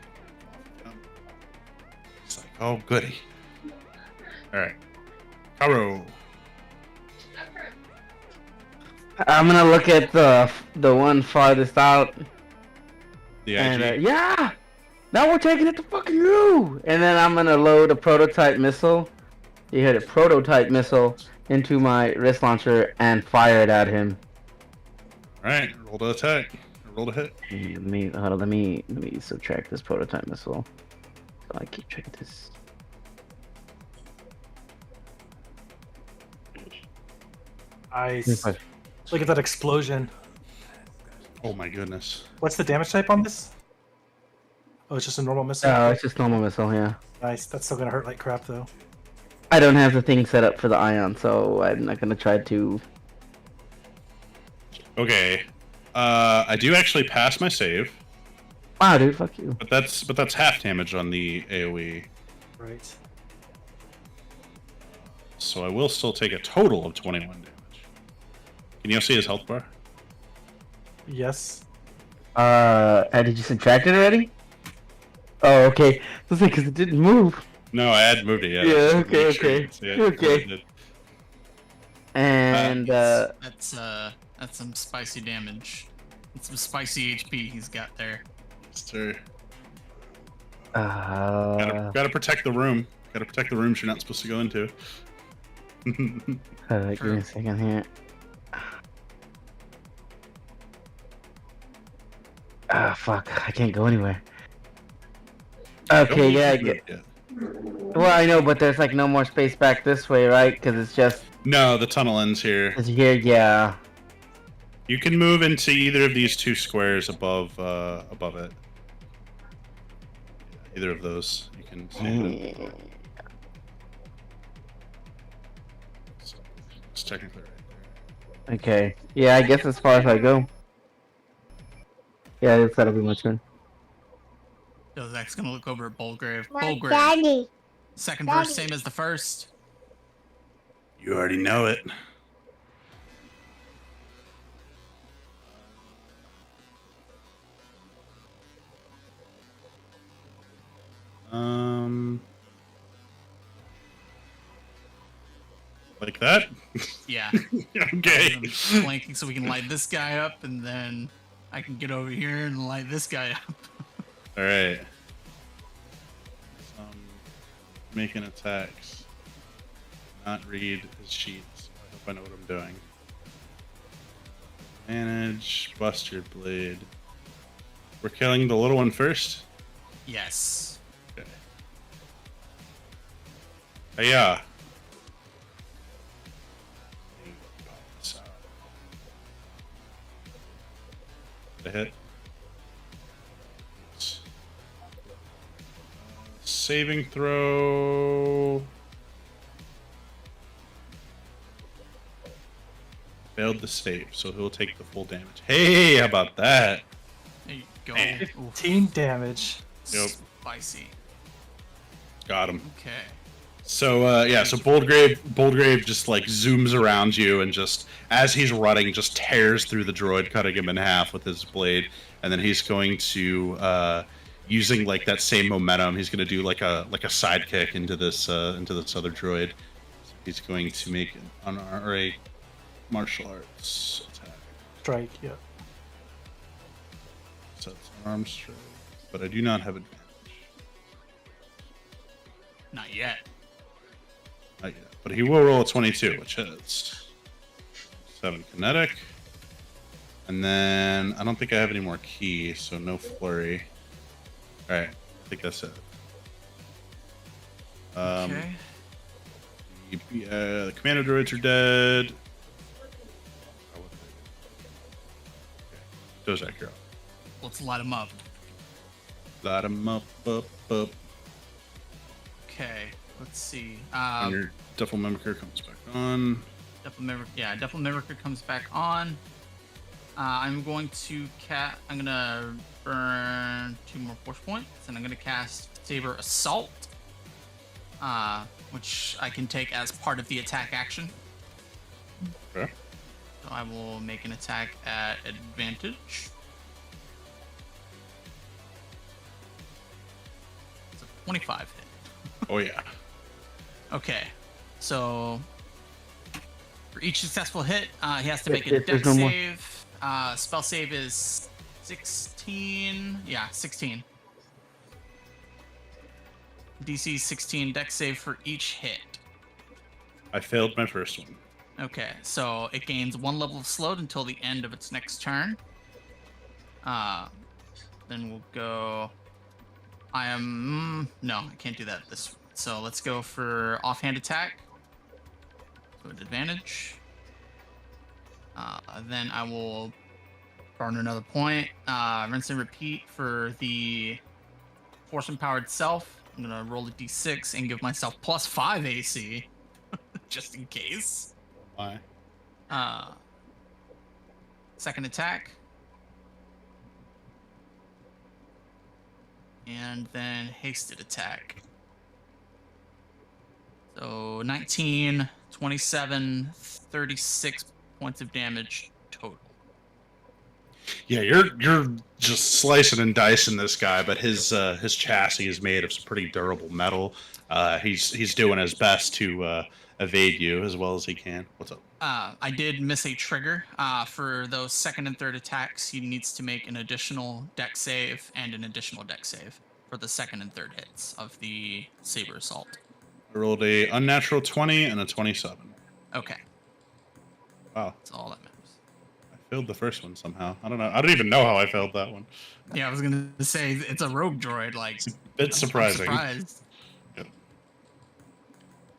It's like, oh goody. All right, Caro. I'm gonna look at the one farthest out, The IG. and yeah, now we're taking it to fucking you. And then I'm gonna load a prototype missile. You heard it, prototype missile into my wrist launcher and fire it at him. All right, roll to attack. Roll to hit. Let me subtract this prototype missile. So I keep track of this. Nice. Look at that explosion. Oh my goodness. What's the damage type on this? Oh, it's just a normal missile. Oh, it's just normal missile, yeah. Nice. That's still gonna hurt like crap, though. I don't have the thing set up for the ion, so I'm not gonna try to. Okay. I do actually pass my save, Wow, dude, fuck you. but that's half damage on the AOE. Right. So I will still take a total of 21 damage. Can you see his health bar? Yes. Did you subtract it already? Oh, okay. That's because it didn't move. No, I hadn't moved it yet. Yeah, I just okay, wanted to make sure okay. you could see it. Okay. I did. And That's some spicy damage. It's some spicy HP he's got there. Sir. uh, Gotta protect the room. Gotta protect the rooms you're not supposed to go into. give me a second here. Ah, fuck! I can't go anywhere. Don't Okay, need yeah, I to get. move yet. Well, I know, but there's like no more space back this way, right? Because it's just No, the tunnel ends here. it's here. Yeah. You can move into either of these two squares above it. Either of those. You can see it. It's technically right there. Okay. Yeah, I guess as far as I go. Yeah, that'll be my turn. Zach's gonna look over at Bulgrave. My Bulgrave. daddy. Second verse, same as the first. You already know it. Like that? Yeah. Okay. I'm flanking so we can light this guy up, and then I can get over here and light this guy up. All right. Making attacks. Not read his sheets. I hope I know what I'm doing. Manage, bust your blade. We're killing the little one first? Yes. Okay. Yeah. A hit. Saving throw. Failed the save, so he'll take the full damage. Hey, how about that? Hey, go. Man. Oof, 15 damage. Yep. spicy. Got him. Okay. So yeah, so Boldgrave just like zooms around you and just as he's running, just tears through the droid, cutting him in half with his blade, and then he's going to using like that same momentum, he's going to do like a sidekick into this other droid. So he's going to make a martial arts attack. Strike, yeah. So it's an arm strike, but I do not have advantage. Not yet. Not yet. But he will roll a 22, which hits. 7 kinetic. And then I don't think I have any more key, so no flurry. Alright, I think that's it. Okay. The commander droids are dead. Dozak, you're up. Let's light him up. Light him up. Okay. Let's see. And your Duffel Mimicker comes back on. Duffel Mimicker comes back on. I'm going to I'm gonna burn 2 more force points, and I'm gonna cast Saber Assault, which I can take as part of the attack action. Okay. So I will make an attack at advantage. It's a 25 hit. Oh yeah. Okay, so for each successful hit, he has to make a If there's dex no more. save. Spell save is 16. Yeah, 16. DC 16 dex save for each hit. I failed my first one. Okay, so it gains 1 level of slowed until the end of its next turn. Then we'll go. No, I can't do that this. So let's go for offhand attack. So at advantage. Then I will burn another point. Rinse and repeat for the force empowered self. I'm gonna roll a d6 and give myself +5 AC, just in case. Why? Second attack. And then hasted attack. So 19, 27, 36 points of damage total. Yeah, you're just slicing and dicing this guy, but his chassis is made of some pretty durable metal. He's doing his best to evade you as well as he can. What's up? I did miss a trigger. For those second and third attacks, he needs to make an additional dex save and an additional dex save for the second and third hits of the Saber Assault. I rolled a unnatural 20 and a 27. Okay, Wow, that's all that matters. I failed the first one somehow. I don't know. I don't even know how I failed that one. Yeah, I was gonna say it's a rogue droid. Like, It's a bit surprising. I'm surprised.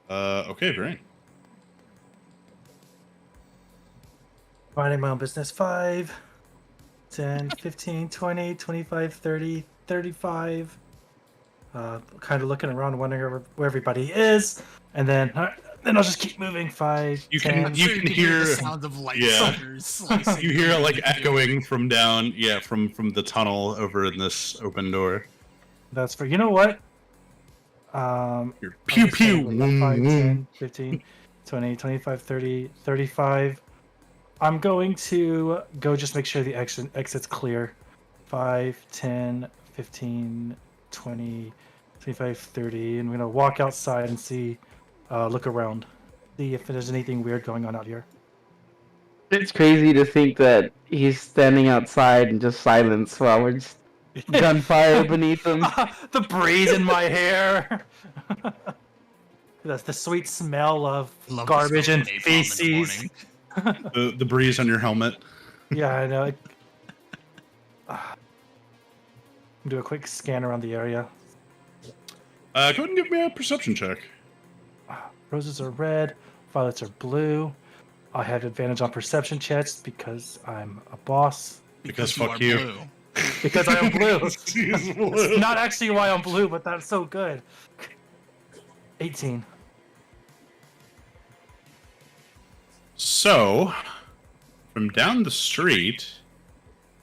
Okay, Vrain. Minding my own business. 5, 10, 15, 20, 25, 30, 35. Kind of looking around, wondering where everybody is, and then I'll just keep moving. 5, You 10. can- I'm sure you can hear the hear- sounds of yeah. lightsabers slicing. You hear it like through. echoing from down, from the tunnel over in this open door. That's for you know what? You're pew pew. 5, Woom, 10, woom. 15, 20, 25, 30, 35. I'm going to go just make sure the exit's clear. 5, 10, 15, 20, 25, 30. And we're going to walk outside and see, look around. See if there's anything weird going on out here. It's crazy to think that he's standing outside and just silence while we're just gunfire beneath him. The breeze in my hair. That's the sweet smell of Love the garbage smell and of napalm in the feces. morning. The breeze on your helmet. Yeah, I know. Do a quick scan around the area. Go ahead and give me a perception check. Roses are red, violets are blue. I have advantage on perception checks because I'm a boss. Because you fuck are you. blue. Because I am blue. He's blue. It's not actually why I'm blue, but that's so good. 18. So, from down the street,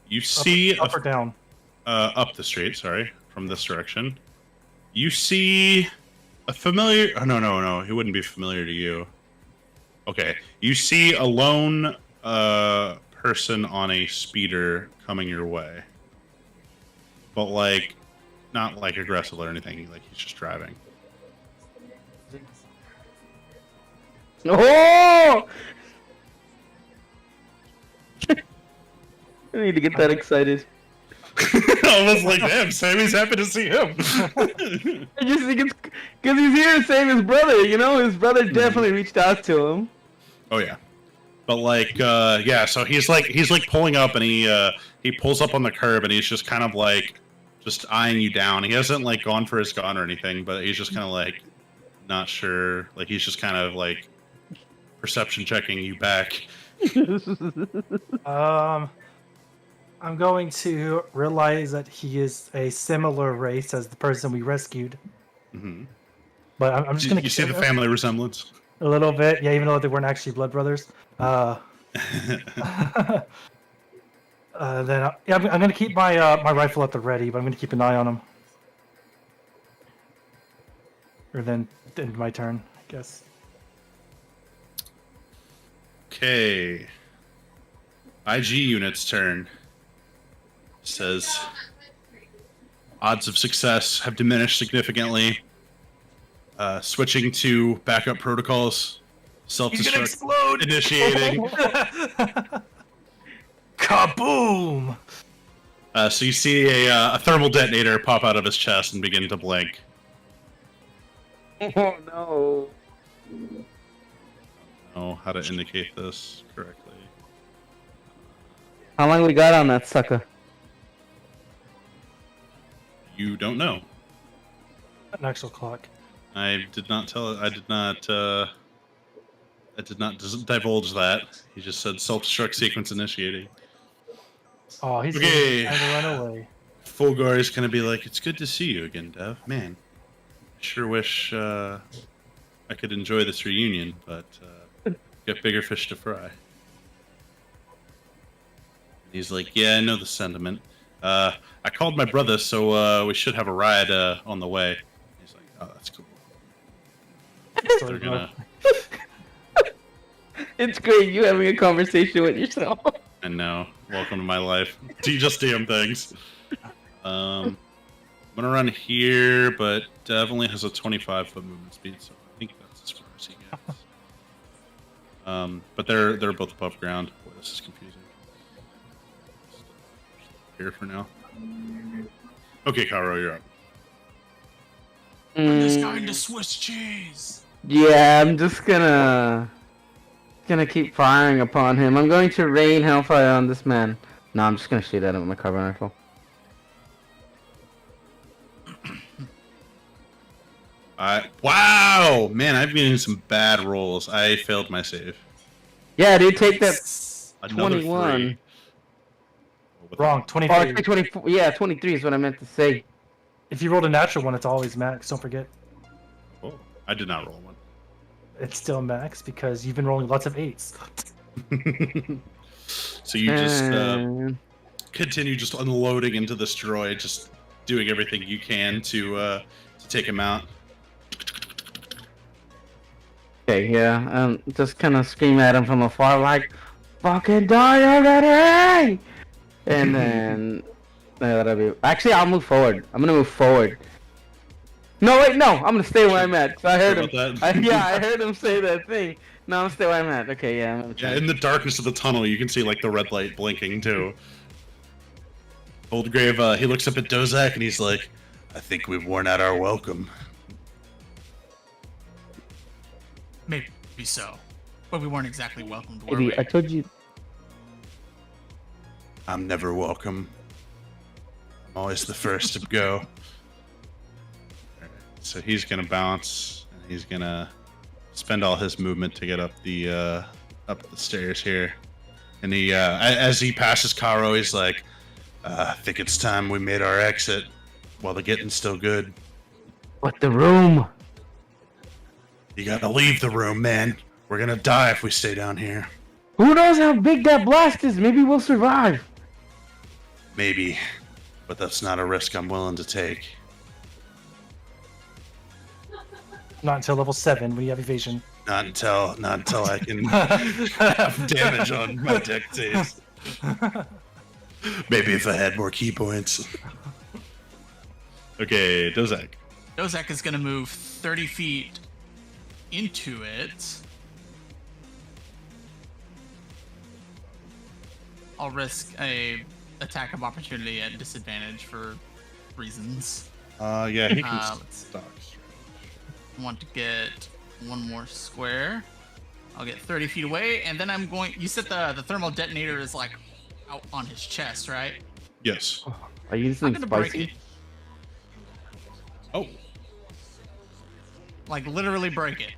you see Up or down? up the street, sorry, from this direction, you see a familiar... Oh, no. He wouldn't be familiar to you. Okay. You see a lone person on a speeder coming your way. But, like, not, like, aggressive or anything. Like, he's just driving. Oh! I need to get that excited. I was like, damn, Sammy's happy to see him. I just think it's because he's here to save his brother. You know, his brother definitely reached out to him. Oh yeah, but like, yeah. So he's like pulling up, and he pulls up on the curb, and he's just kind of like just eyeing you down. He hasn't like gone for his gun or anything, but he's just kind of like not sure. Like he's just kind of like perception checking you back. I'm going to realize that he is a similar race as the person we rescued. Mm-hmm. But I'm just gonna. You see the family resemblance? A little bit, yeah. Even though they weren't actually blood brothers. Then I'm gonna keep my my rifle at the ready, but I'm gonna keep an eye on him. Or then end my turn, I guess. Okay. IG unit's turn. Says odds of success have diminished significantly. Switching to backup protocols. Self-destruct initiating. Kaboom! So you see a thermal detonator pop out of his chest and begin to blink. Oh no! Oh, how to indicate this correctly. How long we got on that sucker? You don't know. An actual clock. I did not tell. I did not divulge that. He just said self-destruct sequence initiating. Oh, he's Okay. trying to run away. Fulgar is gonna be like, "It's good to see you again, Dev. Man, sure wish I could enjoy this reunion, but got bigger fish to fry." He's like, "Yeah, I know the sentiment. I called my brother, so we should have a ride on the way." He's like, "Oh, that's cool." So They're gonna. It's great you having a conversation with yourself. I know. Welcome to my life. Do you just DM things? I'm gonna run here, but Dev only has a 25-foot movement speed, so I think that's as far as he gets. But they're both above ground. Boy, this is confusing. Here for now. Okay, Karo, you're up. I'm just going to Swiss cheese. Yeah, I'm just gonna keep firing upon him. I'm going to rain hellfire on this man. No, I'm just gonna shoot at him with my carbon rifle. Wow, man, I've been in some bad rolls. I failed my save. Yeah, dude, take that. Another 21. 3. Wrong, Oh, 23. it's 24. Yeah, 23 is what I meant to say. If you rolled a natural one, it's always max. Don't forget. Oh, I did not roll one. It's still max because you've been rolling lots of 8s. So you just And- continue just unloading into this droid, just doing everything you can to take him out. Okay, yeah, just kind of scream at him from afar, like, "Fucking die already!" And then that'll be. Actually, I'll move forward. I'm gonna move forward. No, wait, no, I'm gonna stay where I'm at. 'Cause I heard him. Sorry about that. I heard him say that thing. No, I'm gonna stay where I'm at. Okay, yeah. I'm gonna try. Yeah, in the darkness of the tunnel, you can see like the red light blinking too. Oldgrave, he looks up at Dozak and he's like, "I think we've worn out our welcome." Maybe so. But we weren't exactly welcomed, were Maybe we? I told you. I'm never welcome. I'm always the first to go. Alright, so he's gonna bounce, and he's gonna spend all his movement to get up the stairs here. And he, as he passes Karo, he's like, "I think it's time we made our exit while the getting's still good. What the room? You gotta leave the room, man. We're gonna die if we stay down here. Who knows how big that blast is? Maybe we'll survive. Maybe. but that's not a risk I'm willing to take. Not until level 7 when you have evasion. Not until I can have damage on my deck saves. Maybe if I had more key points. Okay, Dozak. Dozak is gonna move 30 feet into it. I'll risk a attack of opportunity at disadvantage for reasons. Yeah, he can Let's stock. want to get one more square. I'll get 30 feet away, and then I'm going. You said the thermal detonator is like out on his chest, right? Yes. Are you I'm using gonna break spicy? it. Oh, Like literally break it.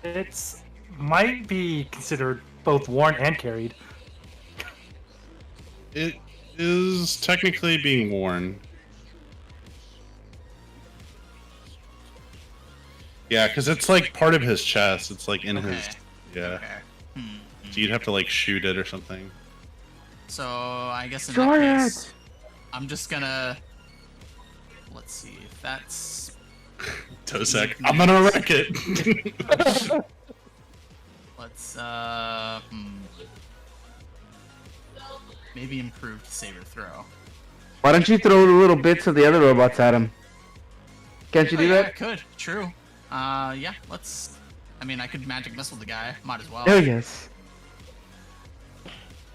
It's might be considered both worn and carried. it is technically being worn. Yeah, because it's like part of his chest. It's like in his. Okay. Yeah. Okay. Hmm. So you'd have to like shoot it or something. So I guess in Destroy that it! case, I'm just gonna. Let's see if that's. Dozak, I'm gonna wreck it. Let's maybe improved saber throw. Why don't you throw the little bits of the other robots at him? Can't you Oh, do yeah, I that? could. True. Yeah. Let's. I mean, I could magic missile the guy. Might as well. There he is.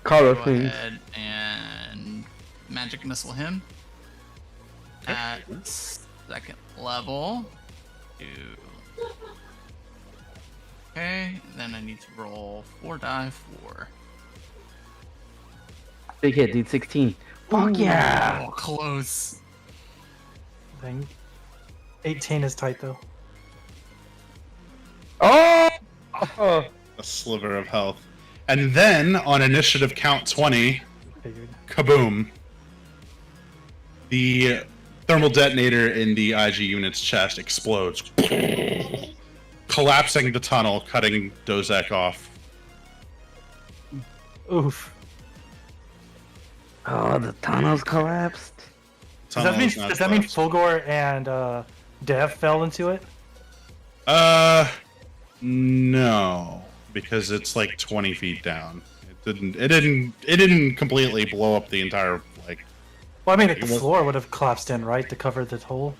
Carlos, Go please. ahead and magic missile him at second level. Okay, then I need to roll 4 die 4. Big hit, dude. 16. Fuck yeah! Oh, close. Thing. 18 is tight though. Oh! A sliver of health. And then on initiative count 20, Figured. kaboom. The thermal detonator in the IG unit's chest explodes, collapsing the tunnel, cutting Dozak off. Oof. Oh, the tunnels collapsed. Does Tunnel is not that mean collapsed. Fulgor and Dev fell into it? No, because it's like 20 feet down. It didn't completely blow up the entire like. Well, I mean, like, the It was- floor would have collapsed in, right, to cover the hole.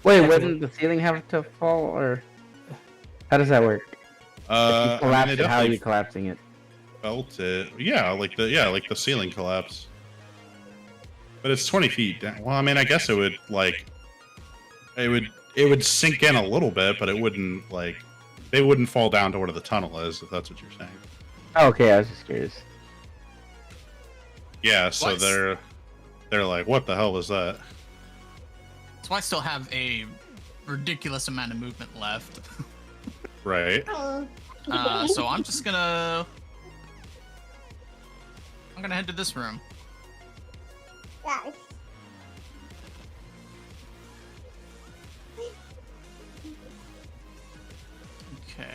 Wait, That's wouldn't the ceiling have to fall, or how does that work? If you I mean, collapse it it, how are you definitely collapsing it? felt it. Yeah, like the ceiling collapse. But it's 20 feet down. Well, I mean, I guess it would like it would sink in a little bit, but it wouldn't like they wouldn't fall down to where the tunnel is, if that's what you're saying. Oh, okay, I was just curious. Yeah, so What? they're like, what the hell was that? So I still have a ridiculous amount of movement left. Right. So I'm just gonna. I'm gonna head to this room. Okay.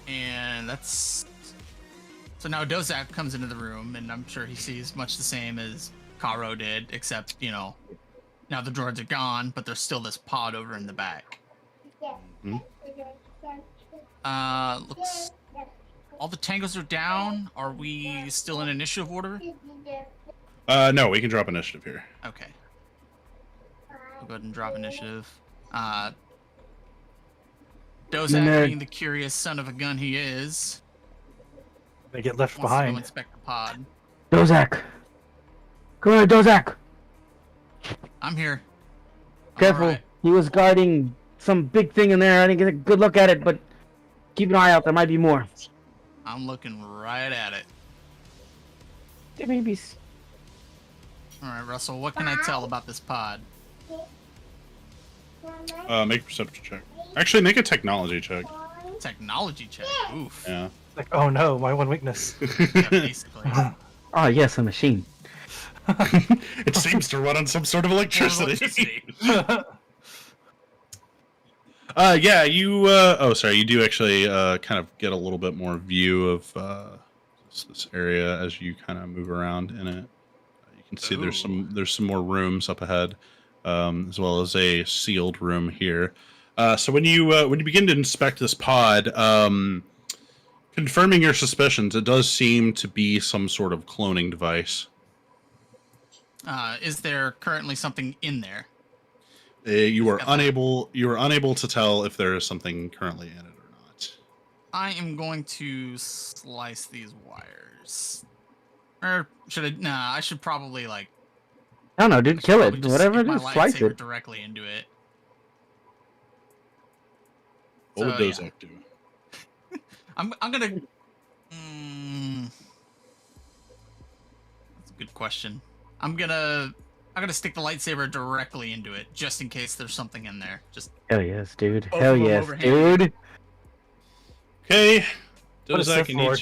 And that's. So now Dozak comes into the room, and I'm sure he sees much the same as Karo did, except, you know, now the droids are gone, but there's still this pod over in the back. Looks. All the tangos are down. Are we still in initiative order? No, we can drop initiative here. Okay. I'll go ahead and drop initiative. Dozak, Nerd. being the curious son of a gun he is, They get left wants to go behind. inspect the pod. Dozak! Come here, Dozak! I'm here. Careful. Alright. He was guarding some big thing in there. I didn't get a good look at it, but keep an eye out. There might be more. I'm looking right at it. There may be. Alright, Russell, what can I tell about this pod? Make a perception check. Actually, make a technology check. Technology check. Oof. Yeah. Like, oh no, my one weakness. Yeah, basically. Oh, yes, a machine. It seems to run on some sort of electricity. Yeah, you. Oh, sorry. You do actually kind of get a little bit more view of this area as you kind of move around in it. You can see Ooh. there's some more rooms up ahead, as well as a sealed room here. So when you begin to inspect this pod, confirming your suspicions, it does seem to be some sort of cloning device. Is there currently something in there? You are Got that. unable to tell if there is something currently in it or not. I am going to slice these wires. Or should I? Nah, I should probably like. I don't know, dude. I should Kill probably it. just Whatever stick it my is, slice lightsaber it. directly into it. What would So, yeah. Dozak do? I'm gonna. That's a good question. I'm gonna stick the lightsaber directly into it, just in case there's something in there. Just Hell yes, dude. Both Hell of them yes, overhand. dude. Okay, What a Dozak, Sith Lord.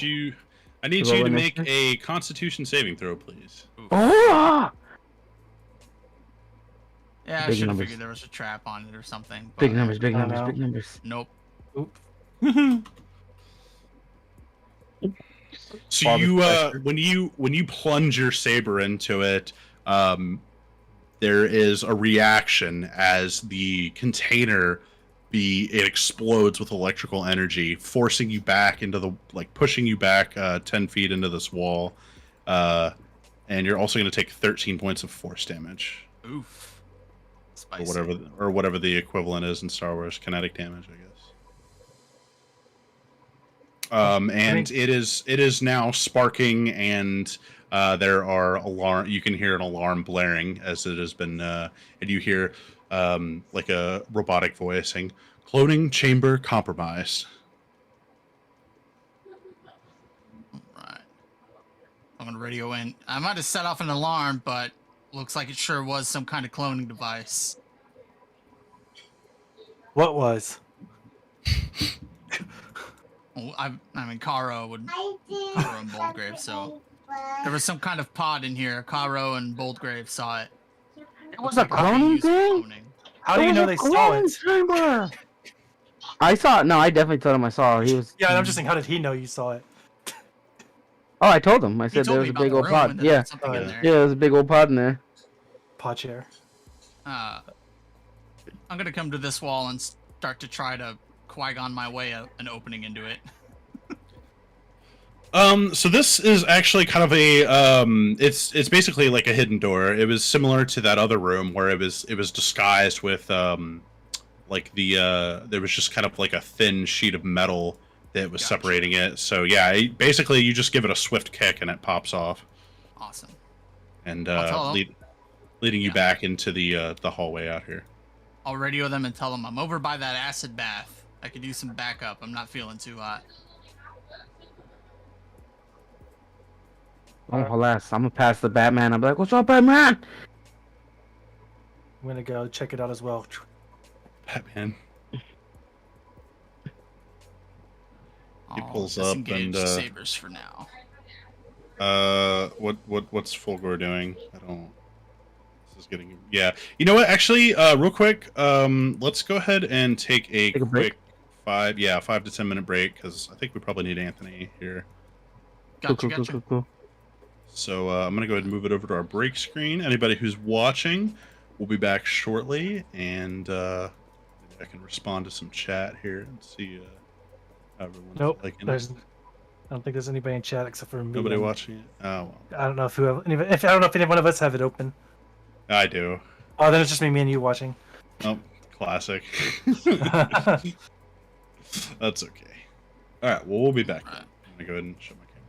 I need Roll you to make initiative. a Constitution saving throw, please. oof. Oh! Yeah, I Big should have numbers. figured there was a trap on it or something. Big but numbers, big I don't numbers, know. big numbers. Nope. Oop. So All this you pressure. when you plunge your saber into it, there is a reaction as the container it explodes with electrical energy, forcing you back into the pushing you back 10 feet into this wall, and you're also going to take 13 points of force damage, Oof. or Spicy. whatever the equivalent is in Star Wars, kinetic damage, I guess. And it is now sparking, and there are alarm. You can hear an alarm blaring as it has been, and you hear like a robotic voice saying, "Cloning chamber compromised." Right. I'm gonna radio in. I might have set off an alarm, but looks like it sure was some kind of cloning device. What was? Well, I mean, Karo and Boldgrave, so there was some kind of pod in here. Karo and Boldgrave saw it. It was Looks a like it was being cloning used for thing? cloning. How do you know they saw it? Chamber. I saw it. No, I definitely told him I saw it. He was. Yeah, I'm just saying, how did he know you saw it? Oh, I told him. I He said told there me was a about big the old room pod. and that Yeah. there was something in Oh, there. Yeah, there was a big old pod in there. Pod chair. I'm gonna come to this wall and start to try to Qui-Gon my way an opening into it. So this is actually kind of a it's basically like a hidden door. It was similar to that other room where it was disguised with like there was just kind of like a thin sheet of metal that was Gotcha. separating it. So yeah, basically you just give it a swift kick and it pops off, Awesome. and I'll tell 'em. leading you Yeah. back into the hallway out here. I'll radio them and tell them I'm over by that acid bath. I could use some backup. I'm not feeling too hot. Oh, alas. I'm gonna pass the Batman. I'm like, what's up, Batman? I'm gonna go check it out as well. Batman. He I'll pulls up disengage and, sabers for now. What's Fulgor doing? I don't. This is getting. Yeah. You know what? Actually, real quick, let's go ahead and take a Take a break? quick 5 to 10 minute break, because I think we probably need Anthony here. Gotcha. Cool. So I'm gonna go ahead and move it over to our break screen. Anybody who's watching, we'll be back shortly, and maybe I can respond to some chat here and see how everyone's Nope. liking There's. it. I don't think there's anybody in chat except for me. Nobody and- watching it. Oh well, I don't know if I don't know if any one of us have it open. I do. Oh, then it's just me and you watching. Oh, classic. That's okay. All right. Well, we'll be back. Then. Right. I'm gonna go ahead and shut my camera.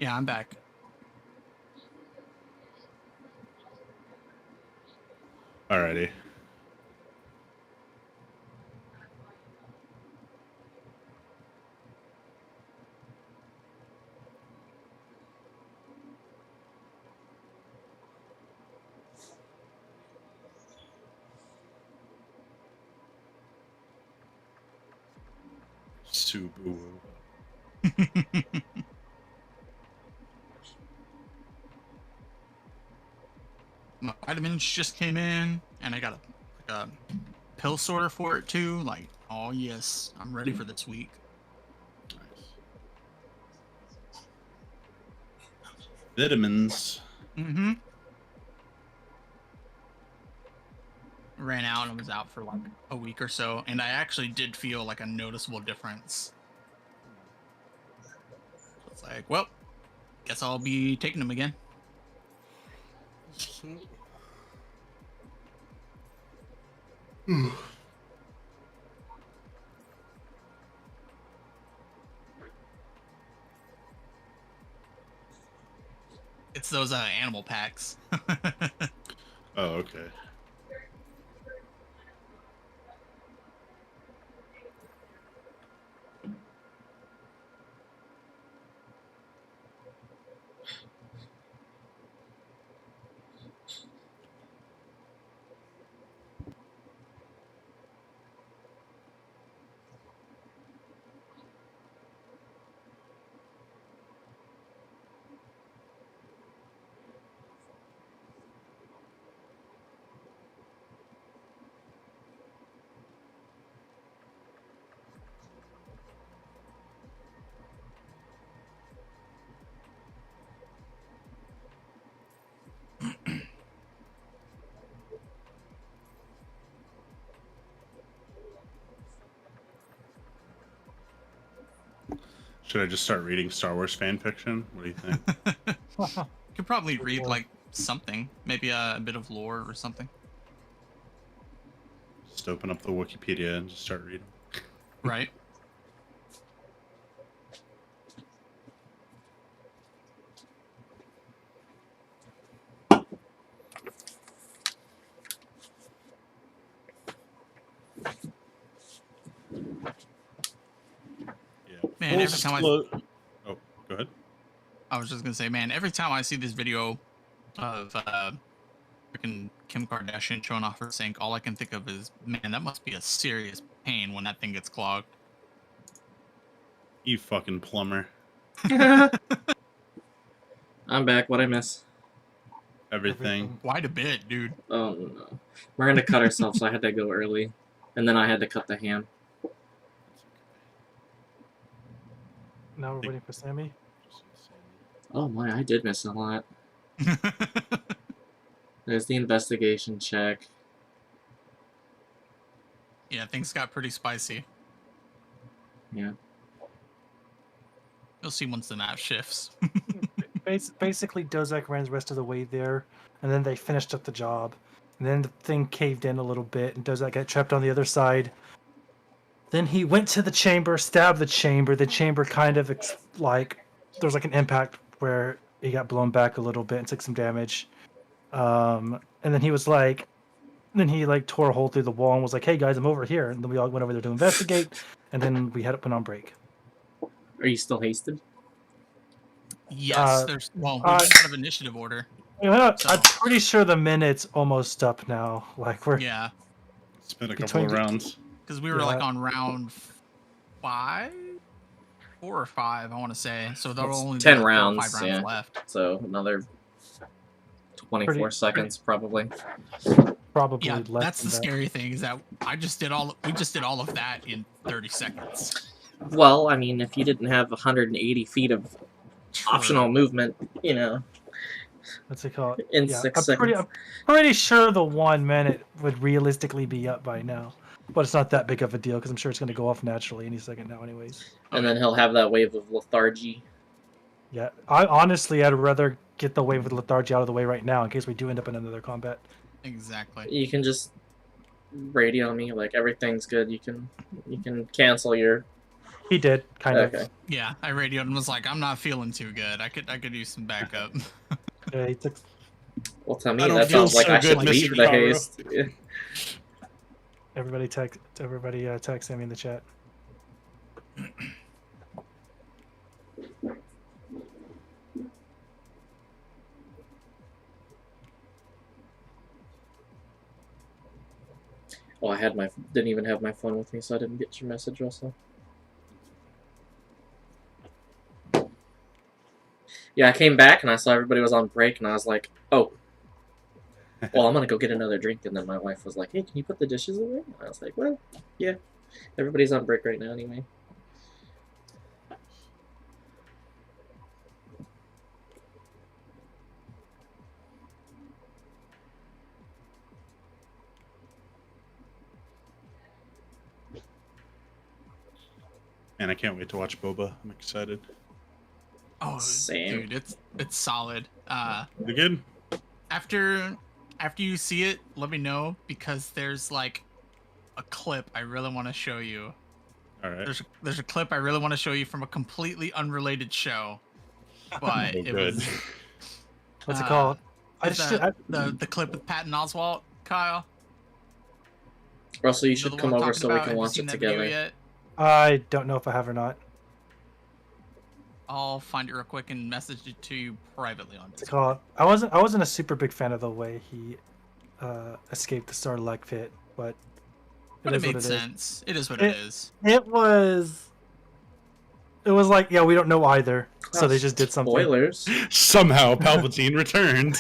Yeah, I'm back. Alrighty. Subaru. My vitamins just came in, and I got a pill sorter for it too. Like, oh yes, I'm ready for this week. Nice. Vitamins. Mm-hmm. Ran out and was out for like a week or so, and I actually did feel like a noticeable difference. It's like, well, guess I'll be taking them again. It's those animal packs. Oh, okay. Should I just start reading Star Wars fan fiction? What do you think? You could probably read like something, maybe a bit of lore or something. Just open up the Wikipedia and just start reading. Right. Yeah. Man, Full every time Oh, go ahead. I was just gonna say, man, every time I see this video of freaking Kim Kardashian showing off her sink, all I can think of is, man, that must be a serious pain when that thing gets clogged. You fucking plumber. I'm back. What I miss? Everything. Quite a bit, dude. Oh no. Miranda cut herself, so I had to go early. And then I had to cut the ham. Now we're waiting for Sammy. Oh my, I did miss a lot. There's the investigation check. Yeah, things got pretty spicy. Yeah. You'll see once the map shifts. Basically, Dozak ran the rest of the way there, and then they finished up the job. And then the thing caved in a little bit, and Dozak got trapped on the other side. Then he went to the chamber, stabbed the chamber. The chamber kind of there was like an impact where he got blown back a little bit and took some damage. And then he was like, tore a hole through the wall and was like, "Hey guys, I'm over here." And then we all went over there to investigate, and then we went on break. Are you still hasted? Yes, we're out of initiative order. I'm pretty sure the minute's almost up now. Like we're Yeah, It's been a couple of rounds. because we were like on round 4 or 5, I want to say. So there were It's only 10 like 4 or rounds, 5 rounds yeah. left. So another 24 seconds, probably. probably Yeah, less that's than the that. scary thing is that we just did all of that in 30 seconds. Well, I mean, if you didn't have 180 feet of optional movement, you know, What's it called? in Yeah, 6 I'm seconds. pretty sure the 1 minute would realistically be up by now. But it's not that big of a deal because I'm sure it's going to go off naturally any second now, anyways. And then he'll have that wave of lethargy. Yeah, I'd rather get the wave of lethargy out of the way right now in case we do end up in another combat. Exactly. You can just radio me like everything's good. You can cancel your He did, kind Okay. of. Yeah, I radioed and was like, I'm not feeling too good. I could use some backup. Yeah, he took. Well, to me, I don't that feel sounds like so I should good, leave Mr. the Taro. haste. Yeah. Everybody text me in the chat. Oh, I didn't even have my phone with me, so I didn't get your message, Russell. Yeah, I came back and I saw everybody was on break, and I was like, oh. Well, I'm gonna go get another drink, and then my wife was like, hey, can you put the dishes away? And I was like, well, yeah. Everybody's on break right now anyway. Man, I can't wait to watch Boba. I'm excited. Oh, Same. dude, it's solid. You good? After you see it, let me know, because there's like a clip I really want to show you. All right. There's a clip I really want to show you from a completely unrelated show, but Oh, it good. was What's it called? the clip with Patton Oswalt, Kyle. Russell, you know should the come one I'm over talking so we about? can Have you watch seen it that video together. yet? I don't know if I have or not. I'll find it real quick and message it to you privately on What's it Discord. called? I wasn't a super big fan of the way he escaped the Sarlacc pit, but But it is what made is. sense. It is what it is. It was like, yeah, we don't know either, so they just did something. Spoilers. Somehow Palpatine returned.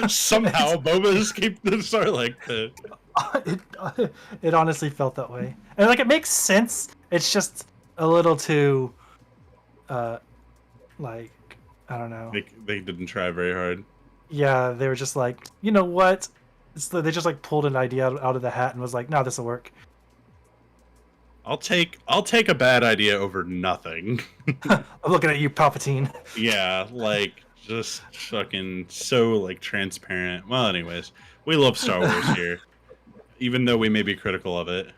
Somehow Boba escaped the Sarlacc pit. it honestly felt that way, and like it makes sense. It's just a little too, like, I don't know. They didn't try very hard. Yeah, they were just like, you know what? They just like pulled an idea out of the hat and was like, no, this will work. I'll take a bad idea over nothing. I'm looking at you, Palpatine. Yeah, like just fucking so like transparent. Well, anyways, we love Star Wars here, even though we may be critical of it.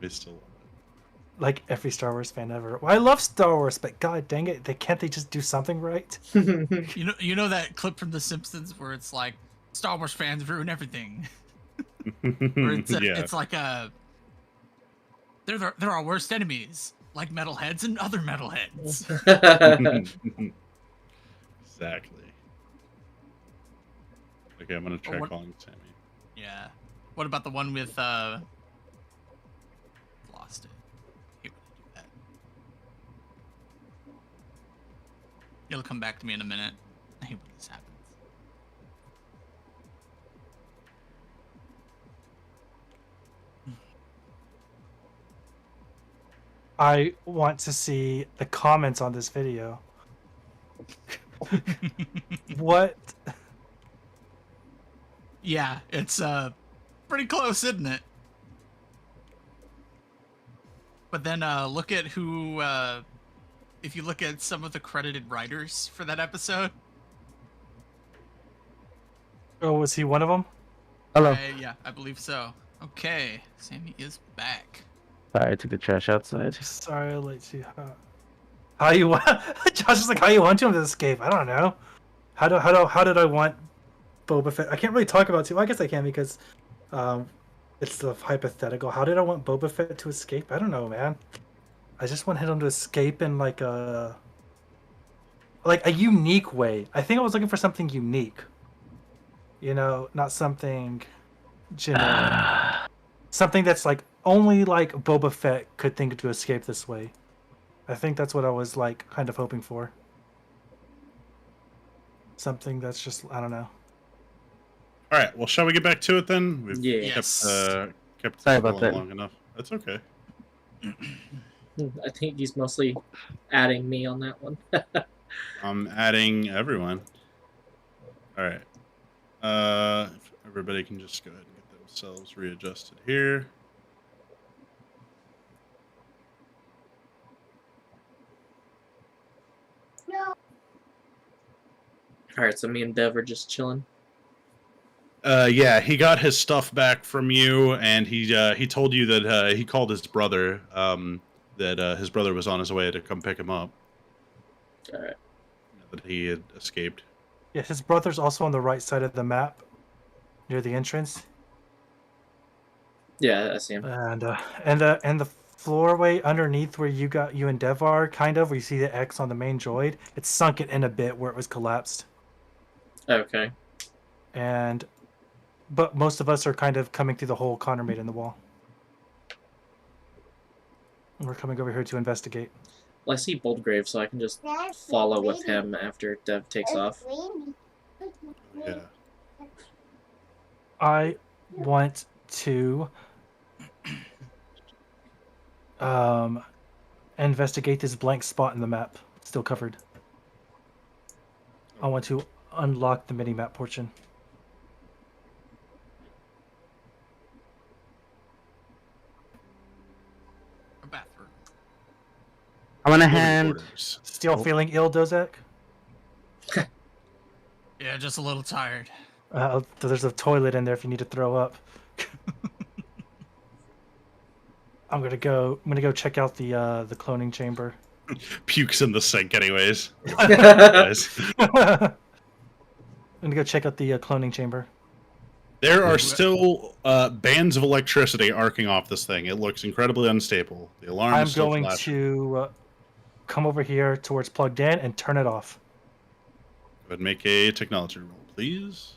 We still love it. Like every Star Wars fan ever. Well, I love Star Wars, but god dang it, can't they just do something right? You know that clip from The Simpsons where it's like Star Wars fans ruin everything. Where it's like they're our worst enemies, like metalheads and other metalheads. Exactly. Okay, I'm gonna try calling Sammy. Yeah. What about the one with lost it? I hate when I do that. It'll come back to me in a minute. I hate when this happens. I want to see the comments on this video. What? Yeah, it's pretty close, isn't it? But then look at who if you look at some of the credited writers for that episode. Oh, was he one of them? Hello. Yeah, I believe so. Okay, Sammy is back. Sorry, I took the trash outside. Sorry, I'll let you. How you want? Josh is like, how you want him to escape? I don't know. How did I want Boba Fett? I can't really talk about too. I guess I can because, it's the hypothetical. How did I want Boba Fett to escape? I don't know, man. I just want him to escape in like a unique way. I think I was looking for something unique. You know, not something generic. Something that's like only like Boba Fett could think to escape this way. I think that's what I was like kind of hoping for. Something that's just, I don't know. All right. Well, shall we get back to it then? We've Yeah. kept Sorry about going that. long enough. That's okay. I think he's mostly adding me on that one. I'm adding everyone. All right. If everybody can just go ahead and get themselves readjusted here. Alright, so me and Dev are just chilling. Yeah, he got his stuff back from you, and he told you that he called his brother, that his brother was on his way to come pick him up. Alright. That he had escaped. Yeah, his brother's also on the right side of the map, near the entrance, Yeah, I see him. and the floorway underneath where you and Dev are, kind of, where you see the X on the main droid, it's sunken in a bit where it was collapsed, Okay. but most of us are kind of coming through the hole Connor made in the wall. We're coming over here to investigate. Well, I see Boldgrave, so I can just follow with him after Dev takes off. Yeah. I want to investigate this blank spot in the map, still covered. I want to unlock the mini-map portion. A bathroom. I'm gonna Living hand. quarters. Still Oh. feeling ill, Dozak? Yeah, just a little tired. There's a toilet in there if you need to throw up. I'm gonna go check out the cloning chamber. Pukes in the sink, anyways. Guys. I'm gonna go check out the cloning chamber. There are still bands of electricity arcing off this thing. It looks incredibly unstable. The alarm I'm is still going flashing. to come over here towards plugged in and turn it off. Go ahead and make a technology roll, please.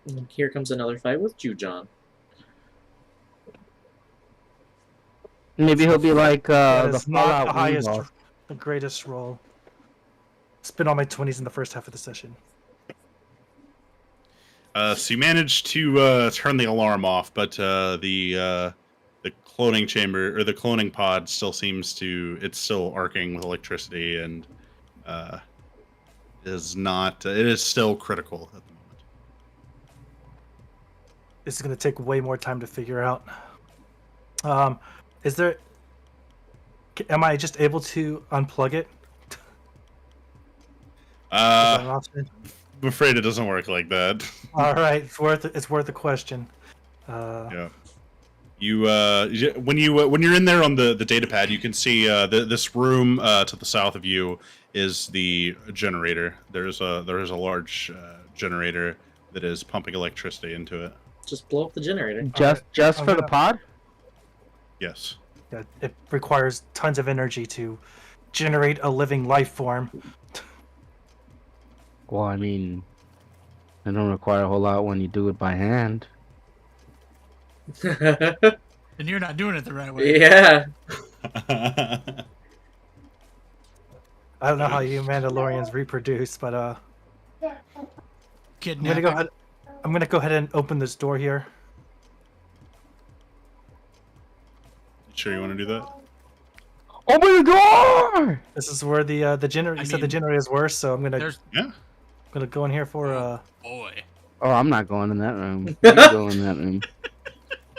And here comes another fight with Jujon. Maybe he'll be like That the is not Fallout the highest, boss. the greatest roll. Spent all my 20s in the first half of the session. So you managed to turn the alarm off, but the cloning chamber or the cloning pod still seems to it's still arcing with electricity and is not. It is still critical at the moment. This is going to take way more time to figure out. Is there? Am I just able to unplug it? Is that an option? I'm afraid it doesn't work like that. All right, it's worth a question. Yeah. You when you're in there on the data pad, you can see this room to the south of you is the generator. There's a large generator that is pumping electricity into it. Just blow up the generator. Just I'm for the gonna- pod. Yes. Yeah, it requires tons of energy to generate a living life form. Well, I mean, it don't require a whole lot when you do it by hand. Then you're not doing it the right way. Yeah. I don't know how you Mandalorians reproduce, but I'm Kidnapping. gonna go ahead and open this door here. Sure you want to do that? Open the door! This is where the generator. I You said the mean, generators were, so I'm gonna There's go in here for boy. Oh, I'm not going in that room. You go in that room.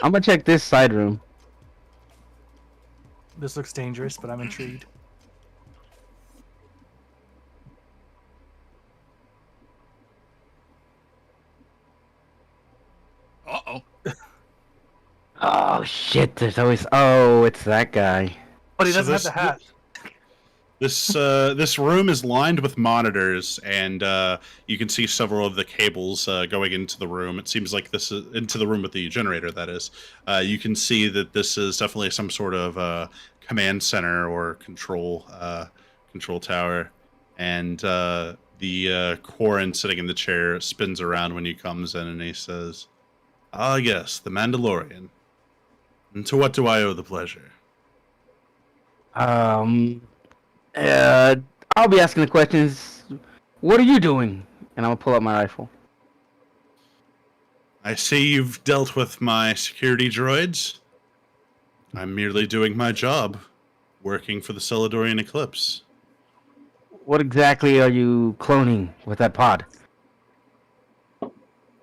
I'm gonna check this side room. This looks dangerous, but I'm intrigued. Uh-oh. Oh shit! There's always. Oh, it's that guy. But he So doesn't have this- the hat. This room is lined with monitors, and you can see several of the cables going into the room. It seems like this is into the room with the generator. That is, you can see that this is definitely some sort of command center or control tower, and the Quarren sitting in the chair spins around when he comes in, and he says, "Ah, yes, the Mandalorian. And to what do I owe the pleasure?" I'll be asking the questions. What are you doing? And I'm gonna pull up my rifle. I see you've dealt with my security droids. I'm merely doing my job, working for the Celadorian Eclipse. What exactly are you cloning with that pod?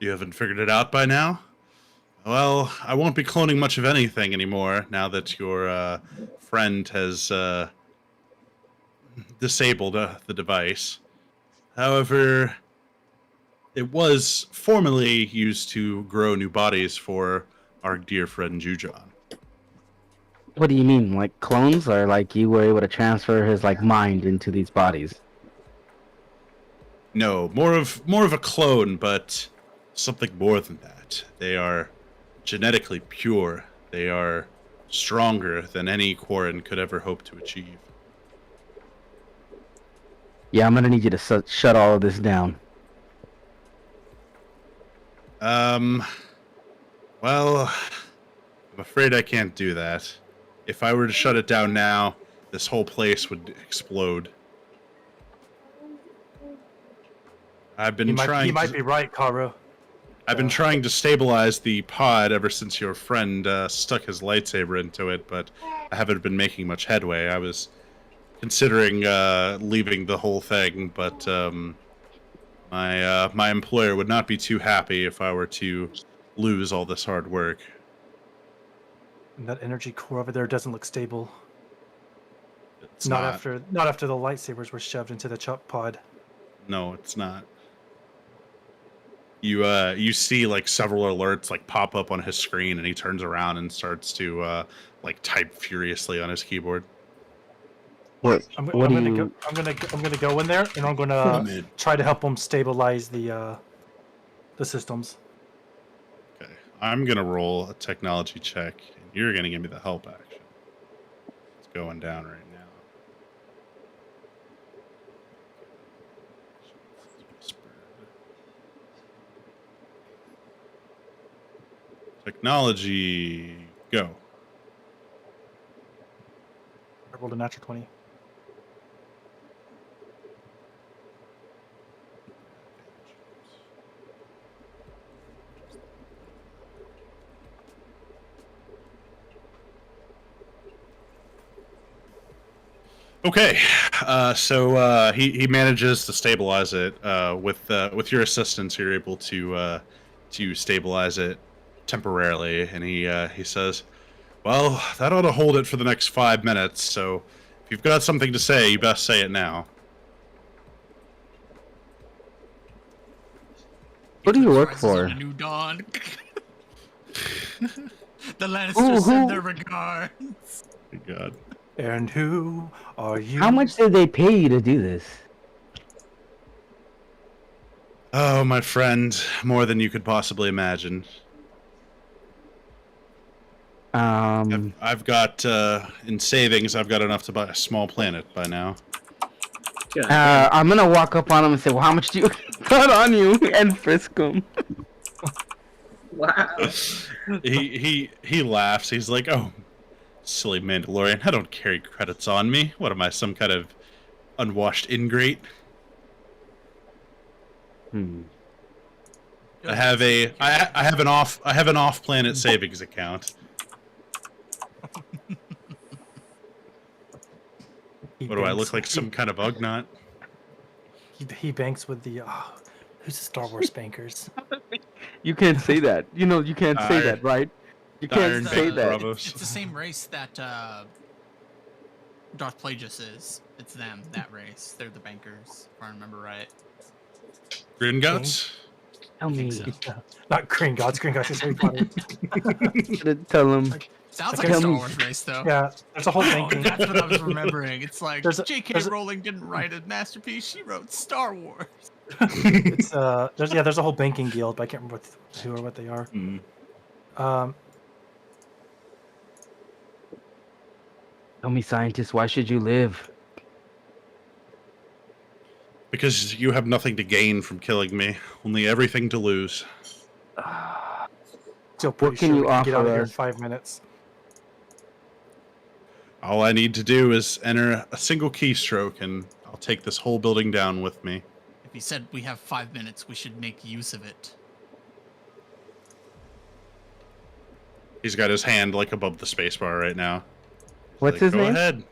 You haven't figured it out by now? Well, I won't be cloning much of anything anymore now that your friend has disabled the device. However, it was formerly used to grow new bodies for our dear friend Jujon. What do you mean, like clones, or like you were able to transfer his like mind into these bodies? No, more of a clone, but something more than that. They are genetically pure. They are stronger than any Quarren could ever hope to achieve. Yeah, I'm gonna need you to shut all of this down. Well, I'm afraid I can't do that. If I were to shut it down now, this whole place would explode. I've been He trying. might be right, Karu. I've been trying to stabilize the pod ever since your friend stuck his lightsaber into it, but I haven't been making much headway. I was considering leaving the whole thing, but my employer would not be too happy if I were to lose all this hard work. And that energy core over there doesn't look stable. It's Not not. after the lightsabers were shoved into the chop pod. No, it's not. You see like several alerts like pop up on his screen, and he turns around and starts to like type furiously on his keyboard. What? I'm What do gonna you? go. I'm gonna go in there, and I'm gonna try to help him stabilize the systems. Okay, I'm gonna roll a technology check, and you're gonna give me the help action. It's going down right now. Technology, go. I rolled a natural 20. Okay, so he manages to stabilize it. With your assistance, you're able to stabilize it temporarily, and he says, "Well, that ought to hold it for the next 5 minutes. So, if you've got something to say, you best say it now." What do you work Rises on for? a new dawn. The Lannisters Who- send their regards. My God. And who are you? How much did they pay you to do this? Oh, my friend, more than you could possibly imagine. I've got in savings. I've got enough to buy a small planet by now. I'm gonna walk up on him and say, "Well, how much do you got on you?" and frisk him. Wow. He laughs. He's like, "Oh, silly Mandalorian! I don't carry credits on me. What am I, some kind of unwashed ingrate? I have an off-planet savings account. What do I look like? Some kind of ugnaught? He banks with the. Who's the Star Wars bankers? You can't say that. You know, you can't say Iron- that, right? You the can't Iron say Bank that. Bravos. It's the same race that Darth Plagueis is. It's them, that race. They're the bankers, if I remember right. Gringotts? Tell me. so. Not Gringotts. Gringotts is Harry Potter. Tell him. Sounds Okay. like a Tell Star me- Wars race, though. Yeah, there's a whole Oh, banking. that's what I was remembering. It's like There's a- J.K. there's a- Rowling didn't write a masterpiece; she wrote Star Wars. It's there's a whole banking guild, but I can't remember who or what they are. Tell me, scientist, why should you live? Because you have nothing to gain from killing me, only everything to lose. Still What pretty can sure you we can get out offer of here in us? 5 minutes. All I need to do is enter a single keystroke, and I'll take this whole building down with me. If he said we have 5 minutes, we should make use of it. He's got his hand like above the spacebar right now. What's Like, his go name? ahead.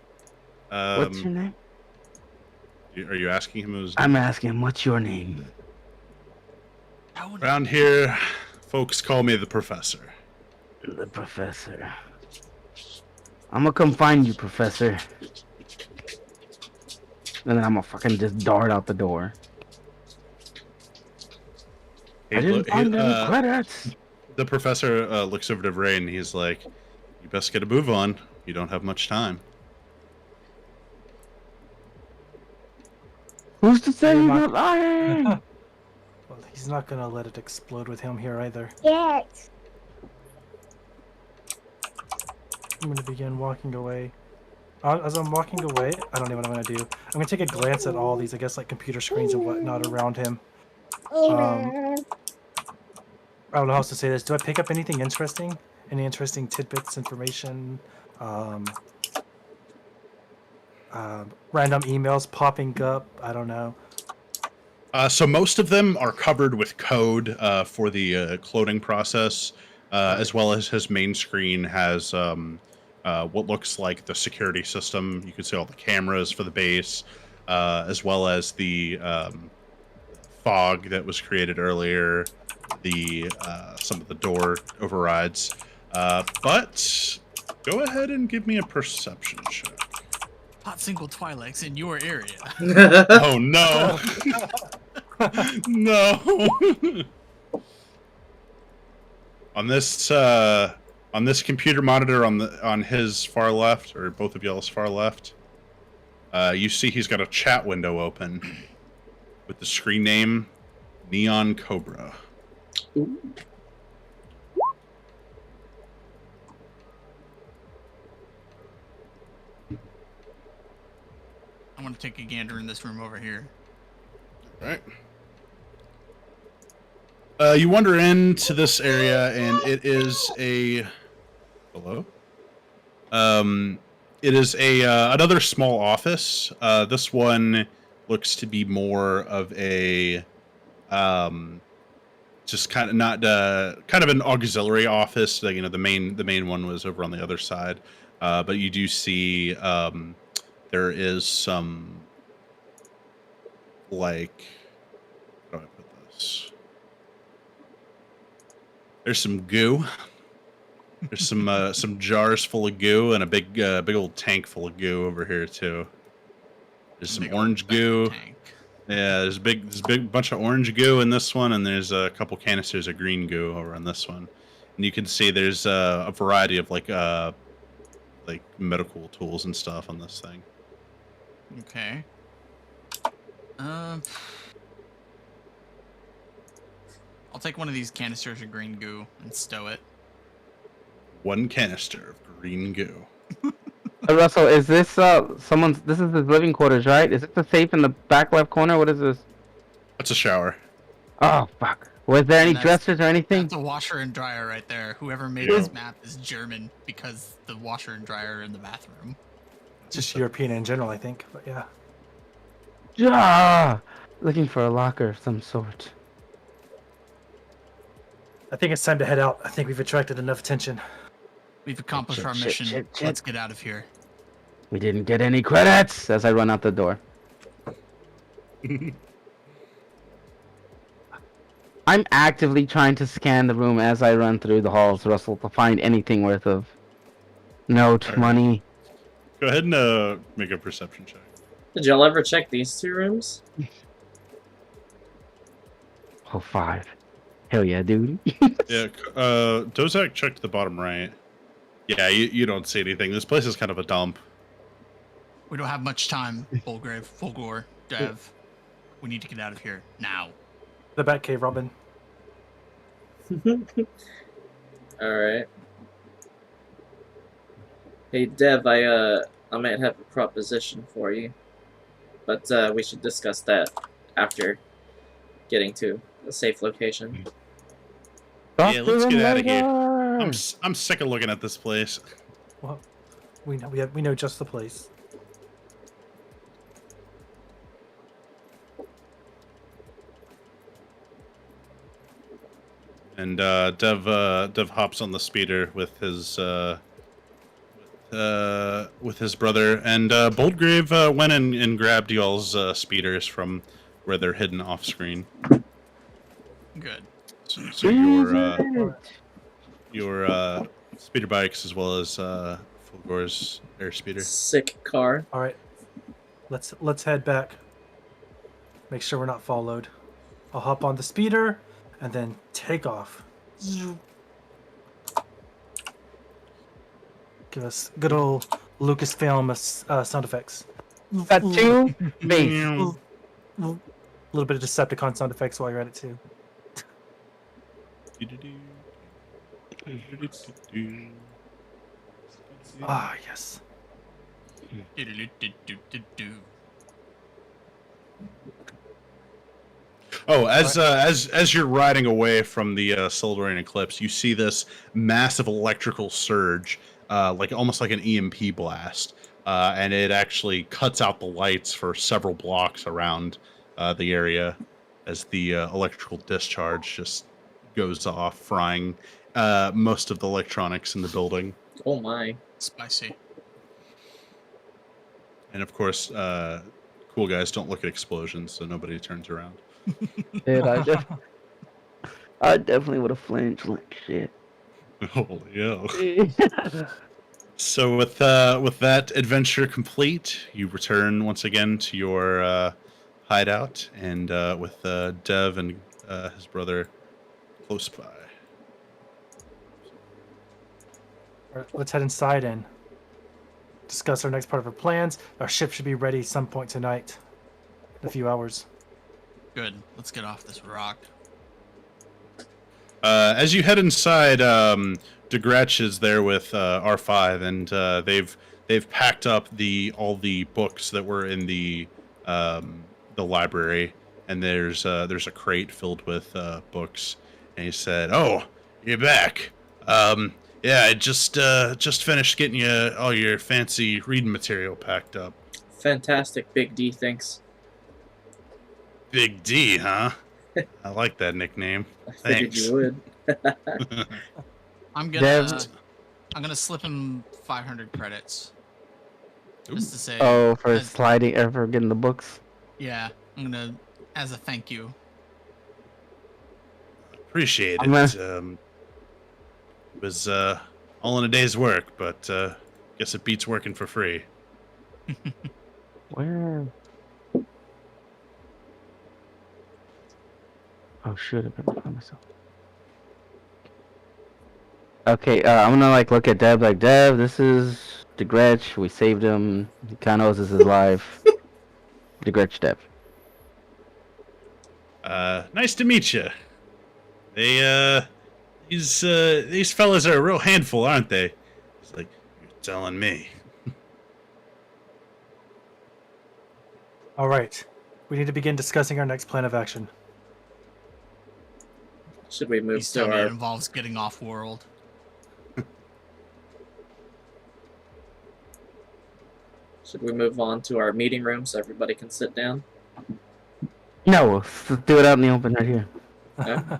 What's your name? Are you asking him his I'm asking him, what's your name? Around here, folks call me the Professor. The professor. I'm gonna come find you, professor. And then I'm gonna fucking just dart out the door. I didn't find any credits. The Professor looks over to Ray and he's like, "You best get a move on. You don't have much time. Who's to say Hey, he's Mark. not lying? Well, he's not gonna let it explode with him here either. Yes. I'm gonna begin walking away. As I'm walking away, I don't know what I'm gonna do. I'm gonna take a glance at all these, I guess, like computer screens and whatnot around him. I don't know how else to say this. Do I pick up anything interesting? Any interesting tidbits, information? Random emails popping up? I don't know. So most of them are covered with code for the cloning process, as well as his main screen has what looks like the security system. You can see all the cameras for the base, as well as the fog that was created earlier, the some of the door overrides. But go ahead and give me a perception check. Hot single Twilight's in your area. Oh no! No! On this computer monitor on his far left, or both of y'all's far left, you see he's got a chat window open with the screen name Neon Cobra. Ooh. I want to take a gander in this room over here. Right. You wander into this area, and it is a hello. It is a another small office. This one looks to be more of a just kind of not kind of an auxiliary office. Like, you know, the main one was over on the other side, but you do see there is some like how do I put this? There's some goo. There's some jars full of goo and a big old tank full of goo over here too. There's some Big old orange back goo. tank. Yeah, there's a big bunch of orange goo in this one, and there's a couple canisters of green goo over on this one. And you can see there's a variety of like medical tools and stuff on this thing. Okay. I'll take one of these canisters of green goo and stow it. One canister of green goo. Russell, is this someone's? This is his living quarters, right? Is it the safe in the back left corner? What is this? That's a shower. Oh fuck! Was there any And that's- dressers or anything? That's a washer and dryer right there. Whoever made Yeah. this map is German because the washer and dryer are in the bathroom. Just European in general, I think. But yeah. Ah, looking for a locker of some sort. I think it's time to head out. I think we've attracted enough attention. We've accomplished Shit, our shit, mission. shit, shit. Let's get out of here. We didn't get any credits as I run out the door. I'm actively trying to scan the room as I run through the halls, Russell, to find anything worth of note, Alright. money. Go ahead and make a perception check. Did y'all ever check these two rooms? Oh, 5. Hell yeah, dude. Yeah, Dozak checked the bottom right. Yeah, you don't see anything. This place is kind of a dump. We don't have much time, Bulgrave, Fulgor, Dev. We need to get out of here now. The Batcave, Robin. Alright. Hey Dev, I might have a proposition for you. But we should discuss that after getting to a safe location. Talk Yeah, to let's them get outta here. later. I'm sick of looking at this place. Well, we know just the place. And Dev hops on the speeder with his brother, and Boldgrave went and grabbed y'all's speeders from where they're hidden off screen. Good. So your speeder bikes as well as Fulgor's air speeder. Sick car. All right, let's head back. Make sure we're not followed. I'll hop on the speeder and then take off. Give us good old Lucasfilm sound effects. Got two base. A little bit of Decepticon sound effects while you're at it too. Ah, yes. Oh, as you're riding away from the Sildorian eclipse, you see this massive electrical surge, like almost like an EMP blast, and it actually cuts out the lights for several blocks around the area as the electrical discharge just goes off, frying most of the electronics in the building. Oh my. Spicy. And of course, cool guys don't look at explosions, so nobody turns around. Dude, I definitely would have flinched like shit. Holy hell. So with that adventure complete, you return once again to your hideout, and with Dev and his brother close by. Alright, let's head inside and discuss our next part of our plans. Our ship should be ready some point tonight. In a few hours. Good. Let's get off this rock. As you head inside, DeGretsch is there with R5, and they've packed up all the books that were in the library, and there's a crate filled with books. And he said, "Oh, you're back. Yeah, I just finished getting you all your fancy reading material packed up." Fantastic, Big D, thanks. Big D, huh? I like that nickname. I figured Thanks. you would. I'm Dev- gonna slip him 500 credits. Just to say. Oh, for as- sliding or for getting the books. Yeah, I'm gonna as a thank you. Appreciate I'm it. It was all in a day's work, but guess it beats working for free. Where? Oh shoot! I better find myself. Okay, I'm gonna like look at Deb like Deb. This is DeGretsch. We saved him. He kind of owes us his life. DeGretsch, Deb. Nice to meet you. These fellas are a real handful, aren't they? It's like, you're telling me. All right. We need to begin discussing our next plan of action. Should we move He's to telling me it our... involves getting off world. Should we move on to our meeting room so everybody can sit down? No, let's do it out in the open right here. Yeah.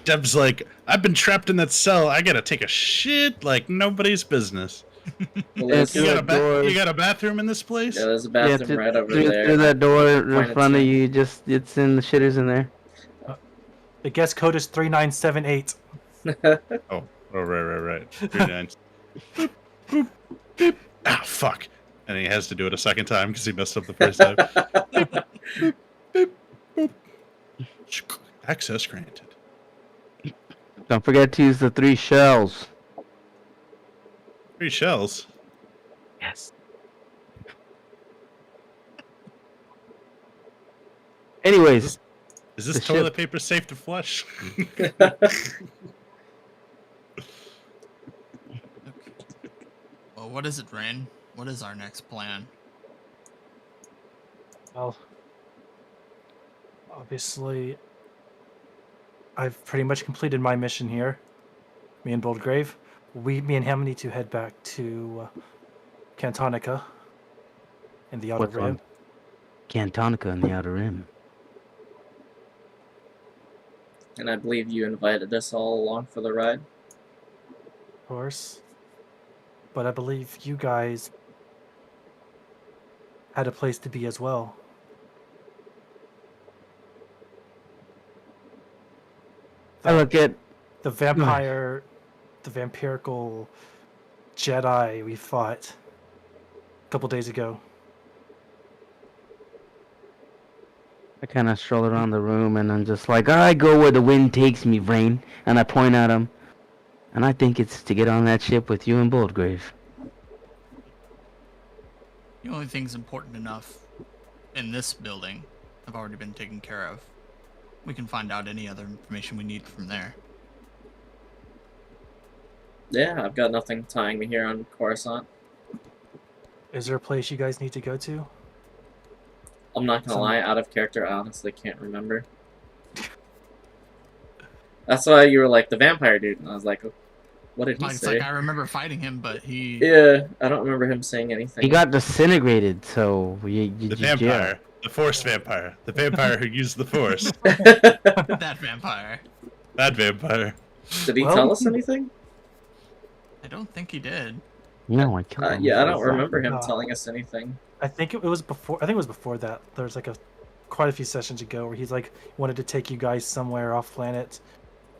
Deb's like, I've been trapped in that cell. I gotta take a shit like nobody's business. Well, Yeah, there's, through You that got, door. you got a bathroom in this place? yeah, there's a bathroom through, right over through, there. through that door in Pointed front of to- you. Just it's in the shitters in there. The guest code is 3978. Oh, right. Very nice. Boop, boop, boop. Ah, fuck. And he has to do it a second time because he messed up the first time. Boop, boop, boop. Access granted. Don't forget to use the 3 shells. 3 shells. Yes. Anyways, Is this The toilet ship. paper safe to flush? Well, what is it, Rain? What is our next plan? Well, obviously, I've pretty much completed my mission here. Me and Boldgrave. Me and him need to head back to Cantonica in the Outer What's Rim. on? Cantonica in the Outer Rim. And I believe you invited us all along for the ride. Of course. But I believe you guys had a place to be as well. I look at The vampire, the vampirical Jedi we fought a couple days ago. I kind of stroll around the room and I'm just like, I go where the wind takes me, Vrain. And I point at him. And I think it's to get on that ship with you and Boldgrave. The only things important enough in this building have already been taken care of. We can find out any other information we need from there. Yeah, I've got nothing tying me here on Coruscant. Is there a place you guys need to go to? I'm not gonna Some- lie, out of character, I honestly can't remember. That's why you were like the vampire dude, and I was like, what did he Like, it's say? like I remember fighting him, but he Yeah, I don't remember him saying anything. He got disintegrated, so The vampire, the force vampire, the vampire who used the force. that vampire. That vampire. Did he Well, tell us anything? I don't think he did. No, I killed him. Yeah, I don't remember him No. telling us anything. I think it was before. I think it was before that. There was like quite a few sessions ago where he's like wanted to take you guys somewhere off planet,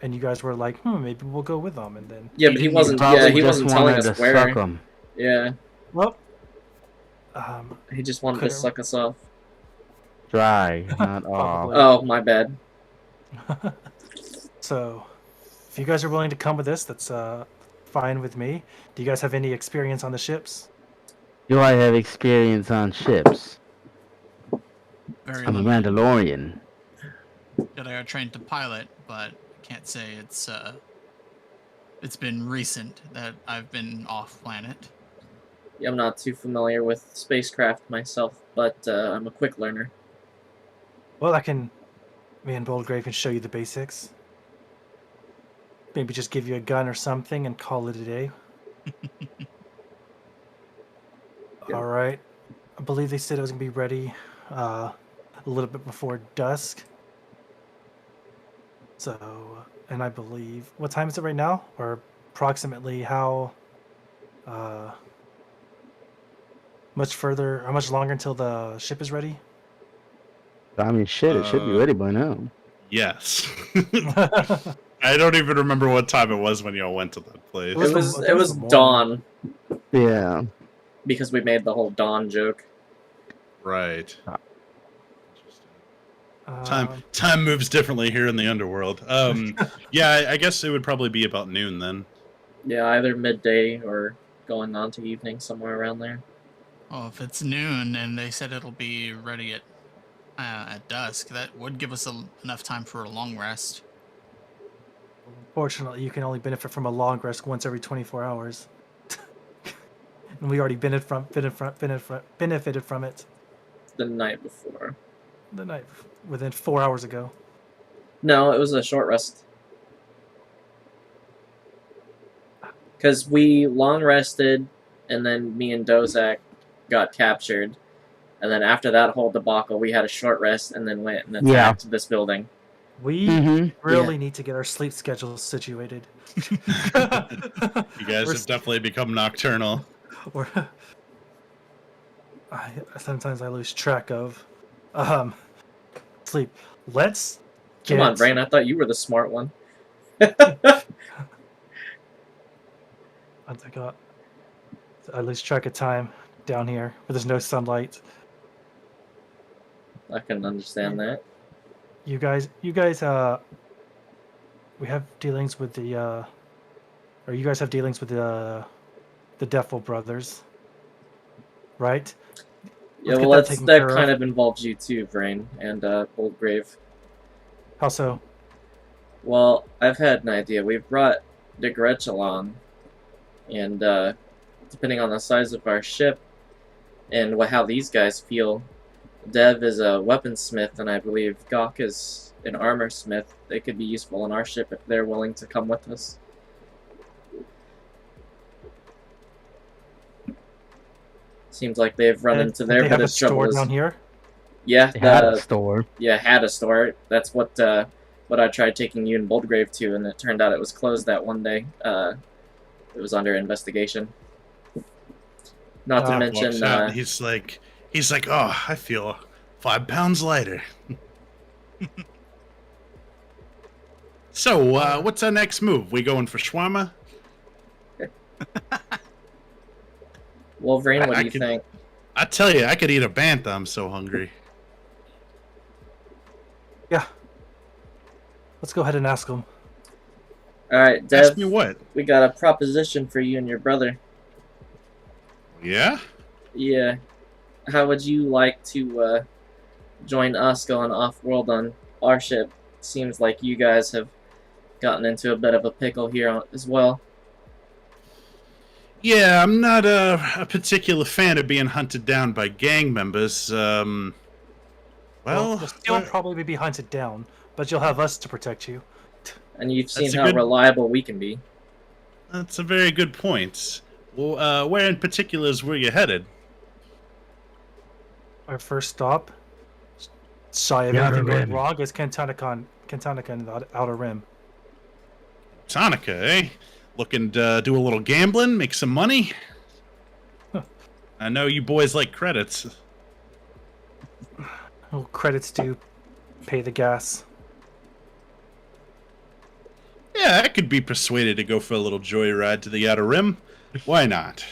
and you guys were like, maybe we'll go with him. And then, Yeah, but he didn't wasn't. Probably Yeah, he just wasn't telling wanted us to where. suck 'em. Yeah, well, he just wanted to Couldn't- suck us off. Dry, not all. Probably. Oh, my bad. so if you guys are willing to come with us, that's fine with me. Do you guys have any experience on the ships? Do I have experience on ships? Very I'm a limited. Mandalorian. That I got trained to pilot, but I can't say it's been recent that I've been off planet. Yeah, I'm not too familiar with spacecraft myself, but I'm a quick learner. Well, me and Boldgrave can show you the basics. Maybe just give you a gun or something and call it a day. Yeah. All right. I believe they said it was gonna be ready a little bit before dusk. So, and I believe what time is it right now, or approximately how much further, how much longer until the ship is ready? I mean, shit, it should be ready by now. Yes. I don't even remember what time it was when y'all went to that place. It was It was the morning. dawn Yeah. because we made the whole dawn joke. Right. Um, Time moves differently here in the underworld. Yeah, I guess it would probably be about noon then. Yeah, either midday or going on to evening, somewhere around there. Well, if it's noon and they said it'll be ready at dusk, that would give us enough time for a long rest. Fortunately, you can only benefit from a long rest once every 24 hours. And we already benefited from it The night before. the night within 4 hours ago. No, it was a short rest. Because we long rested, and then me and Dozak got captured. And then after that whole debacle, we had a short rest and then went and attacked this building. We Mm-hmm. really need to get our sleep schedules situated. You guys We're have definitely become nocturnal. Or sometimes I lose track of sleep. Let's get Come on, Brain, I thought you were the smart one. I lose track of time down here where there's no sunlight. I can understand that. You guys we have dealings with the or you guys have dealings with the Defil brothers, right? Yeah, Let's get well, that taken that care kind of. of involves you too, Brain, and Boldgrave. How so? Well, I've had an idea. We've brought DeGretch along, and depending on the size of our ship and how these guys feel, Dev is a weaponsmith, and I believe Gok is an armor smith. They could be useful on our ship if they're willing to come with us. Seems like they've run into their they bit have a of store troubles. down here. Yeah, They had a store. yeah, had a store. That's what I tried taking you and Boldgrave to, and it turned out it was closed that one day. It was under investigation. Not to Ah. mention, Walks out and he's like, oh, I feel 5 pounds lighter. So, what's our next move? We going for shawarma? Wolverine, what I do you can- think? I tell you, I could eat a bantha. I'm so hungry. Yeah. Let's go ahead and ask them. All right, Ask Dev, me what? we got a proposition for you and your brother. Yeah? Yeah, how would you like to join us going off-world on our ship? Seems like you guys have gotten into a bit of a pickle here as well. Yeah, I'm not a particular fan of being hunted down by gang members. Well, Well, you'll still probably be hunted down, but you'll have us to protect you. And you've seen That's a how good- reliable we can be. that's a very good point. Well, where in particular is where you headed? Our first stop, shy of The Outer anything going Rim. wrong, is Kantanica in the Outer Rim. Tonica, eh? Looking to do a little gambling, make some money? I know you boys like credits. Well, credits to pay the gas. Yeah, I could be persuaded to go for a little joyride to the Outer Rim. Why not?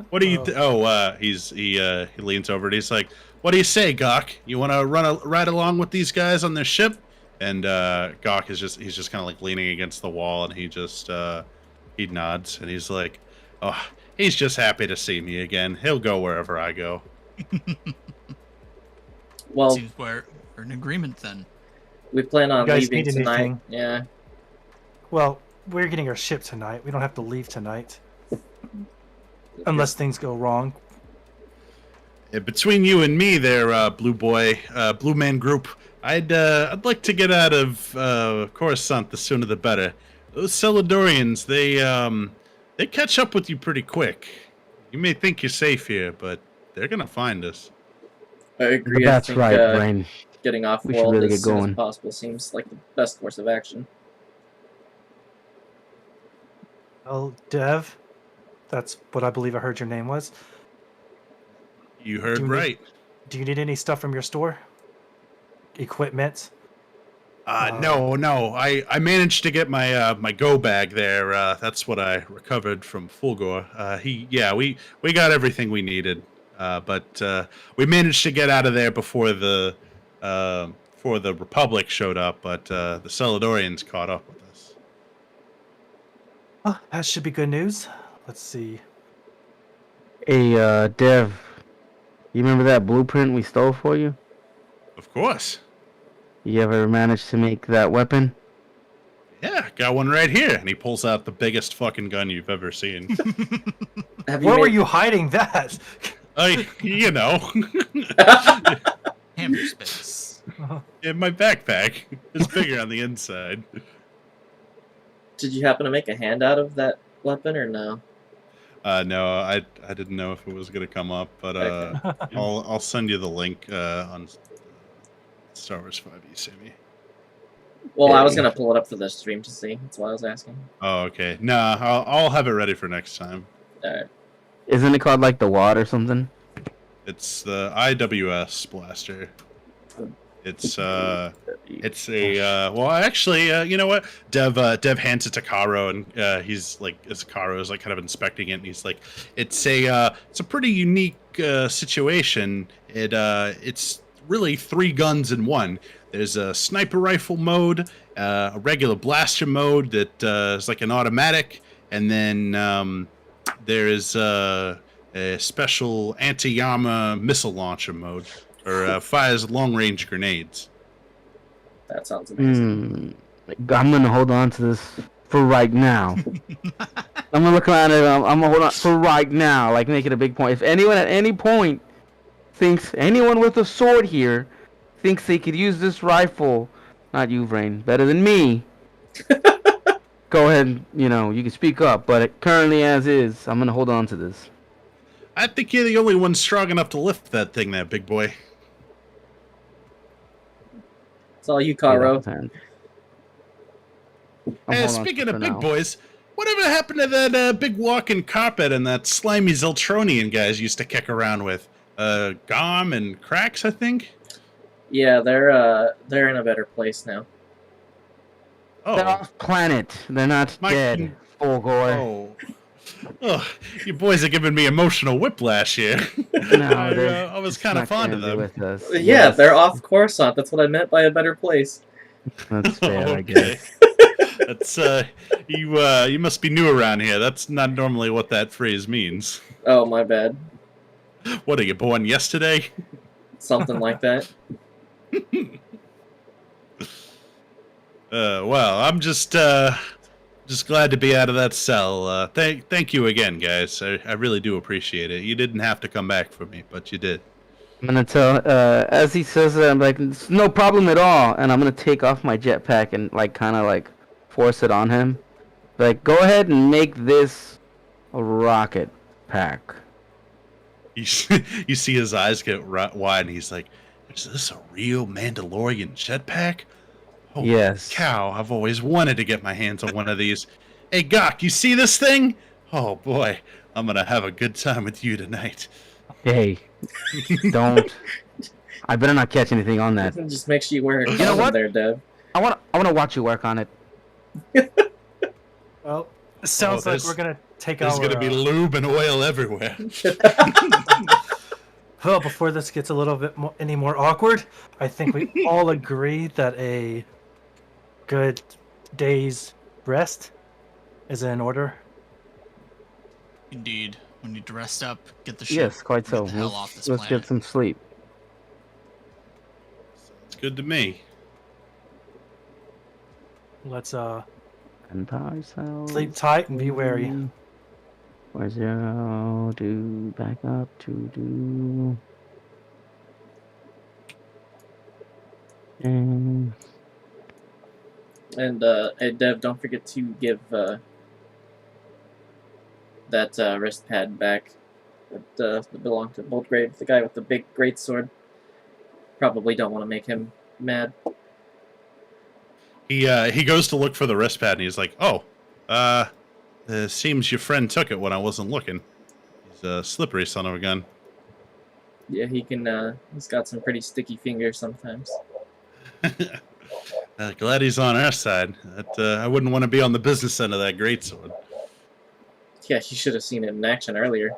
What do you? He leans over and he's like, "What do you say, Gawk? You want to ride along with these guys on their ship?" And Gawk is just kind of like leaning against the wall, and he nods and he's like, "Oh, he's just happy to see me again. He'll go wherever I go." Well, Seems we're in agreement then. we plan on You guys leaving need tonight. anything? Yeah. Well, we're getting our ship tonight. We don't have to leave tonight. Unless things go wrong. Between you and me, there, Blue Boy, Blue Man Group, I'd like to get out of Coruscant the sooner the better. Those Celadorians, they catch up with you pretty quick. You may think you're safe here, but they're gonna find us. I agree. That's I think, right, Brain. getting off We should world really as get soon as going. possible seems like the best course of action. Well, Dev, that's what I believe I heard your name was. You heard Do you need- right. Do you need any stuff from your store? Equipment? No. I managed to get my my go bag there. That's what I recovered from Fulgor. We got everything we needed. But we managed to get out of there before the Republic showed up. But the Celadorians caught up with us. Oh, that should be good news. Let's see. Hey, Dev, you remember that blueprint we stole for you? Of course. You ever managed to make that weapon? Yeah, got one right here. And he pulls out the biggest fucking gun you've ever seen. Have you Where made... were you hiding that? You know, Hammer space. in my backpack. It's bigger on the inside. Did you happen to make a hand out of that weapon or no? No, I didn't know if it was gonna come up, but Okay. I'll send you the link on Star Wars 5e, Sammy. Well, I was Hey. gonna pull it up for the stream to see. That's why I was asking. Oh, okay. Nah, I'll have it ready for next time. Alright. Isn't it called like the Wad or something? It's the IWS blaster. It's a well, actually, you know what? Dev hands it to Caro, and he's like, as Caro is like kind of inspecting it, and he's like, it's a pretty unique situation. It's really 3 guns in one. There's a sniper rifle mode, a regular blaster mode that is like an automatic, and then there is a special anti-Yama missile launcher mode, or fires long-range grenades. That sounds amazing. I'm gonna hold on to this for right now. I'm gonna look around and I'm gonna hold on for right now, like make it a big point. If anyone at any point thinks anyone with a sword here thinks they could use this rifle, not you, Vrain, better than me, go ahead, you can speak up. But currently, as is, I'm gonna hold on to this. I think you're the only one strong enough to lift that thing there, big boy. It's all you, Caro. Hey, speaking of big boys, whatever happened to that big walking carpet and that slimy Zeltronian guys used to kick around with? Gom and Cracks, I think? Yeah, they're in a better place now. They're Oh, off planet. They're not My- dead. Fulgor. oh. Oh, you boys are giving me emotional whiplash here. No, I was kind of fond of them. With us. Yeah, Yes, they're off Coruscant. That's what I meant by a better place. That's fair, I Okay. guess. That's you must be new around here. That's not normally what that phrase means. Oh, my bad. What are you born yesterday? Something like that. Well, I'm just glad to be out of that cell. Thank you again, guys. I really do appreciate it. You didn't have to come back for me, but you did. I'm gonna tell, as he says it, I'm like, it's no problem at all, and I'm gonna take off my jetpack and like kind of like force it on him. Like, go ahead and make this a rocket pack. You you see his eyes get wide, and he's like, "Is this a real Mandalorian jetpack? Holy Yes. cow! I've always wanted to get my hands on one of these. Hey, Gok, you see this thing? Oh boy, I'm gonna have a good time with you tonight." Hey, don't. I better not catch anything on that. Just make sure you wear a know condom what? there, Dev. I wanna watch you work on it. Well, it sounds like there's- we're gonna take There's our. gonna be lube and oil everywhere. Well, before this gets a little bit any more awkward, I think we all agree that a good day's rest is in order. Indeed. We need to rest up, get the shit. Yes, quite get so. the hell off this Let's planet. get some sleep. It's good to me. Let's And ourselves. sleep tight and be wary. Where's zero? Do back up to do. And And hey, Dev, don't forget to give that wrist pad back that belonged to Boldgrave, the guy with the big great sword. Probably don't want to make him mad. He goes to look for the wrist pad, and he's like, "Oh, seems your friend took it when I wasn't looking. He's a slippery son of a gun." Yeah, he can. He's got some pretty sticky fingers sometimes. Glad he's on our side. I wouldn't want to be on the business end of that greatsword. Yeah, you should have seen it in action earlier.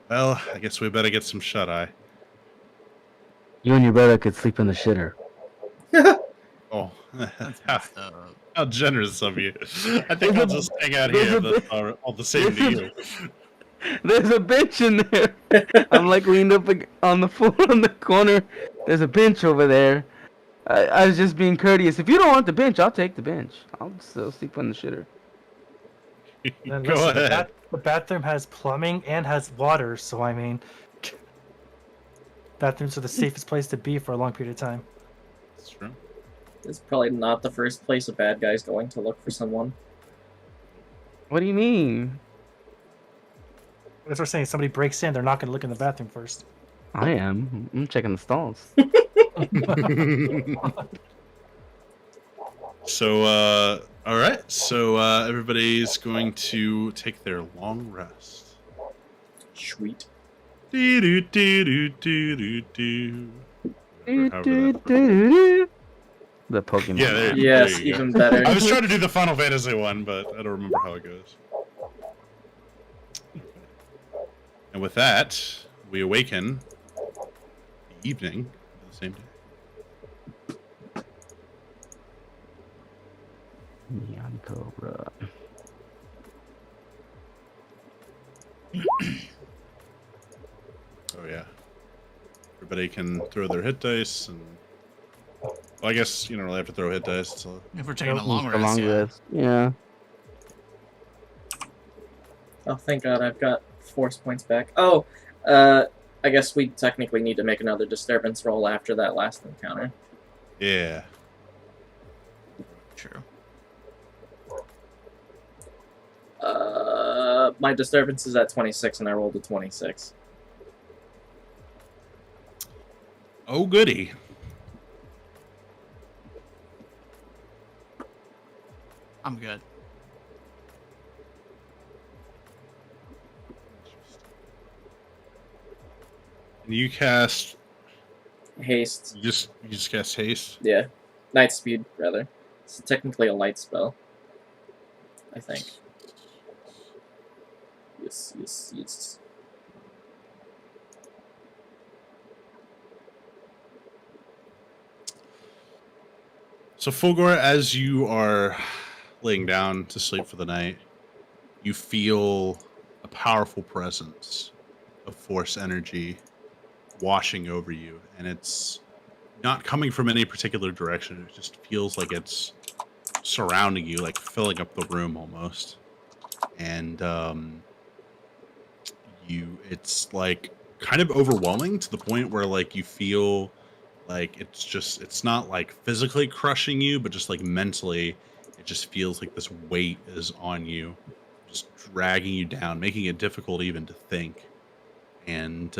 Well, I guess we better get some shut eye. you and your brother could sleep in the shitter. Oh, That's how, messed up. how generous of you. I think I'll just hang out here. If that's all the same to you. There's a bench in there. I'm like leaned up on the floor on the corner. There's a bench over there. I was just being courteous. If you don't want the bench, I'll take the bench. I'll still sleep on the shitter. And Go listen, ahead. the bathroom has plumbing and has water, so I mean, bathrooms are the safest place to be for a long period of time. That's true. It's probably not the first place a bad guy's going to look for someone. What do you mean? That's what we're saying. Somebody breaks in, they're not going to look in the bathroom first. I am. I'm checking the stalls. So, all right. So everybody's going to take their long rest. Sweet. Do do do do do do. The Pokemon. Yeah, there- Yes, you go. even better. I was trying to do the Final Fantasy one, but I don't remember how it goes. And with that, we awaken the evening of the same day. Neon Cobra. Oh yeah. Everybody can throw their hit dice, and well, I guess you don't really have to throw hit dice. So If we're taking a Nope. long The rest, long yeah. rest. Yeah. Oh, thank God, I've got force points back. Oh, I guess we technically need to make another disturbance roll after that last encounter. yeah. True. My disturbance is at 26, and I rolled a 26. Oh goody. I'm good. And you cast Haste. you just cast haste. Yeah. Night speed, rather. It's technically a light spell. I think. Yes, yes, yes. So Fulgor, as you are laying down to sleep for the night, you feel a powerful presence of force energy washing over you, and it's not coming from any particular direction. It just feels like it's surrounding you, like filling up the room almost. And it's like kind of overwhelming to the point where like you feel like it's not like physically crushing you, but just like mentally, it just feels like this weight is on you, just dragging you down, making it difficult even to think. And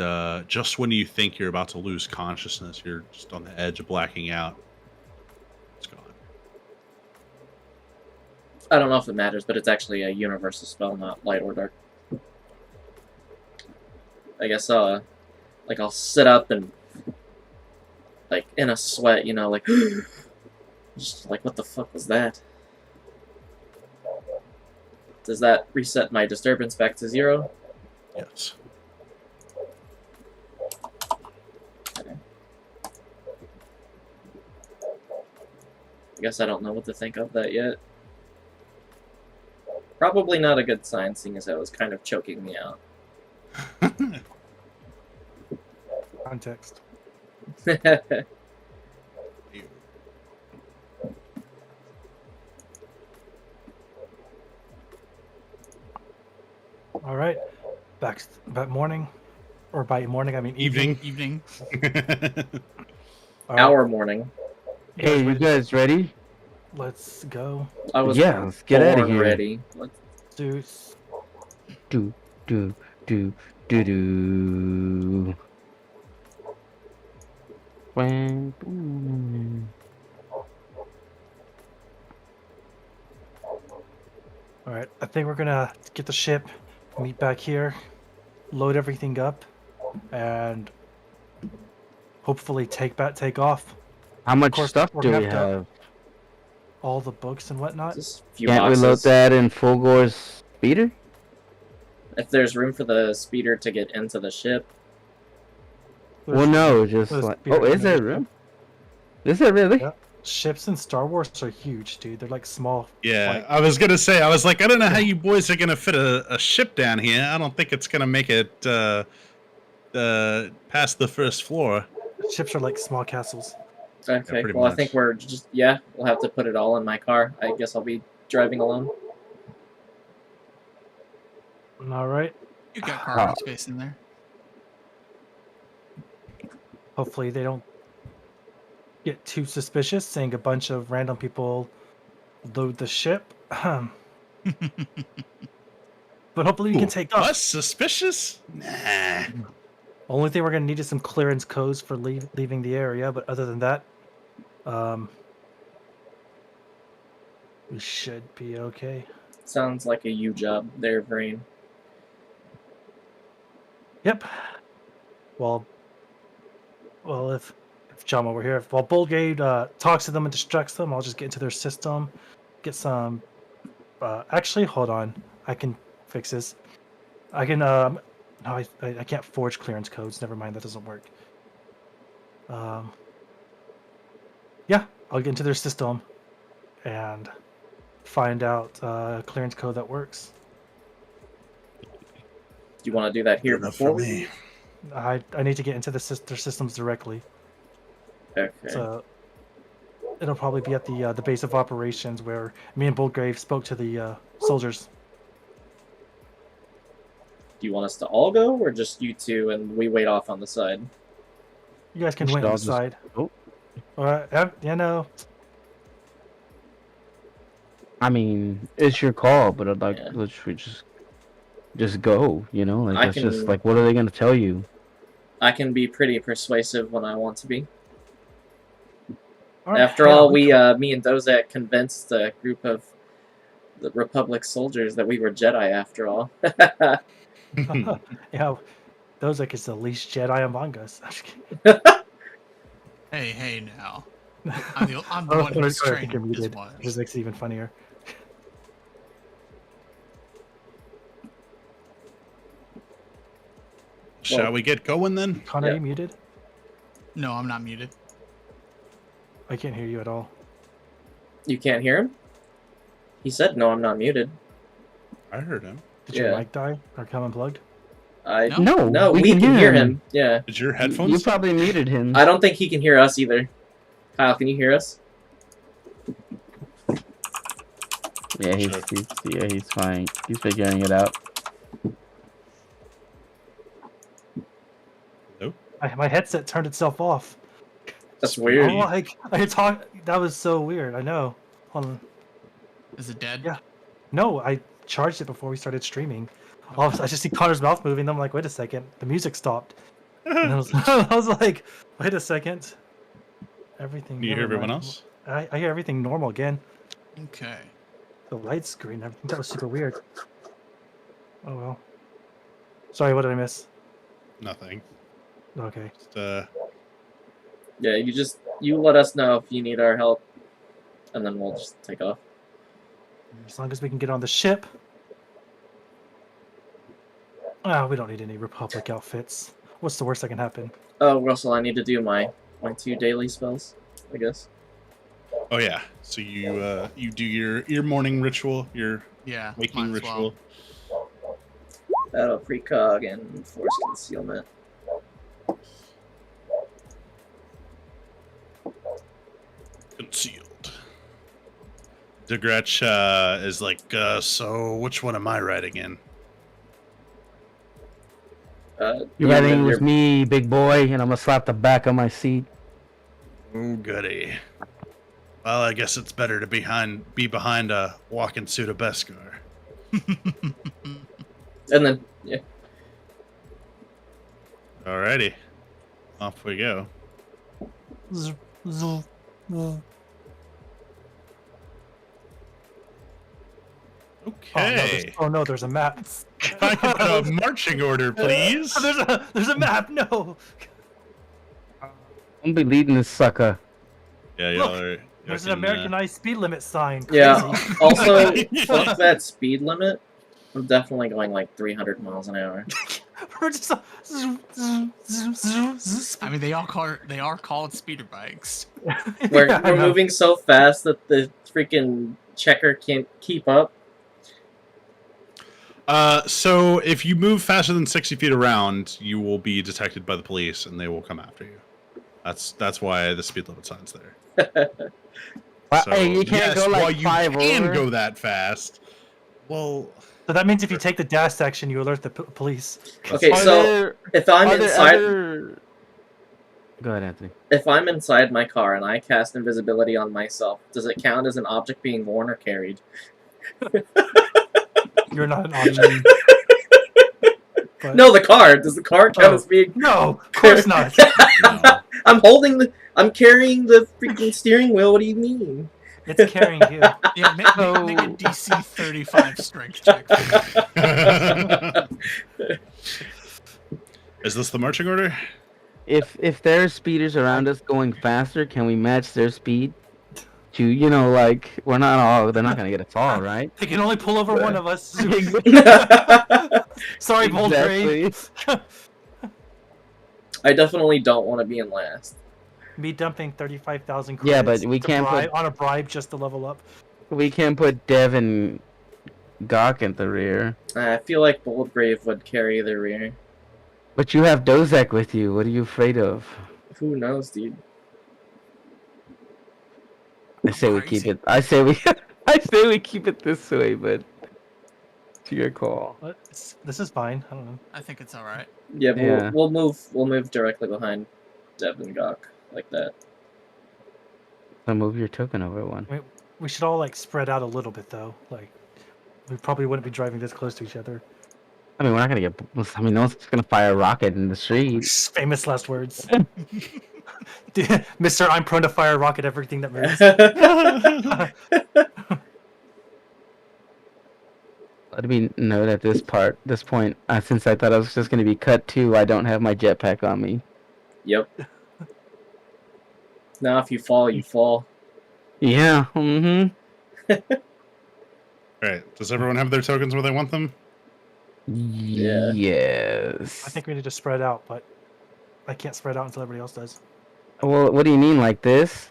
just when you think you're about to lose consciousness, you're just on the edge of blacking out. It's gone. I don't know if it matters, but it's actually a universal spell, not light or dark. I guess like I'll sit up and like in a sweat, you know, like just like what the fuck was that? Does that reset my disturbance back to 0? Yes. Okay. I guess I don't know what to think of that yet. Probably not a good sign, seeing as that was kind of choking me out. Context. All right. Back morning, or by morning I mean evening. Evening. All right. Our morning. Hey, you guys ready? Let's go. I was Yeah, let's get out of born here. ready. Let's Do Do do do do do. When. All right. I think we're gonna get the ship, meet back here, load everything up, and hopefully take off. How much course, stuff we're do gonna we have to- have? All the books and whatnot. just a few Can't we boxes. load that in Fulgore's speeder? If there's room for the speeder to get into the ship, Well, no, just there's like. speeder Oh, is there in the room? Is there really? Yeah. Ships in Star Wars are huge, dude. They're like small. Yeah, Like- I was gonna say, I was like, I don't know how you boys are gonna fit a ship down here. I don't think it's gonna make it past the first floor. Ships are like small castles. okay. pretty Well, I much. think we'll have to put it all in my car. I guess I'll be driving alone. All right. You got cargo space in there. Hopefully they don't get too suspicious, saying a bunch of random people load the ship. But hopefully we can take off. Us suspicious? Nah. Only thing we're gonna need is some clearance codes for leaving the area. But other than that, we should be okay. Sounds like a you job there, Brain. Yep. Well, if Jama were here, while Bolgade talks to them and distracts them, I'll just get into their system, get some. Actually, hold on. I can fix this. I can. No, I can't forge clearance codes. Never mind. That doesn't work. Yeah, I'll get into their system and find out a clearance code that works. Do you want to do that here Enough before for we? me. I need to get into their systems directly. Okay. So it'll probably be at the base of operations where me and Boldgrave spoke to the soldiers. Do you want us to all go, or just you two, and we wait off on the side? You guys can We wait should on all the just- side. Oh. You know, I mean, it's your call, but I'd like Yeah. let's we just go. You know, like I it's just can- like what are they gonna tell you? I can be pretty persuasive when I want to be. right, After yeah, all, me and Dozak convinced a group of the Republic soldiers that we were Jedi. After all, yeah, Dozak is the least Jedi among us. I'm just kidding. Hey now. I'm the Oh, one who's sorry, I think trained you're this muted. was. This makes it even funnier. Shall we get going then? Connor, Yeah. you muted? No, I'm not muted. I can't hear you at all. you can't hear him. He said, "No, I'm not muted." I heard him. Did your Yeah. mic die or come unplugged? No, we can hear him. Yeah. Did your headphones? You stop? probably muted him. I don't think he can hear us either. Kyle, can you hear us? Yeah, he's fine. He's figuring it out. My headset turned itself off. That's weird. I'm like, I talk. That was so weird. I know. Hold on. Is it dead? Yeah. No, I charged it before we started streaming. All of a sudden, I just see Connor's mouth moving. I'm like, wait a second. The music stopped. And I was, I was like, wait a second. Everything. Do you hear never everyone mind. else? I hear everything normal again. Okay. The light screen. I think that was super weird. Oh well. Sorry, what did I miss? Nothing. Okay. Just, Yeah, you let us know if you need our help, and then we'll just take off. As long as we can get on the ship. Oh, we don't need any Republic outfits. What's the worst that can happen? Oh, Russell, I need to do my 2 daily spells, I guess. oh yeah. So you do your morning ritual, your Yeah. waking might as well. ritual. Battle precog and force concealment. Concealed. Degretch is like, so which one am I writing in? You're you riding and with your- me, big boy, and I'm gonna slap the back of my seat. Oh goody. Well, I guess it's better to be behind a walking suit of Beskar. And then, yeah. Alrighty. Off we go. Zzz, zzz, zzz. Okay. Oh no, there's a map. Talk about a marching order, please. There's a map. No. I'm gonna be leading this sucker. Yeah, Look, y'all are. There's an Americanized speed limit sign. Yeah. Crazy. Also, fuck that speed limit. I'm definitely going like 300 miles an hour. We're just. Zzz, zzz, zzz, zzz, zzz. I mean, they are called speeder bikes. We're, Yeah, I we're know. moving so fast that the freaking checker can't keep up. So if you move faster than 60 feet around, you will be detected by the police, and they will come after you. That's why the speed limit sign's there. So, Hey, you can't yes, go while like you 5 can over. go that fast. Well, So that means if you take the dash section, you alert the police. Okay, Are so there- if I'm are there inside, other- Go ahead, Anthony. if I'm inside my car and I cast invisibility on myself, does it count as an object being worn or carried? You're not an option. But- No, the car. Does the car count Oh. as being? No, of course not. no. I'm carrying the freaking steering wheel. What do you mean? It's carrying you. Yeah, make a DC 35 strength check. Is this the marching order? If there's speeders around us going faster, can we match their speed? To like we're not all. They're not gonna get us all, right? They can only pull over one of us. Sorry, Boldgrave. Exactly. I definitely don't want to be in last. Me dumping 35,000 Yeah, credits but we to can't put- on a bribe just to level up. We can't put Dev and Gawk at the rear. I feel like Boldgrave would carry the rear. But you have Dozak with you. What are you afraid of? Who knows, dude? I say we Crazy. keep it. I say we. I say we keep it this way, but to your call. What? This is fine. I don't know. I think it's all right. Yeah, but Yeah. We'll move directly behind Dev and Gawk like that. So move your token over one. We should all like spread out a little bit though. Like we probably wouldn't be driving this close to each other. I mean, we're not gonna get. I mean, no one's just gonna fire a rocket in the street. Famous last words. Mister, I'm prone to fire a rocket everything that moves. Let me note at this point, since I thought I was just gonna be cut to, I don't have my jetpack on me. Yep. Now, if you fall, you fall. Yeah. Mm-hmm. Alright, does everyone have their tokens where they want them? Yeah. Yes. I think we need to spread out, but I can't spread out until everybody else does. Well, what do you mean, like this?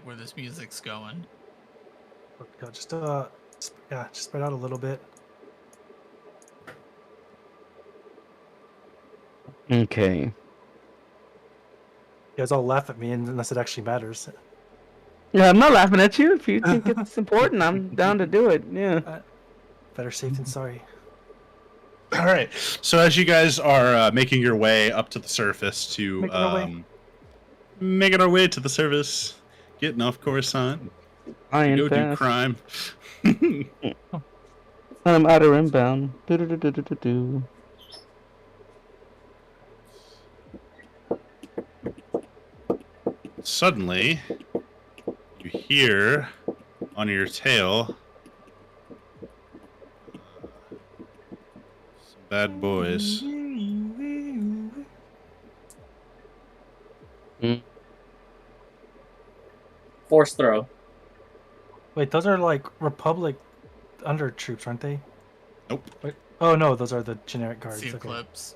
where this music's going. God, just yeah, just spread out a little bit. Okay. You guys all laugh at me unless it actually matters. Yeah, I'm not laughing at you. If you think it's important, I'm down to do it. Yeah. Better safe than sorry. All right. So as you guys are making your way up to the surface to making our way to the surface, getting off Coruscant, Iron go do fast. crime. I'm outer inbound. Do-do-do-do-do-do. Suddenly, you hear on your tail some bad boys. Force throw. Wait, those are like Republic under troops, aren't they? Nope. Wait, oh no, those are the generic guards. See Okay. Eclipse.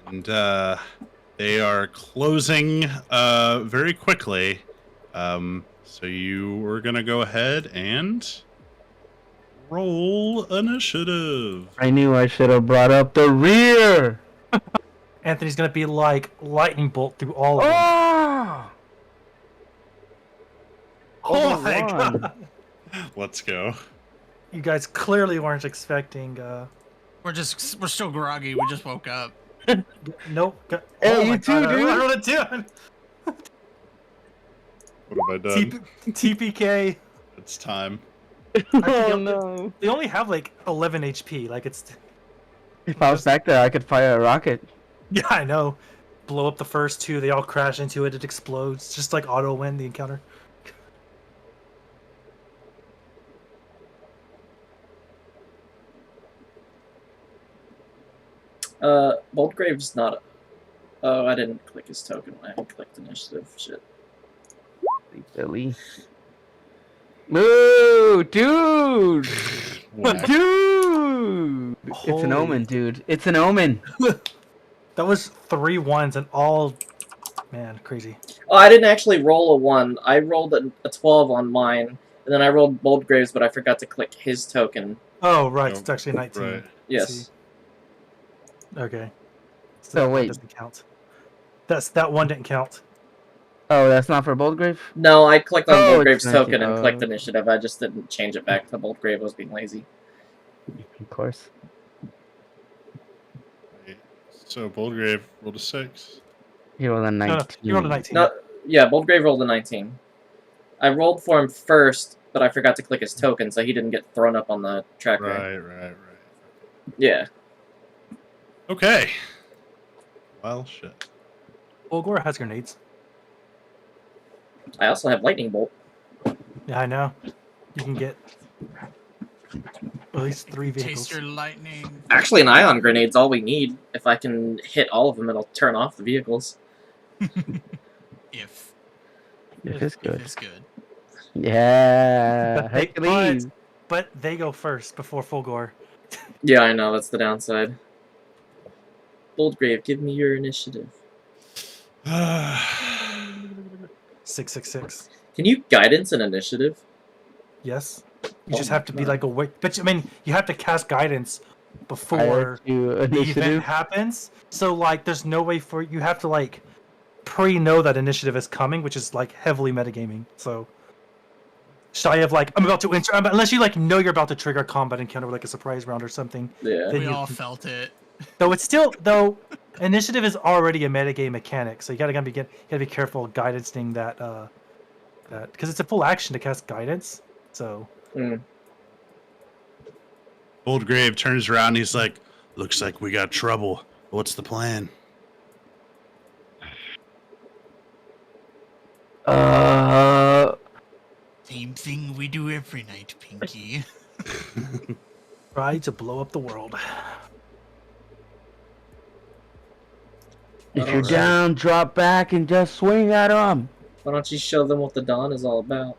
And they are closing very quickly. So you were gonna go ahead and roll initiative. I knew I should have brought up the rear. Anthony's gonna be like lightning bolt through all of them. Oh! Oh Over my one. god! Let's go. You guys clearly weren't expecting. We're still groggy. We just woke up. Nope. Hey, you my too, God, dude. I rolled a 2. What have I done? TPK. It's time. Oh no. They only have like 11 HP. Like it's. If I was back there, I could fire a rocket. Yeah, I know. Blow up the first 2. They all crash into it. It explodes. Just like auto win the encounter. Boldgrave's not. Oh, I didn't click his token. I haven't clicked initiative. Shit. Billy. Moo, dude. Whack. Dude. It's an Holy- omen, dude. It's an omen. That was 3 1s and all. Man, crazy. Oh, I didn't actually roll a 1. I rolled a 12 on mine, and then I rolled Boldgrave's, but I forgot to click his token. Oh, right. Oh, It's actually 19. Right. Yes. See. Okay. So that wait. doesn't count. That one didn't count. Oh, that's not for Boldgrave? No, I clicked on Oh, Boldgrave's it's 19. token and clicked Oh. initiative. I just didn't change it back to Boldgrave. I was being lazy. Of course. Right. So Boldgrave rolled a 6. He rolled a 19. No, you rolled a 19. No, yeah, Boldgrave rolled a 19. I rolled for him first, but I forgot to click his token, so he didn't get thrown up on the tracker. Right. Yeah. Okay. Well, shit. Olgor has grenades. I also have lightning bolt. Yeah, I know. You can get at least 3 vehicles. Taste your lightning. Actually, an ion grenade's all we need. If I can hit all of them, it'll turn off the vehicles. If If it's good. If it's good. Yeah. But they- Hercules. But they go first before Fulgor. Yeah, I know, that's the downside. Boldgrave, give me your initiative. 666. Can you guidance an initiative? Yes. You Oh just my have to be God. like a witch. But I mean, you have to cast guidance before Prior to the event initiative. happens. So like, there's no way for you have to like pre-know that initiative is coming, which is like heavily metagaming. So shy of like I'm about to enter, unless you like know you're about to trigger a combat encounter with like a surprise round or something. Yeah. Then We you all can- felt it. Though it's still initiative is already a metagame mechanic, so you gotta be careful guidancing that because it's a full action to cast guidance. So Mm. Boldgrave turns around. He's like, "Looks like we got trouble. What's the plan?" Same thing we do every night, Pinky. try to blow up the world. If you're Alright. down, drop back and just swing at him. Why don't you show them what the Dawn is all about?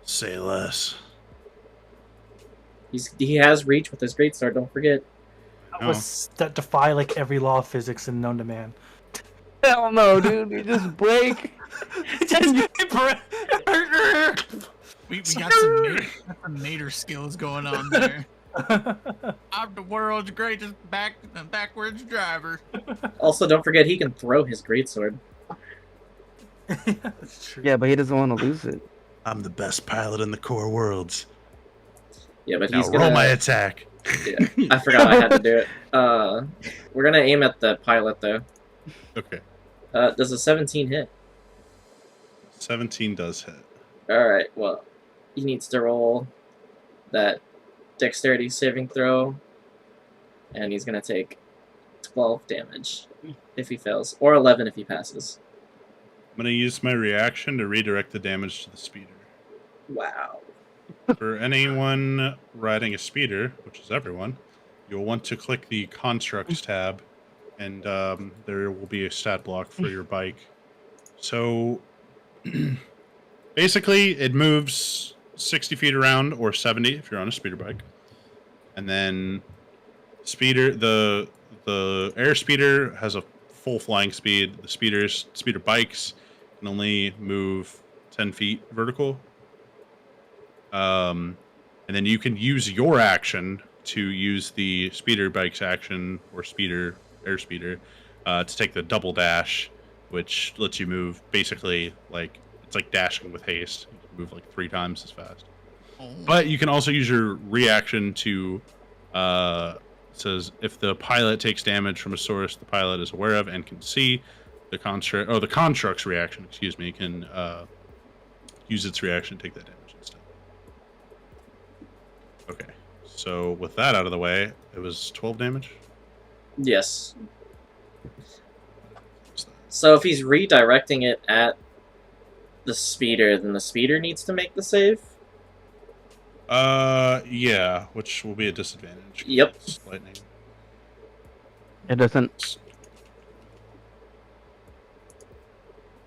Say less. He has reach with his greatsword, don't forget. That defy like every law of physics and known to man. Hell no, dude. You just break. We got some mater skills going on there. I'm the world's greatest backwards driver. Also, don't forget he can throw his greatsword. That's true. Yeah, but he doesn't want to lose it. I'm the best pilot in the core worlds. Yeah, but Now he's roll gonna. my attack. Yeah, I forgot I had to do it. We're gonna aim at the pilot though. Okay. Does a 17 hit? 17 does hit. Alright, well, he needs to roll that dexterity saving throw, and he's gonna take 12 damage if he fails, or 11 if he passes. I'm going to use my reaction to redirect the damage to the speeder. Wow. For anyone riding a speeder, which is everyone, you'll want to click the Constructs tab, and there will be a stat block for your bike. So, basically, it moves 60 feet around, or 70 if you're on a speeder bike. And then, the air speeder has a full flying speed. The speeder bikes can only move 10 feet vertical. And then you can use your action to use the speeder bike's action, or air speeder, to take the double dash, which lets you move basically like it's like dashing with haste. You can move like 3 times as fast. Oh. But you can also use your reaction to says if the pilot takes damage from a source the pilot is aware of and can see, the construct's reaction, can use its reaction to take that damage instead. Okay, so with that out of the way, it was 12 damage. Yes. So if he's redirecting it at the speeder, then the speeder needs to make the save? Yeah, which will be a disadvantage. Yep. It's lightning. It doesn't.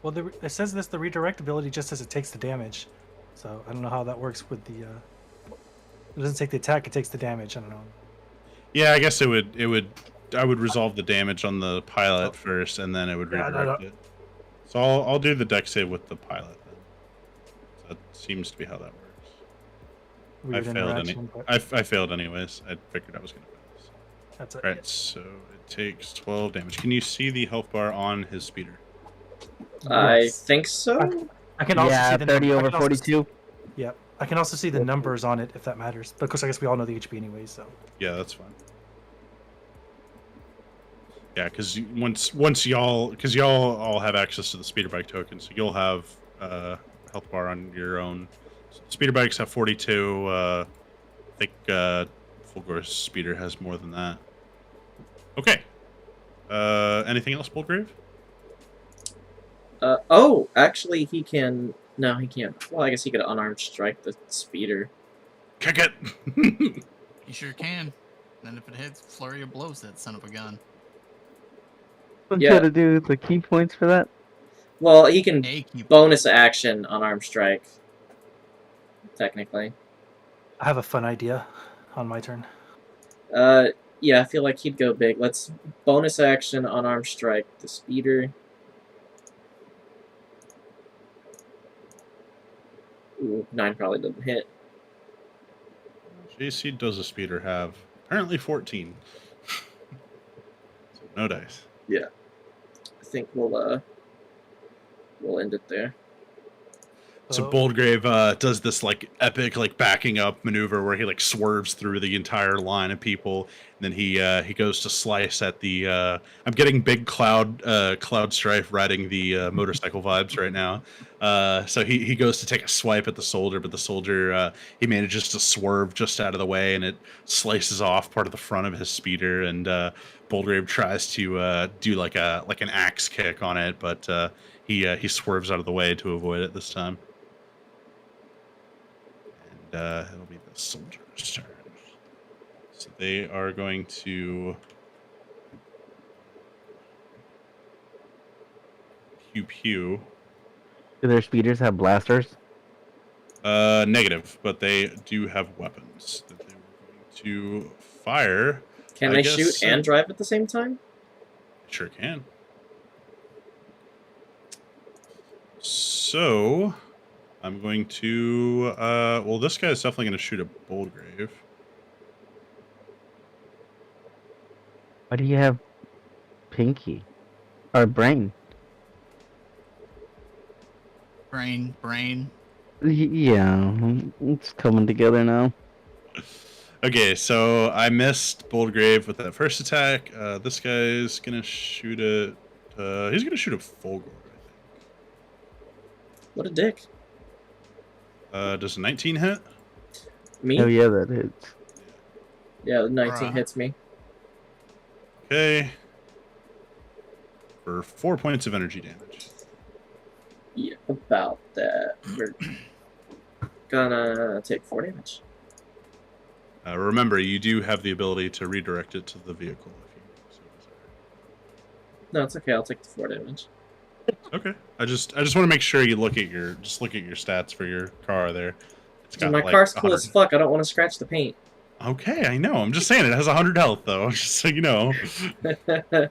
Well, it says the redirect ability just says it takes the damage. So I don't know how that works with the. It doesn't take the attack; it takes the damage. I don't know. Yeah, I guess it would. I would resolve the damage on the pilot first, and then it would Yeah, redirect it. So I'll do the dex save with the pilot then. So that seems to be how that works. Weird interaction, but I failed anyways. I figured I was gonna fail this. that's it. Right, so it takes 12 damage. Can you see the health bar on his speeder? I Yes. think so? I can also Yeah, see the 30 I over can also see- 42. Yeah, I can also see the numbers on it if that matters. But of course, I guess we all know the HP anyway. So Yeah, that's fine. Yeah, because once y'all all have access to the speeder bike token, so you'll have health bar on your own. So speeder bikes have 42. I think Fulgor's speeder has more than that. Okay. Anything else, Boldgrave? Oh, actually he can... No, he can't. Well, I guess he could unarmed strike the speeder. Kick it. You sure can. Then if it hits, flurry of blows that son of a gun. What Yeah. to do the key points for that? Well, he can A key bonus action unarmed strike. Technically. I have a fun idea on my turn. Yeah, I feel like he'd go big. Let's bonus action unarmed strike the speeder. Ooh, 9 probably doesn't hit. JC does a speeder have apparently 14. So no dice. I think we'll end it there. So Oh. Boldgrave does this like epic like backing up maneuver where he like swerves through the entire line of people, and then he goes to slice at the. I'm getting big Cloud Strife riding the motorcycle vibes right now. So he goes to take a swipe at the soldier, but the soldier he manages to swerve just out of the way, and it slices off part of the front of his speeder, and Boldgrave tries to do like an axe kick on it, but he swerves out of the way to avoid it this time. It'll be the soldier's turn. So they are going to pew pew. Do their speeders have blasters? Negative, but they do have weapons that they were going to fire. Can I they guess shoot so. and drive at the same time? Sure can. So I'm going to well, this guy is definitely going to shoot a Boldgrave. Why do you have Pinky? Or Brain? Brain. Yeah, it's coming together now. Okay, so I missed Boldgrave with that first attack. This guy's gonna shoot a. He's gonna shoot a Fulgor, I What a dick. think. Does a 19 hit? Me? Oh yeah, that hits. Yeah, 19 Bruh. hits me. Okay. For 4 points of energy damage. Yeah, about that. We're gonna take 4 damage. Remember, you do have the ability to redirect it to the vehicle if you so desire. No, it's okay. I'll take the 4 damage. Okay. I just want to make sure you look at your stats for your car there. It's Dude, my car's cool as fuck. I don't want to scratch the paint. Okay, I know. I'm just saying it has 100 health though, just so you know. Got a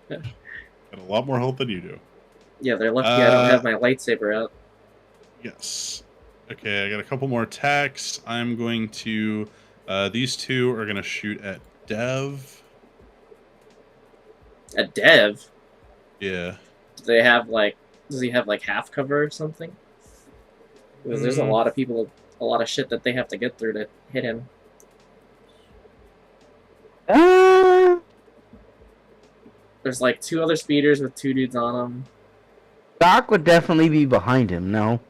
lot more health than you do. Yeah, they're lucky I don't have my lightsaber out. Yes. Okay, I got a couple more attacks. I'm going to these two are going to shoot at Dev. A dev? Yeah. Do they have like? Does he have like half cover or something? Because there's a lot of people, a lot of shit that they have to get through to hit him. There's like 2 other speeders with 2 dudes on them. Doc would definitely be behind him. No.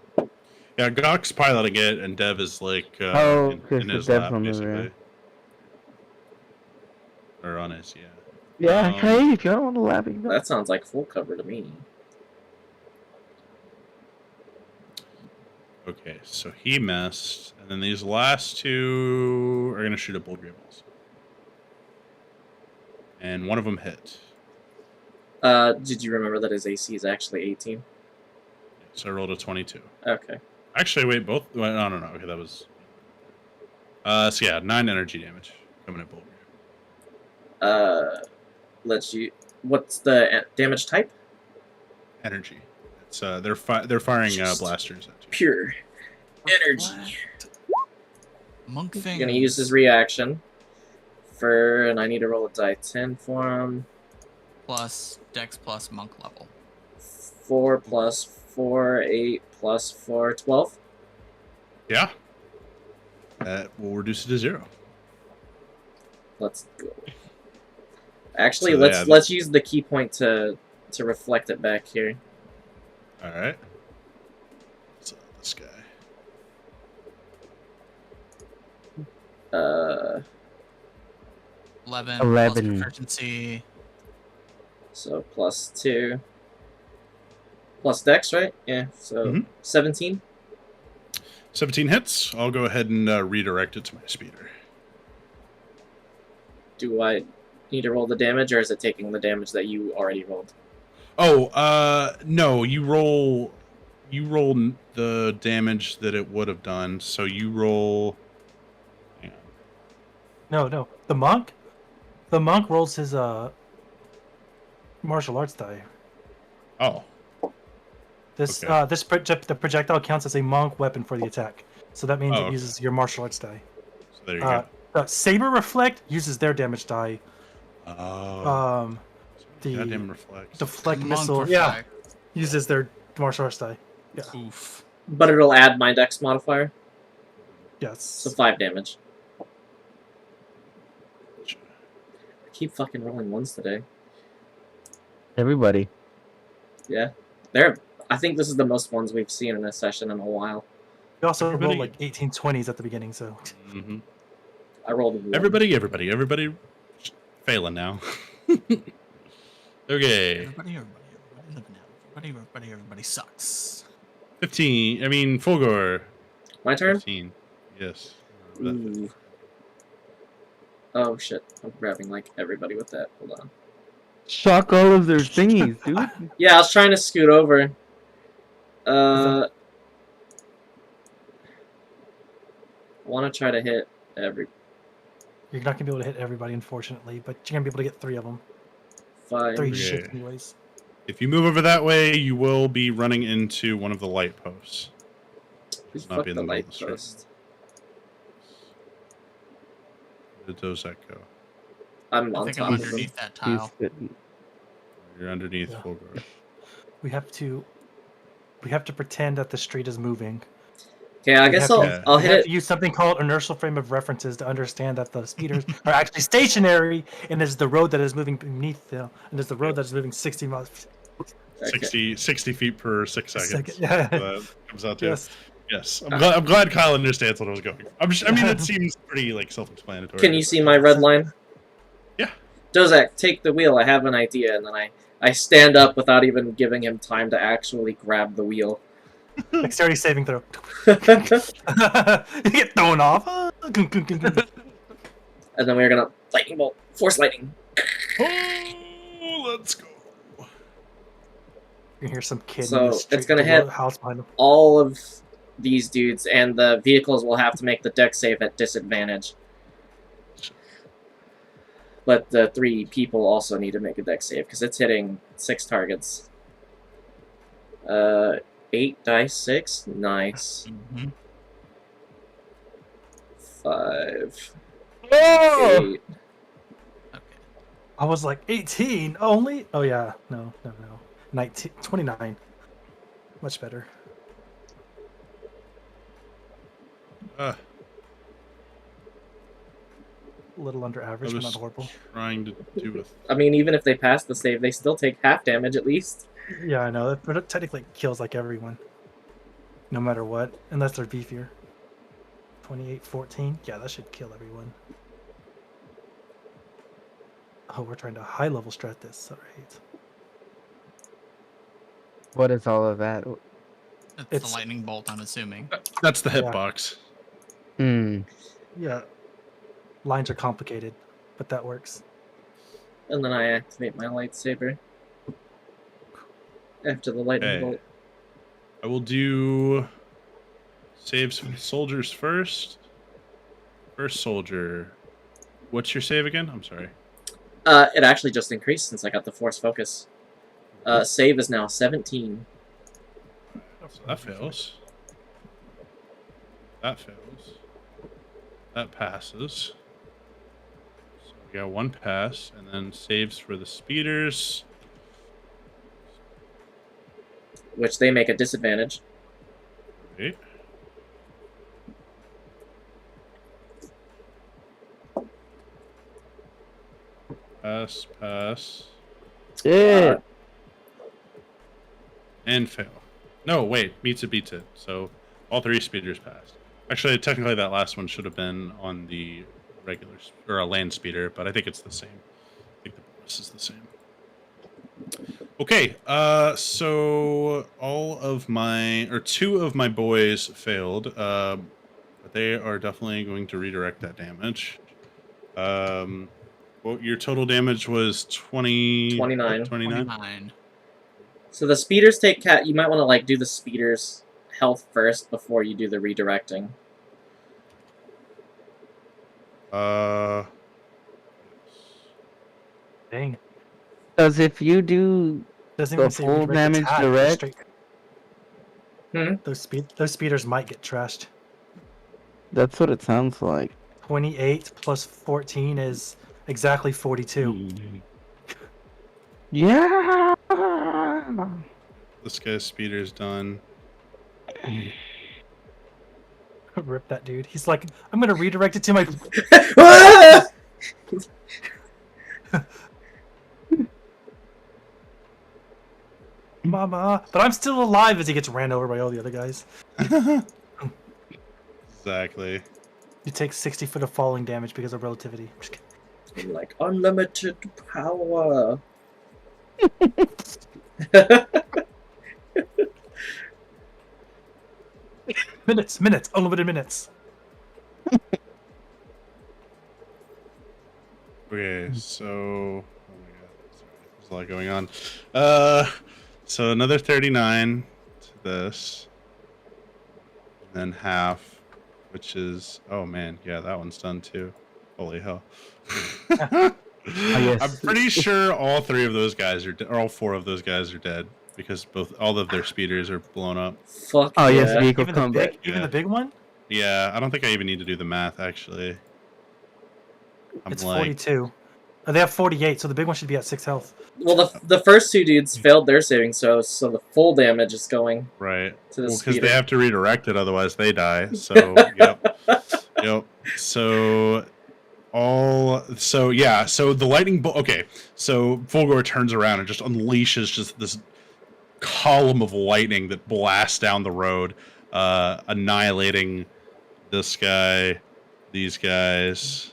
Yeah, Gok's piloting it, and Dev is like Oh, in okay, so his Dev's lap, on the basically. rear. Or on his, yeah. Yeah, Um, hey, if you don't want to laugh, you can go. That sounds like full cover to me. Okay, so he missed, and then these last two are gonna shoot a Boldgrave also. And one of them hit. Did you remember that his AC is actually 18? So I rolled a 22. Okay. Actually, wait, both. Well, no. Okay, that was. So yeah, 9 energy damage coming at Boldgrave. What's the damage type? Energy. It's they're firing Just blasters at you. Pure energy. Monk thing. He's gonna use his reaction for, and I need to roll a die 10 for him. Plus Dex plus monk level. 4 plus 4, 8 plus 4, 12. Yeah. That will reduce it to 0. Let's go. Actually, So, yeah. let's use the key point to reflect it back here. All right. So this guy. 11. 11. Plus proficiency. So plus 2. Plus Dex, right? Yeah. So Mhm. 17. 17 hits. I'll go ahead and redirect it to my speeder. Do I need to roll the damage, or is it taking the damage that you already rolled? Oh, no. You roll the damage that it would have done. So you roll. Hang on. No. The monk rolls his martial arts die. Oh. This Okay. the projectile counts as a monk weapon for the attack. So that means Oh, it okay. uses your martial arts die. So there you go. The saber reflect uses their damage die. Oh. The Goddamn reflex. deflect Monk missile reflect. uses their martial arts die. Yeah. Oof. But it'll add my Dex modifier, Yes. so 5 damage. I keep fucking rolling 1s today. Everybody. Yeah, I think this is the most 1s we've seen in a session in a while. You also Everybody- rolled like 1820s at the beginning, so Mm-hmm. I rolled a 1. Everybody failing now. Okay. Everybody sucks. 15. I mean, Fulgor. My turn. 15. Yes. Ooh. Oh shit! I'm grabbing like everybody with that. Hold on. Shock all of their thingies, dude. Yeah, I was trying to scoot over. I want to try to hit every you're not gonna be able to hit everybody, unfortunately. But you're gonna be able to get 3 of them. 5. 3 Okay. shit, anyways. If you move over that way, you will be running into one of the light posts. Who's Not fuck be in the the middle light of the street. post? Where does that go? I'm I on think top I'm of them. underneath that He's tile. sitting- You're underneath Yeah. Fulgor. We have to pretend that the street is moving. Okay, I We guess have to I'll use- I'll we hit have it. to use something called inertial frame of references to understand that the speeders are actually stationary, and there's the road that is moving beneath them, and there's the road that is moving 60 miles. Okay. 60 feet per 6 a seconds. second. Yeah. That comes out to. Yes. Yes, I'm glad Kyle understands what I was going. I mean, it seems pretty like self-explanatory. Can you see my red line? Yeah. Dozak, take the wheel. I have an idea, and then I stand up without even giving him time to actually grab the wheel. Dexterity saving throw. And You get thrown off. then we're gonna lightning bolt, force lightning. Oh, let's go. You can hear some kid So, in the it's street, gonna the hit- house behind him. All of these dudes, and the vehicles will have to make the deck save at disadvantage. But the 3 people also need to make a deck save because it's hitting 6 targets. 8 dice 6, nice. Mhm. 5, Oh! 8. Okay. I was like 18 only. Oh yeah, no. 19, 29. Much better. Uh, A little under average, but was- not horrible. trying to do a I mean, even if they pass the save, they still take half damage at least. Yeah, I know. But it technically kills like everyone, no matter what, unless they're beefier. 28-14. Yeah, that should kill everyone. Oh, we're trying to high level strat this. All right. What is all of that? It's It's- the lightning bolt, I'm assuming. That's the Yeah. hitbox. Hmm. Yeah. Lines are complicated, but that works. And then I activate my lightsaber. After the lightning Okay. bolt. I will do saves for the soldiers first. First soldier. What's your save again? I'm sorry. It actually just increased since I got the force focus. Save is now 17. So that fails. That fails. That passes. So we got 1 pass, and then saves for the speeders. Which they make a disadvantage. Right. Pass. Shit. And fail. No, wait, beats it. So all 3 speeders passed. Actually, technically, that last one should have been on the regular or a land speeder, but I think it's the same. I think the bonus is the same. Okay, so all of my 2 of my boys failed, but they are definitely going to redirect that damage. Well, your total damage was 29. 29. So the speeders take cat. You might want to like do the speeders health first before you do the redirecting. Dang. Because if you do, Doesn't So even say full redirect damage attack, just direct? straight- Those speeders might get trashed. that's what it sounds like. 28 plus 14 is exactly 42. Yeah. This guy's speeder's done. Rip that dude. He's like, I'm gonna redirect it to my. Ah! Mama, but I'm still alive as he gets ran over by all the other guys. Exactly. You take 60 foot of falling damage because of relativity. I'm just kidding. Like unlimited power. Minutes, unlimited minutes. Okay, so oh my god, sorry, there's a lot going on. So another 39 to this, and then half, which is oh man, yeah, that one's done too. Holy hell! yes. I'm pretty sure all three of those guys are, or all four of those guys are dead because all of their speeders are blown up. Fuck Oh yeah. yes, vehicle Even the combat. big, even Yeah. the big one. Yeah, I don't think I even need to do the math actually. I'm It's like, 42. Oh, they have 48, so the big one should be at 6 health. Well, the first two dudes failed their saving, so the full damage is going right. to the Well, because speeder. they have to redirect it, otherwise they die. So, yep. Yep. So, so the lightning bolt. Okay, so Fulgor turns around and just unleashes just this column of lightning that blasts down the road, annihilating this guy, these guys,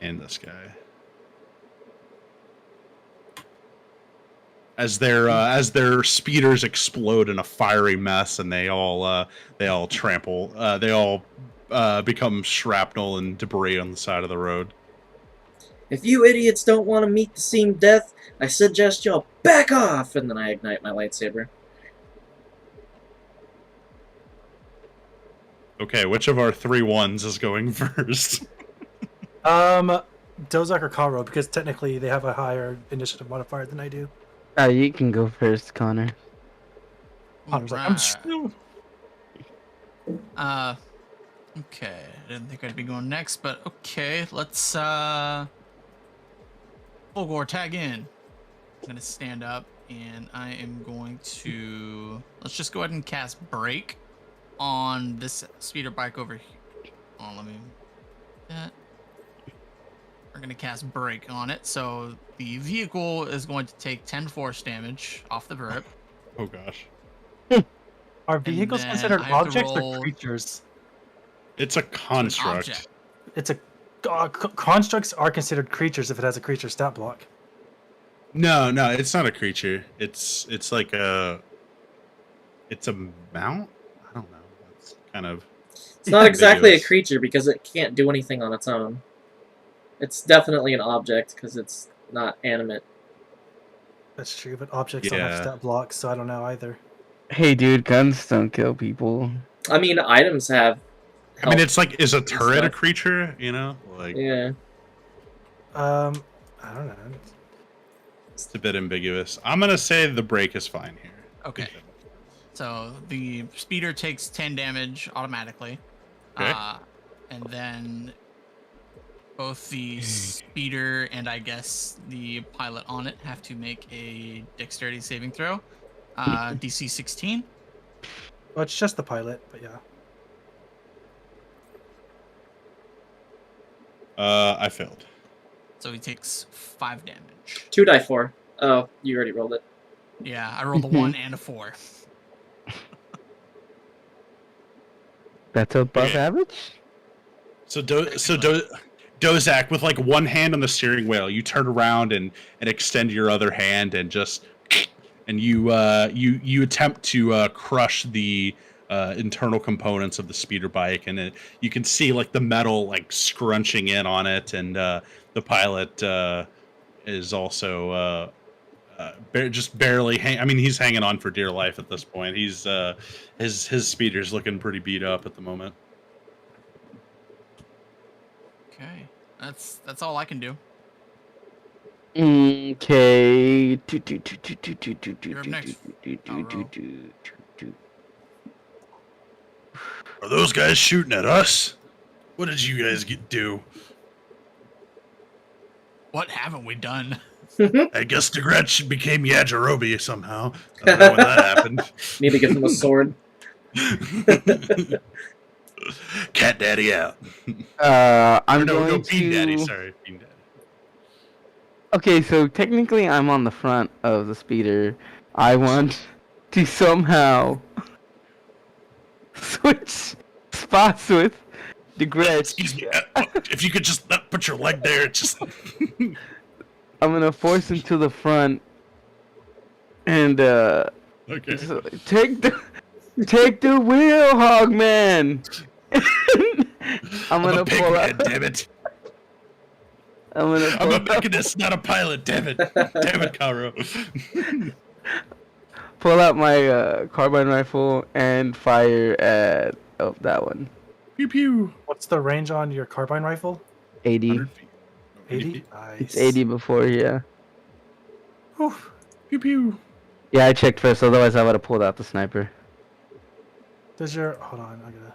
and this guy. As their speeders explode in a fiery mess, and they all trample, they all become shrapnel and debris on the side of the road. If you idiots don't want to meet the same death, I suggest y'all back off! And then I ignite my lightsaber. Okay, which of our 3 ones is going first? Dozak or Karo, because technically they have a higher initiative modifier than I do. You can go first, Connor. Connor's like, I'm still. Okay. I didn't think I'd be going next, but okay. Let's Fulgor, tag in. I'm gonna stand up and I am going to let's just go ahead and cast Break on this speeder bike over here. Oh, let me that. We're gonna cast Break on it, so the vehicle is going to take 10 force damage off the rip. Oh gosh, Are vehicles then considered I have to objects roll- or creatures? it's a construct. Object. It's a constructs are considered creatures if it has a creature stat block. No, it's not a creature. It's like it's a mount. I don't know. It's kind of. It's not exactly a ambiguous. creature because it can't do anything on its own. It's definitely an object because it's not animate. That's true, but objects don't have Yeah. stat blocks, so I don't know either. Hey, dude, guns don't kill people. I mean, items have. I mean, health. it's like, is a turret a stuff. creature? You know, like Yeah. I don't know. it's a bit ambiguous. I'm gonna say the break is fine here. Okay. So the speeder takes 10 damage automatically. Okay. And then both the speeder and I guess the pilot on it have to make a dexterity saving throw. DC 16. Well, it's just the pilot, but yeah. I failed. So he takes 5 damage. 2 die 4. Oh, you already rolled it. Yeah, I rolled a 1 and a 4. That's above Okay. average? So Dozak, with like one hand on the steering wheel, you turn around and extend your other hand and just you attempt to crush the internal components of the speeder bike, and you can see like the metal like scrunching in on it, and the pilot is also just barely I mean, he's hanging on for dear life at this point. He's his speeder's looking pretty beat up at the moment. Okay. That's all I can do. Okay. You're up next. Are those guys shooting at us? What did you guys do? What haven't we done? I guess DeGretch became Yajirobe somehow. I don't know when that happened. Need to give him a sword. Cat Daddy out. I'm no, going Bean to. Daddy. Sorry, Bean Daddy. Okay, so technically I'm on the front of the speeder. I want to somehow switch spots with the Gretsch. Excuse me. If you could just not put your leg there, just. I'm gonna force him to the front and Okay. so take the wheel, Hogman. I'm gonna a pig pull man, out. damn it. I'm gonna I'm pull a out, mechanist, not a pilot. Damn it. Damn it, Karo. pull out my carbine rifle and fire at that one. Pew pew. What's the range on your carbine rifle? 80. 100 feet. 80? Nice. It's 80 before, yeah. Whew. Pew pew. Yeah, I checked first, otherwise I would have pulled out the sniper. Does your... Hold on, I gotta...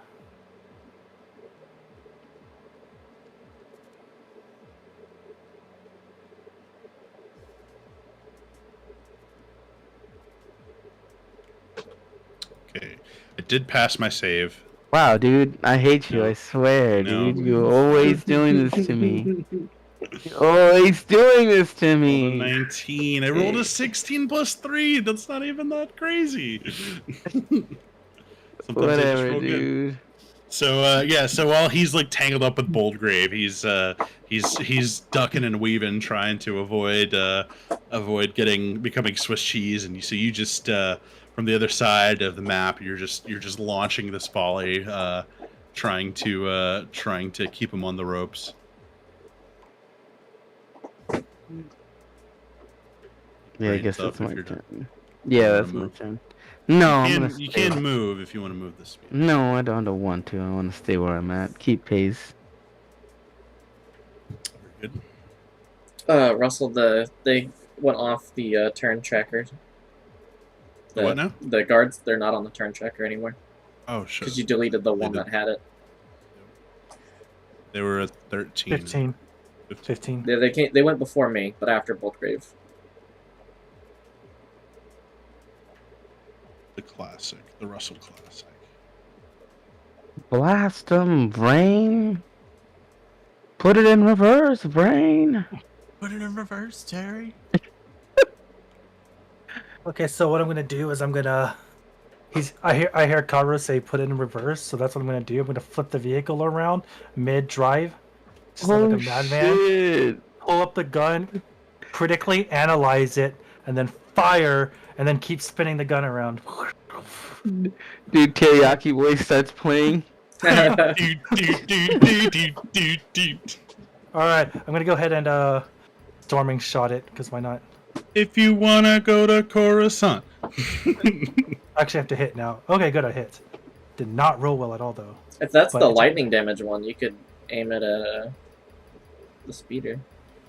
Okay, I did pass my save. Wow, dude, I hate you, I swear, No. dude. You're always doing this to me. You're always doing this to Rolled a me. 19. I rolled a 16 plus 3. That's not even that crazy. Sometimes I just Whatever, roll good. dude. So yeah, so while he's like tangled up with Boldgrave, he's ducking and weaving, trying to avoid becoming Swiss cheese, and so you just from the other side of the map, you're just launching this volley, trying to keep him on the ropes. Yeah, I Brains guess up that's if my you're done. turn. Yeah, wanna that's my move? turn. No, I'm gonna You stay. can move if you want to move this speed. No, I don't want to. I want to stay where I'm at. Keep pace. Very good. Russell, they went off the turn tracker. The what now? The guards, they're not on the turn tracker anymore Oh shit. because you deleted the one did. that had it. They were at 13. 15. 15. They went before me, but after Boldgrave. The classic, the Russell classic. Blast 'em, brain. Put it in reverse, brain. Put it in reverse, Terry. Okay, so what I'm gonna do is I'm gonna... I hear Karo say put it in reverse, so that's what I'm gonna do. I'm gonna flip the vehicle around mid-drive. Just like a madman. shit. Pull up the gun, critically analyze it, and then fire, and then keep spinning the gun around. Dude, Teriyaki Boy starts playing. Alright, I'm gonna go ahead and storming shot it, because why not? If you wanna go to Coruscant. Actually, I have to hit now. Okay, good, I hit. Did not roll well at all, though. If that's But the it's- lightning damage one, you could aim it at the speeder.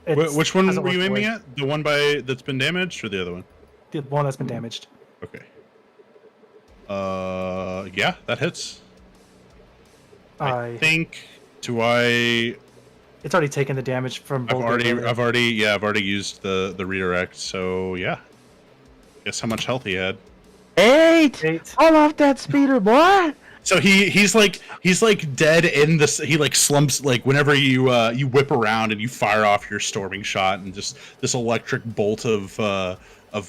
Which one hasn't were you worked aiming away. at? The one that's been damaged, or the other one? The one that's been damaged. Okay. Yeah, that hits. I think. It's already taken the damage from both. I've already used the redirect. So yeah. Guess how much health he had. 8! 8. All off that speeder, boy! So he's like dead in this. He like slumps like whenever you whip around and you fire off your storming shot, and just this electric bolt of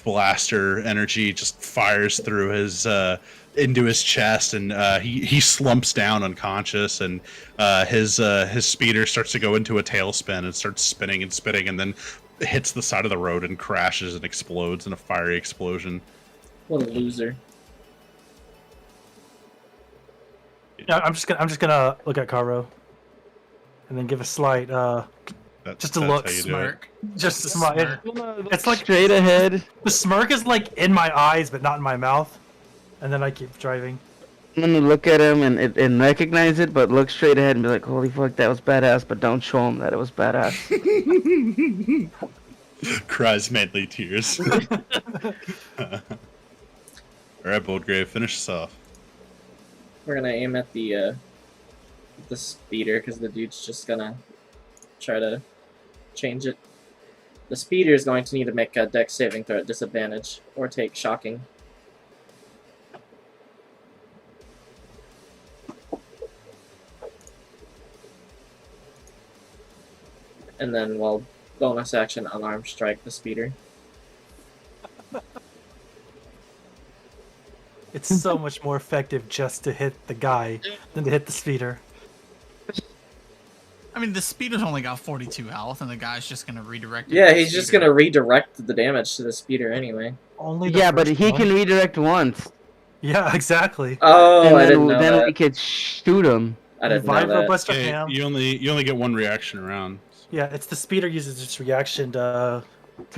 blaster energy just fires through his into his chest, and he slumps down unconscious, and his speeder starts to go into a tailspin and starts spinning and spinning, and then hits the side of the road and crashes and explodes in a fiery explosion. What a loser. Yeah, I'm just gonna look at Karo, and then give a slight just a That's look, how you do it. Smirk. just a smile. It's like straight ahead. the smirk is like in my eyes, but not in my mouth. And then I keep driving. I'm gonna look at him and recognize it, but look straight ahead and be like, holy fuck, that was badass, but don't show him that it was badass. Cries manly tears. Alright, Boldgrave, finish us off. We're gonna aim at the speeder because the dude's just gonna try to change it. The speeder is going to need to make a dex saving throw at disadvantage or take shocking. And then, well, bonus action unarmed strike the speeder. It's so much more effective just to hit the guy than to hit the speeder. I mean, the speeder's only got 42 health, and the guy's just gonna redirect it. Yeah, to the he's just speeder. gonna redirect the damage to the speeder anyway. Only the Yeah, but first he one. can redirect once. Yeah, exactly. Oh, and I then, didn't know then that. we could shoot him. I didn't know Vibro that. Buster Okay, Ham. you only get one reaction around. Yeah, it's the speeder uses its reaction to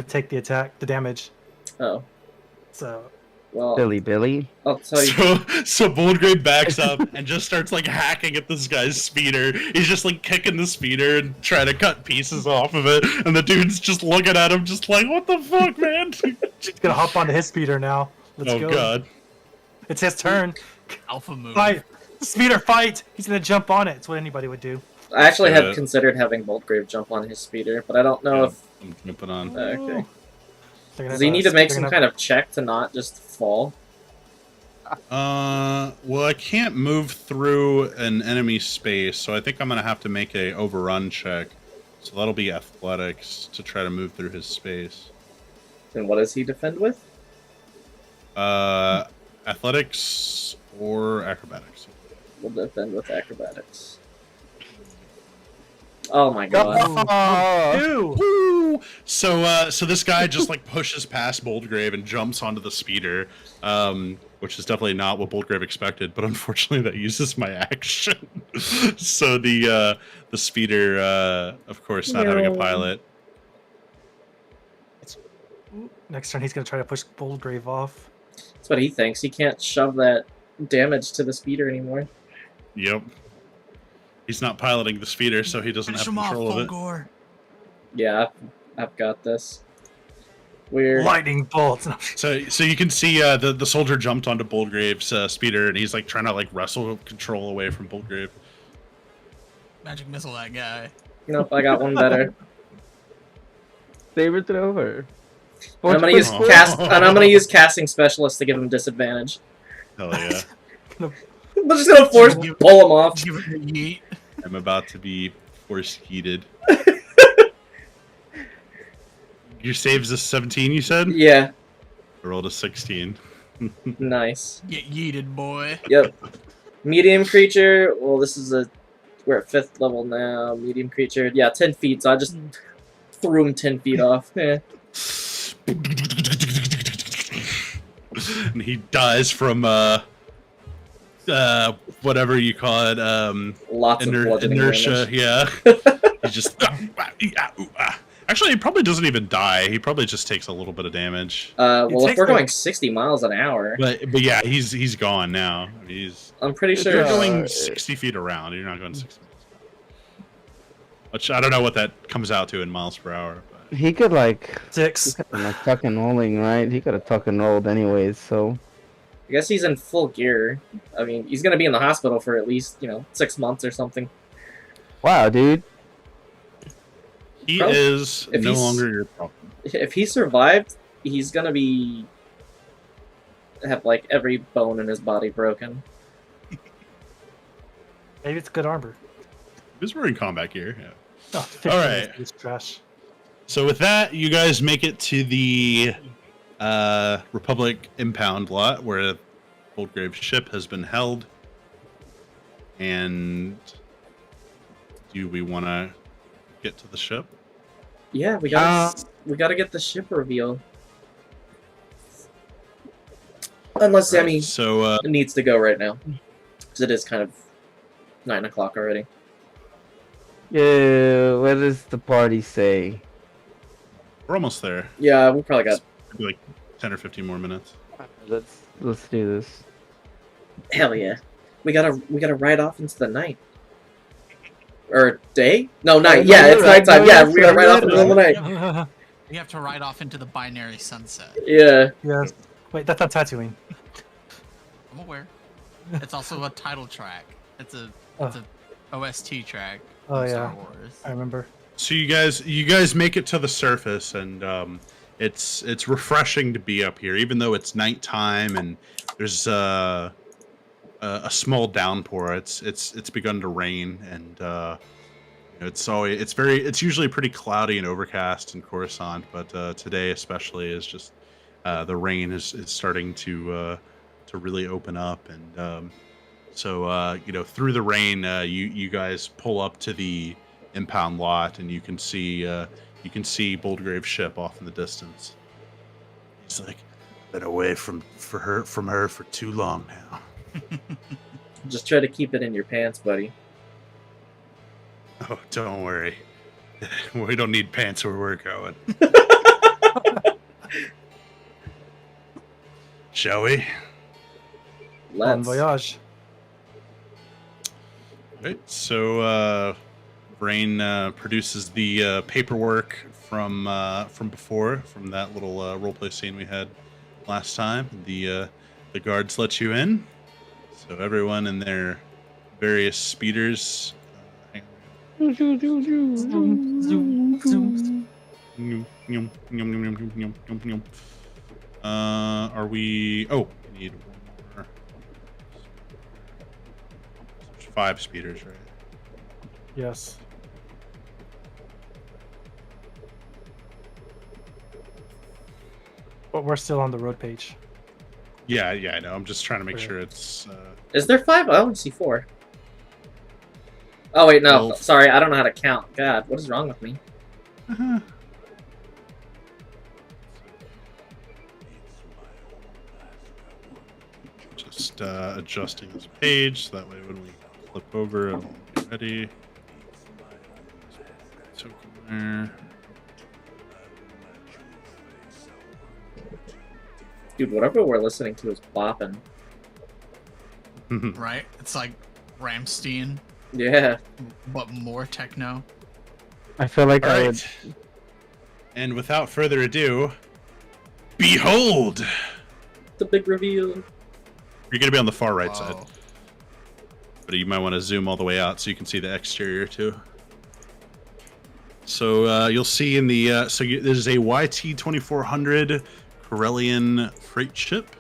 take the attack, the damage. Oh. So Well, Billy Billy. I'll tell you. So Boldgrave backs up and just starts like hacking at this guy's speeder. He's just like kicking the speeder and trying to cut pieces off of it, and the dude's just looking at him, just like, "What the fuck, man?" He's gonna hop onto his speeder now. Let's Oh go. god. It's his turn. Alpha move. Fight! Speeder, fight! He's gonna jump on it. It's what anybody would do. I actually Yeah. had considered having Boldgrave jump on his speeder, but I don't know if. I'm jumping on. Okay. They're gonna Does he have need a- to make they're some gonna- kind of check to not just fall? Well, I can't move through an enemy space, so I think I'm gonna have to make a overrun check. So that'll be athletics to try to move through his space. Then what does he defend with? Athletics or acrobatics. We'll defend with acrobatics. Oh my god. Oh, Ew! Woo! So this guy just like pushes past Boldgrave and jumps onto the speeder, which is definitely not what Boldgrave expected. But unfortunately, that uses my action. So the speeder, of course, not having a pilot. Next turn, he's gonna try to push Boldgrave off. That's what he thinks. He can't shove that damage to the speeder anymore. Yep. He's not piloting the speeder, so he doesn't Finish have him off, control of it. Fulgor. Yeah, I've got this. Weird. Lightning bolts. No, So you can see the soldier jumped onto Boldgrave's speeder, and he's like trying to like wrestle control away from Boldgrave. Magic missile that guy. Nope, I got one better. saber thrower. And I'm gonna use Oh. and I'm gonna use casting specialist to give him disadvantage. Hell yeah! I'm just gonna force pull him off. Give it a yeet. I'm about to be force heated. Your save's a 17, you said? Yeah, I rolled a 16. nice. Get yeeted, boy. Yep. Medium creature. Well, this is we're at 5th level now. Medium creature. Yeah, 10 feet. So I just threw him 10 feet off. Eh. And he dies from whatever you call it, Lots of bludgeoning inertia. damage. Yeah, he just actually he probably doesn't even die. He probably just takes a little bit of damage. Well, if takes we're like- going 60 miles an hour, But yeah, he's gone now. He's I'm pretty if sure. you're Yeah. going 60 feet around. You're not going 60 miles. Which I don't know what that comes out to in miles per hour. But He could like, 6. like tuck and rolling, right? He could have tuck and rolled anyways. So I guess he's in full gear. I mean, he's gonna be in the hospital for at least 6 months or something. wow, dude. he Bro, is if no he's- longer your problem. If he survived, he's gonna have like every bone in his body broken. Maybe it's good armor. He was wearing combat gear. Yeah. Oh, 15 All right. is trash. So with that, you guys make it to the Republic impound lot where Boldgrave's ship has been held. And do we want to get to the ship? Yeah, we gotta get the ship reveal. Unless Sammy Right, so needs to go right now, because it is kind of 9 o'clock already. Yeah, what does the party say? we're almost there. Yeah, we probably got. Maybe like 10 or 15 more minutes. Let's do this. Hell yeah, we gotta ride off into the night. Or day? No, night. no, Yeah, you're it's right. nighttime. No, Yeah, yes, we gotta sir, ride you're off in the middle of the night. yes. We have to ride off into the binary sunset. Yeah. Wait, that's not Tatooine. I'm aware. It's also a title track. It's a OST track. Oh, from yeah. Star Wars. I remember. So you guys make it to the surface, and it's refreshing to be up here, even though it's nighttime and there's a small downpour. It's begun to rain, and it's usually pretty cloudy and overcast in Coruscant, but today especially is just the rain is starting to really open up, and so through the rain, you guys pull up to the impound lot, and you can see Boldgrave's ship off in the distance. He's like, been away from her for too long now. Just try to keep it in your pants, buddy. Oh, don't worry. We don't need pants where we're going. shall we? Bon Let's. voyage. Right. So Brain produces the paperwork from before, from that little roleplay scene we had last time. The guards let you in. So everyone in their various speeders. Hang on. Are we? Oh, we need one more. There's 5 speeders, right? Yes. But we're still on the road page. Yeah, I know. I'm just trying to make Okay. sure it's. Is there 5? I only see 4. Oh wait, no. Well- Sorry, I don't know how to count. God, what is wrong with me? Just adjusting this page so that way when we flip over it'll be ready. Token there. Dude, whatever we're listening to is bopping. Right? It's like Ramstein, Yeah. but more techno. I feel like All I would. right. And without further ado, behold! The big reveal. You're gonna be on the far right side, Whoa. but you might want to zoom all the way out so you can see the exterior too. So you'll see in the there's a YT 2400 Corellian freight ship,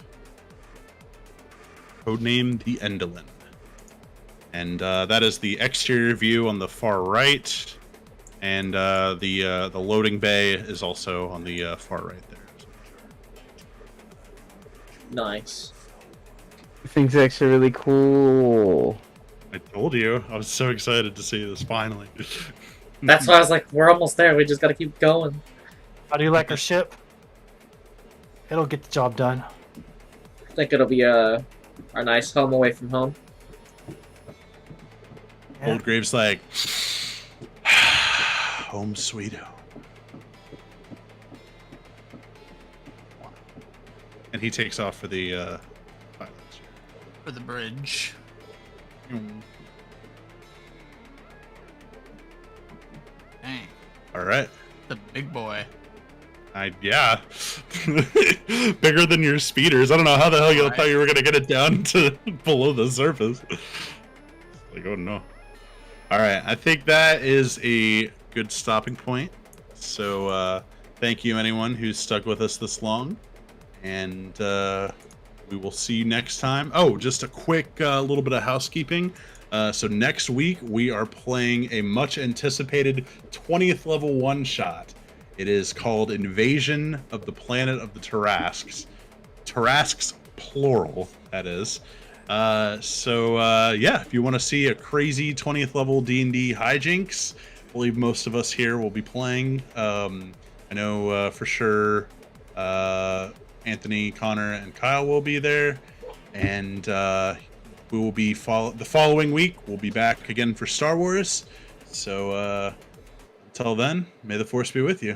codenamed the Endelin, and that is the exterior view on the far right, and the loading bay is also on the far right there. Nice. Things actually really cool. I told you, I was so excited to see this finally. That's why I was like, we're almost there. We just gotta keep going. How do you like our ship? It'll get the job done. I think it'll be our nice home away from home. Yeah. Old Grave's like, home sweet home. And he takes off for the pilots. For the bridge. Dang. All right. The big boy. Yeah. Bigger than your speeders. I don't know how the hell you Right. thought you were gonna get it down to below the surface. Like, oh no. All right. I think that is a good stopping point. So thank you anyone who's stuck with us this long, and we will see you next time. Oh, just a quick little bit of housekeeping. So next week we are playing a much anticipated 20th level one shot. It is called Invasion of the Planet of the Tarrasques. Tarrasques plural, that is. Yeah, if you want to see a crazy 20th level D&D hijinks, I believe most of us here will be playing. I know for sure Anthony, Connor, and Kyle will be there, and we will be the following week. We'll be back again for Star Wars. So until then, may the Force be with you.